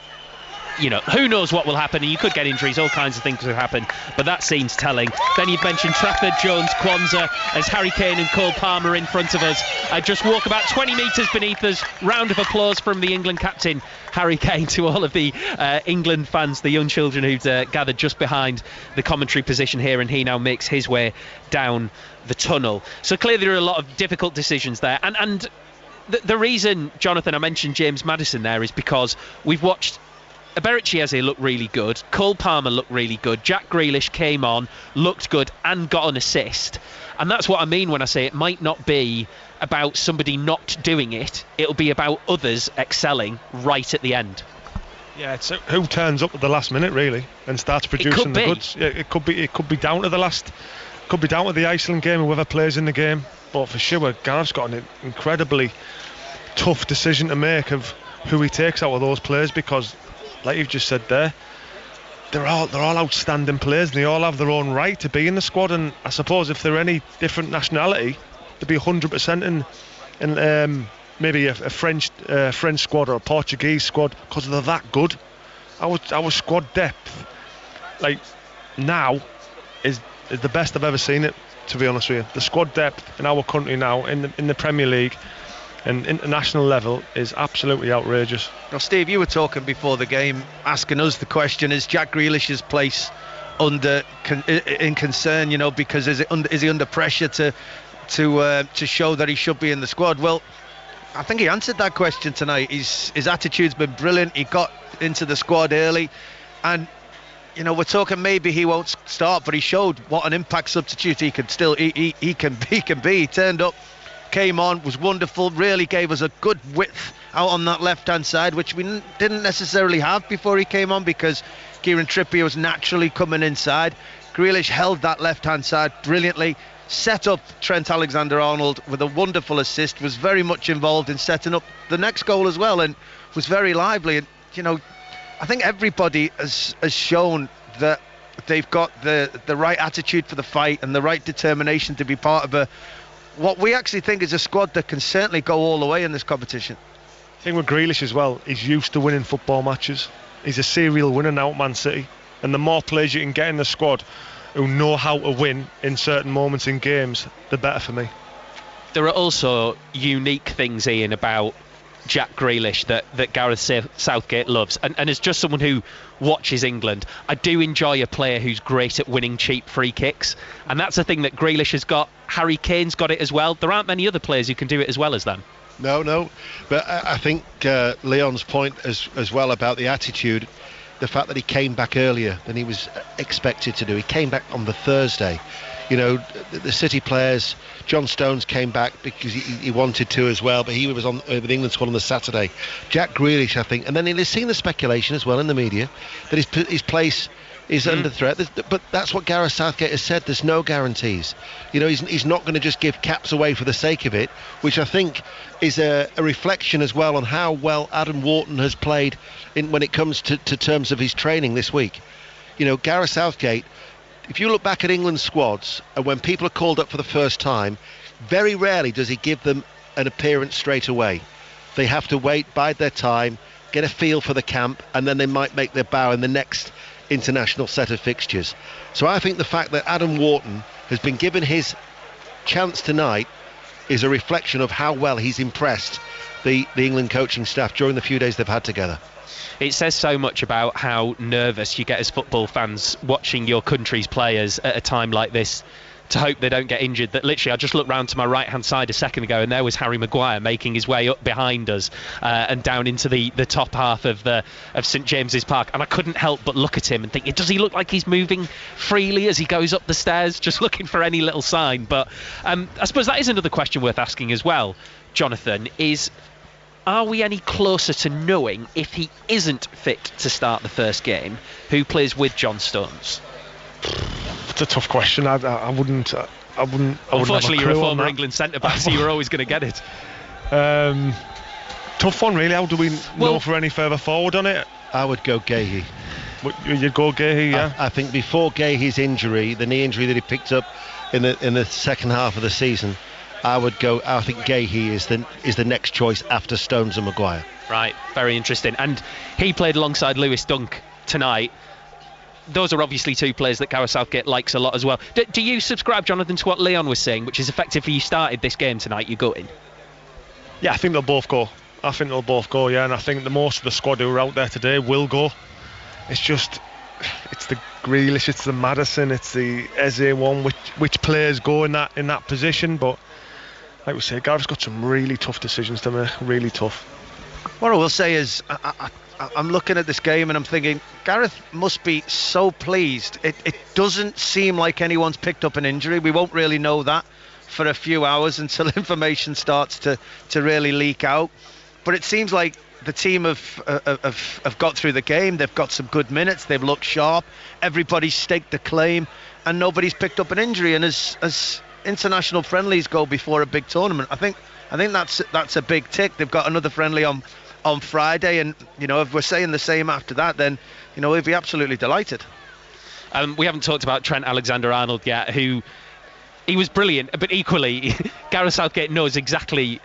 who knows what will happen, and you could get injuries, all kinds of things could happen, but that scene's telling. Then you've mentioned Trafford, Jones, Quansah, as Harry Kane and Cole Palmer in front of us. Just walk about 20 metres beneath us. Round of applause from the England captain, Harry Kane, to all of the England fans, the young children who'd gathered just behind the commentary position here, and he now makes his way down the tunnel. So clearly there are a lot of difficult decisions there, and the reason, Jonathan, I mentioned James Maddison there is because we've watched Eberechi Eze looked really good, Cole Palmer looked really good, Jack Grealish came on, looked good and got an assist. And that's what I mean when I say it might not be about somebody not doing it, it'll be about others excelling right at the end. Yeah, it's who turns up at the last minute really and starts producing the goods. Yeah, it could be down to the Iceland game, whoever plays in the game, but for sure Gareth's got an incredibly tough decision to make of who he takes out of those players, because like you've just said there, they're all outstanding players and they all have their own right to be in the squad. And I suppose if they're any different nationality, they'd be 100% in maybe a French squad or a Portuguese squad, because they're that good. Our squad depth, like now, is the best I've ever seen it. To be honest with you, the squad depth in our country now in the Premier League and international level is absolutely outrageous. Now, Steve, you were talking before the game, asking us the question: is Jack Grealish's place in concern? Because is he under pressure to show that he should be in the squad? Well, I think he answered that question tonight. His attitude's been brilliant. He got into the squad early, and we're talking maybe he won't start, but he showed what an impact substitute he can be. He turned up, came on, was wonderful, really gave us a good width out on that left-hand side, which we didn't necessarily have before he came on, because Kieran Trippier was naturally coming inside. Grealish held that left-hand side brilliantly, set up Trent Alexander-Arnold with a wonderful assist, was very much involved in setting up the next goal as well, and was very lively. And I think everybody has shown that they've got the right attitude for the fight and the right determination to be part of what we actually think is a squad that can certainly go all the way in this competition. I think with Grealish as well, he's used to winning football matches. He's a serial winner now at Man City, and the more players you can get in the squad who know how to win in certain moments in games, the better for me. There are also unique things, Ian, about Jack Grealish that Gareth Southgate loves, and as just someone who watches England, I do enjoy a player who's great at winning cheap free kicks, and that's a thing that Grealish has got. Harry Kane's got it as well. There aren't many other players who can do it as well as them. No, but I think Leon's point as well about the attitude, the fact that he came back earlier than he was expected to do. He came back on the Thursday. The City players, John Stones came back because he wanted to as well, but he was on with the England squad on the Saturday. Jack Grealish, I think, and then he's seen the speculation as well in the media that his place is under threat. But that's what Gareth Southgate has said. There's no guarantees. He's not going to just give caps away for the sake of it, which I think is a reflection as well on how well Adam Wharton has played when it comes to terms of his training this week. Gareth Southgate, if you look back at England's squads, and when people are called up for the first time, very rarely does he give them an appearance straight away. They have to wait, bide their time, get a feel for the camp, and then they might make their bow in the next international set of fixtures. So I think the fact that Adam Wharton has been given his chance tonight is a reflection of how well he's impressed the England coaching staff during the few days they've had together. It says so much about how nervous you get as football fans watching your country's players at a time like this, to hope they don't get injured, that literally I just looked round to my right hand side a second ago and there was Harry Maguire making his way up behind us and down into the top half of St James's Park, and I couldn't help but look at him and think, does he look like he's moving freely as he goes up the stairs, just looking for any little sign? But I suppose that is another question worth asking as well, Jonathan, is are we any closer to knowing if he isn't fit to start the first game, who plays with John Stones? It's a tough question. I wouldn't. Unfortunately, you're a former England centre-back, so you're always going to get it. Tough one, really. How do we know for any further forward on it? I would go Gahey. You'd go Gahey, yeah? I think before Gahey's injury, the knee injury that he picked up in the second half of the season, I think Gahey is the next choice after Stones and Maguire. Right, very interesting. And he played alongside Lewis Dunk tonight. Those are obviously two players that Gareth Southgate likes a lot as well. Do you subscribe, Jonathan, to what Leon was saying, which is effectively you started this game tonight, you gutting? Yeah, I think they'll both go. Yeah, and I think the most of the squad who are out there today will go. It's the Grealish, it's the Maddison, it's the Eze one, which players go in that position, but like we say, Gareth's got some really tough decisions to make, really tough. What I will say is, I'm looking at this game and I'm thinking, Gareth must be so pleased. It doesn't seem like anyone's picked up an injury. We won't really know that for a few hours until information starts to really leak out. But it seems like the team have got through the game. They've got some good minutes. They've looked sharp. Everybody's staked a claim, and nobody's picked up an injury. And as international friendlies go before a big tournament, I think that's a big tick. They've got another friendly on Friday, and if we're saying the same after that, then we'd be absolutely delighted. We haven't talked about Trent Alexander-Arnold yet, who he was brilliant, but equally Gareth Southgate knows exactly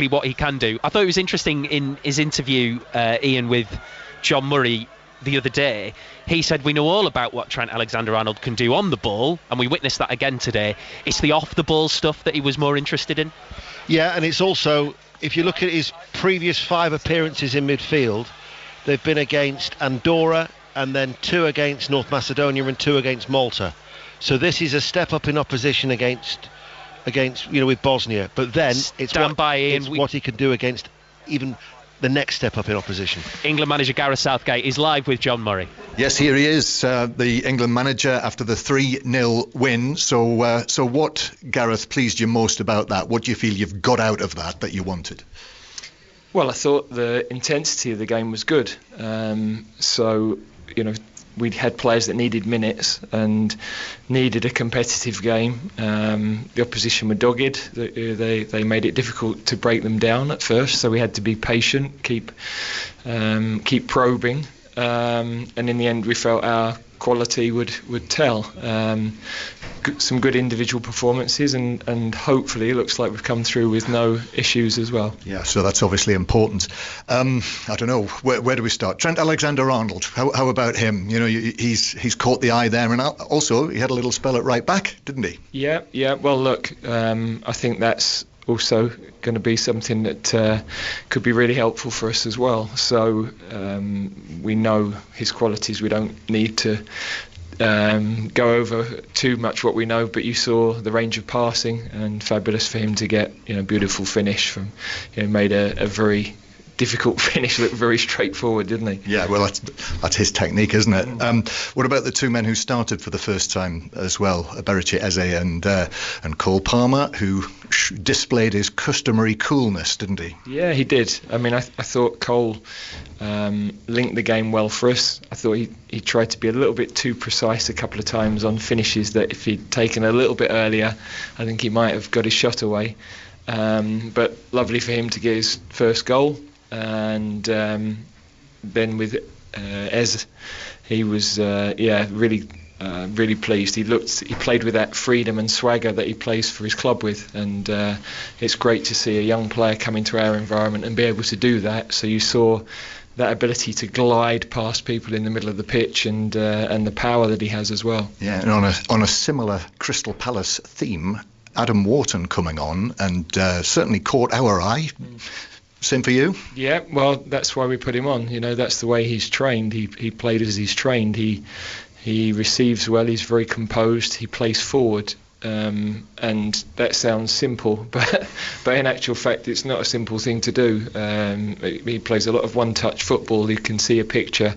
what he can do. I thought it was interesting in his interview, Ian, with John Murray the other day. He said we know all about what Trent Alexander-Arnold can do on the ball, and we witnessed that again today. It's the off the ball stuff that he was more interested in. Yeah, and it's also, if you look at his previous 5 appearances in midfield, they've been against Andorra, and then 2 against North Macedonia and 2 against Malta. So this is a step up in opposition against with Bosnia. But then it's what he can do against even the next step up in opposition. England manager Gareth Southgate is live with John Murray. Yes, here he is, the England manager after the 3-0 win. So what, Gareth, pleased you most about that? What do you feel you've got out of that you wanted? Well, I thought the intensity of the game was good. We had players that needed minutes and needed a competitive game. The opposition were dogged. They made it difficult to break them down at first, so we had to be patient, keep probing, and in the end we felt our quality would tell. Some good individual performances, and hopefully it looks like we've come through with no issues as well. Yeah, so that's obviously important. I don't know, where do we start? Trent Alexander-Arnold, how about him? He's caught the eye there, and also he had a little spell at right back, didn't he? Yeah. Well, look, I think that's also going to be something that could be really helpful for us as well. So we know his qualities. We don't need to go over too much what we know, but you saw the range of passing, and fabulous for him to get beautiful finish from made a very difficult finish looked very straightforward, didn't he? Yeah, well, that's his technique, isn't it? What about the two men who started for the first time as well, Berechi Eze and Cole Palmer, who displayed his customary coolness, didn't he? Yeah, he did. I mean, I thought Cole linked the game well for us. I thought he tried to be a little bit too precise a couple of times on finishes that if he'd taken a little bit earlier, I think he might have got his shot away. But lovely for him to get his first goal. And then with Ez, he was really pleased. He played with that freedom and swagger that he plays for his club with, and it's great to see a young player come into our environment and be able to do that. So you saw that ability to glide past people in the middle of the pitch, and the power that he has as well. Yeah, and on a similar Crystal Palace theme, Adam Wharton coming on and certainly caught our eye. Same for you? Yeah, well, that's why we put him on. You know, that's the way he's trained. He played as he's trained. He receives well. He's very composed. He plays forward. And that sounds simple, but in actual fact, it's not a simple thing to do. He plays a lot of one-touch football. You can see a picture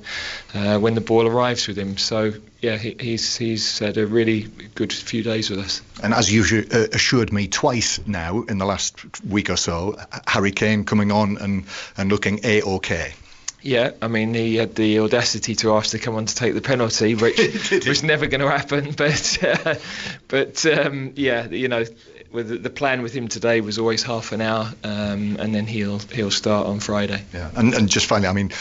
when the ball arrives with him. So yeah, he's had a really good few days with us. And as you assured me twice now in the last week or so, Harry Kane coming on and looking A-OK. Yeah, I mean, he had the audacity to ask to come on to take the penalty, which was never going to happen. But yeah, you know, with the plan with him today was always half an hour, and then he'll start on Friday. Yeah, and just finally, I mean,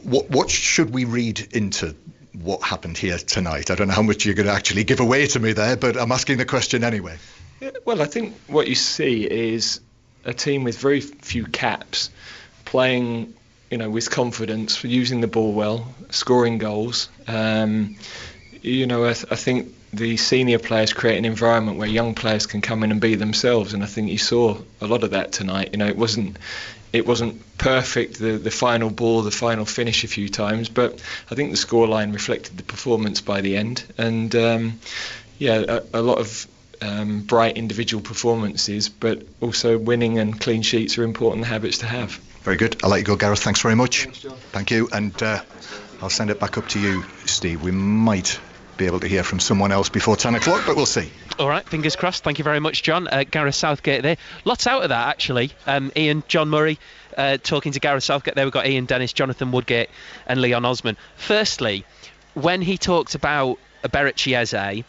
what should we read into what happened here tonight? I don't know how much you're going to actually give away to me there, but I'm asking the question anyway. Yeah, well, I think what you see is a team with very few caps playing, you know, with confidence, using the ball well, scoring goals. You know, I think the senior players create an environment where young players can come in and be themselves, and I think you saw a lot of that tonight. You know, it wasn't perfect, the final ball, the final finish a few times, but I think the scoreline reflected the performance by the end. And a lot of bright individual performances, but also winning and clean sheets are important habits to have. Very good. I'll let you go, Gareth. Thanks very much. Thank you. And I'll send it back up to you, Steve. We might be able to hear from someone else before 10 o'clock, but we'll see. All right, fingers crossed. Thank you very much, John. Gareth Southgate there. Lots out of that, actually. Ian, John Murray talking to Gareth Southgate there. We've got Ian Dennis, Jonathan Woodgate and Leon Osman. Firstly, when he talked about Berechi Eze,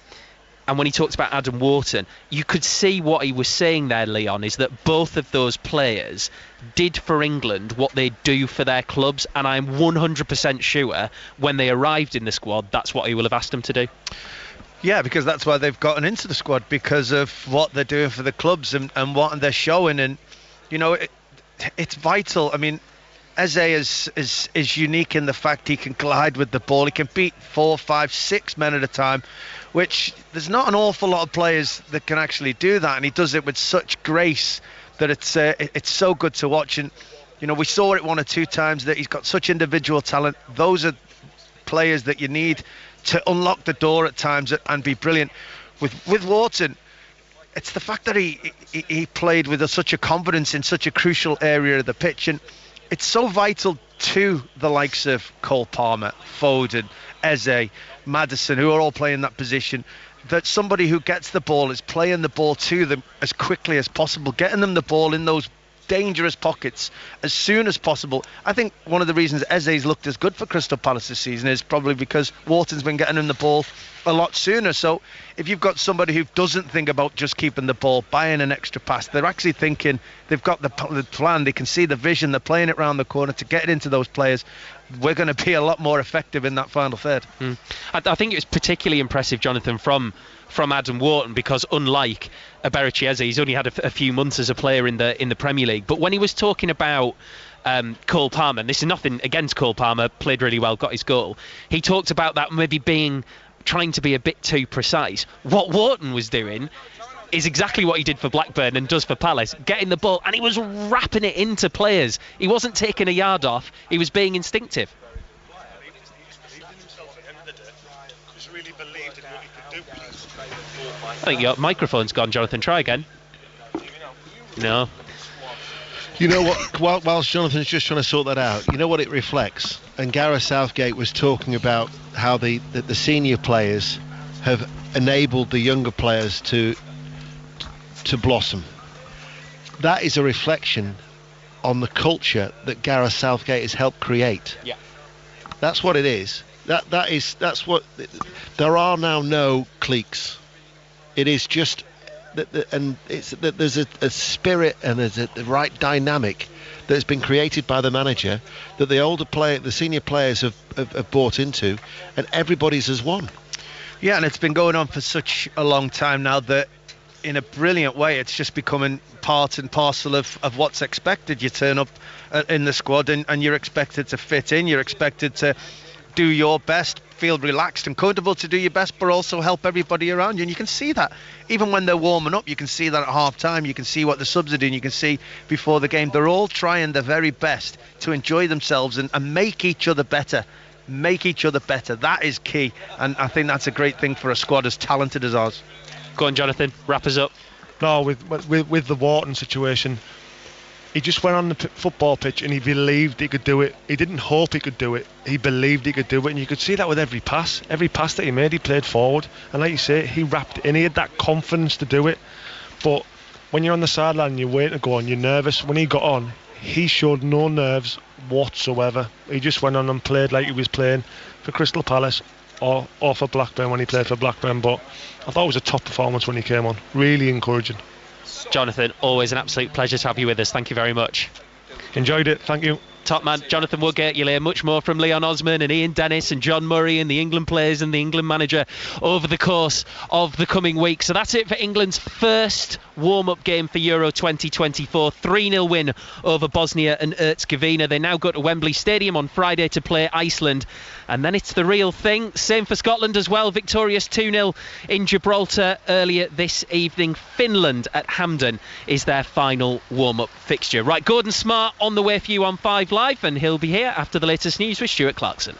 and when he talked about Adam Wharton, you could see what he was saying there, Leon, is that both of those players did for England what they do for their clubs, and I'm 100% sure when they arrived in the squad, that's what he will have asked them to do. Yeah, because that's why they've gotten into the squad, because of what they're doing for the clubs and what they're showing. And, you know, it's vital. I mean, Eze is unique in the fact he can glide with the ball. He can beat 4, 5, 6 men at a time, which there's not an awful lot of players that can actually do that, and he does it with such grace that it's so good to watch. And you know, we saw it 1 or 2 times that he's got such individual talent. Those are players that you need to unlock the door at times and be brilliant. With Wharton, it's the fact that he played with such a confidence in such a crucial area of the pitch, and it's so vital to the likes of Cole Palmer, Foden, Eze, Maddison, who are all playing that position, that somebody who gets the ball is playing the ball to them as quickly as possible, getting them the ball in those dangerous pockets as soon as possible. I think one of the reasons Eze's looked as good for Crystal Palace this season is probably because Wharton's been getting him the ball a lot sooner. So if you've got somebody who doesn't think about just keeping the ball, buying an extra pass, they're actually thinking, they've got the plan, they can see the vision, they're playing it round the corner to get it into those players. We're going to be a lot more effective in that final third. I think it was particularly impressive, Jonathan, from Adam Wharton, because unlike Berechi Eze, he's only had a few months as a player in the Premier League. But when he was talking about Cole Palmer, and this is nothing against Cole Palmer, played really well, got his goal, he talked about that maybe trying to be a bit too precise. What Wharton was doing is exactly what he did for Blackburn and does for Palace, getting the ball, and he was wrapping it into players. He wasn't taking a yard off, he was being instinctive. I think your microphone's gone, Jonathan. Try again. No. You know what, whilst Jonathan's just trying to sort that out, you know what it reflects? And Gareth Southgate was talking about how the senior players have enabled the younger players to blossom. That is a reflection on the culture that Gareth Southgate has helped create. Yeah. That's what it is. That's what. There are now no cliques. It is just and it's that there's a spirit and there's the right dynamic that has been created by the manager that the senior players have bought into, and everybody's as one. Yeah, and it's been going on for such a long time now that in a brilliant way it's just becoming part and parcel of what's expected. You turn up in the squad and you're expected to fit in, you're expected to do your best, feel relaxed and comfortable to do your best, but also help everybody around you. And you can see that even when they're warming up. You can see that at half time. You can see what the subs are doing. You can see before the game they're all trying their very best to enjoy themselves and make each other better. That is key, and I think that's a great thing for a squad as talented as ours. Go on, Jonathan, wrap us up. No, with the Wharton situation, he just went on the football pitch and he believed he could do it. He didn't hope he could do it. He believed he could do it, and you could see that with every pass. Every pass that he made, he played forward, and like you say, he wrapped in. He had that confidence to do it. But when you're on the sideline and you're waiting to go on, you're nervous. When he got on, he showed no nerves whatsoever. He just went on and played like he was playing for Crystal Palace or for Blackburn when he played for Blackburn. But I thought it was a top performance when he came on. Really encouraging. Jonathan, always an absolute pleasure to have you with us. Thank you very much. Enjoyed it. Thank you. Top man, Jonathan Woodgate. You'll hear much more from Leon Osman and Ian Dennis and John Murray and the England players and the England manager over the course of the coming week. So that's it for England's first warm-up game for Euro 2024. 3-0 win over Bosnia and Herzegovina. They now go to Wembley Stadium on Friday to play Iceland. And then it's the real thing. Same for Scotland as well. Victorious 2-0 in Gibraltar earlier this evening. Finland at Hampden is their final warm-up fixture. Right, Gordon Smart on the way for you on 5 Live, and he'll be here after the latest news with Stuart Clarkson.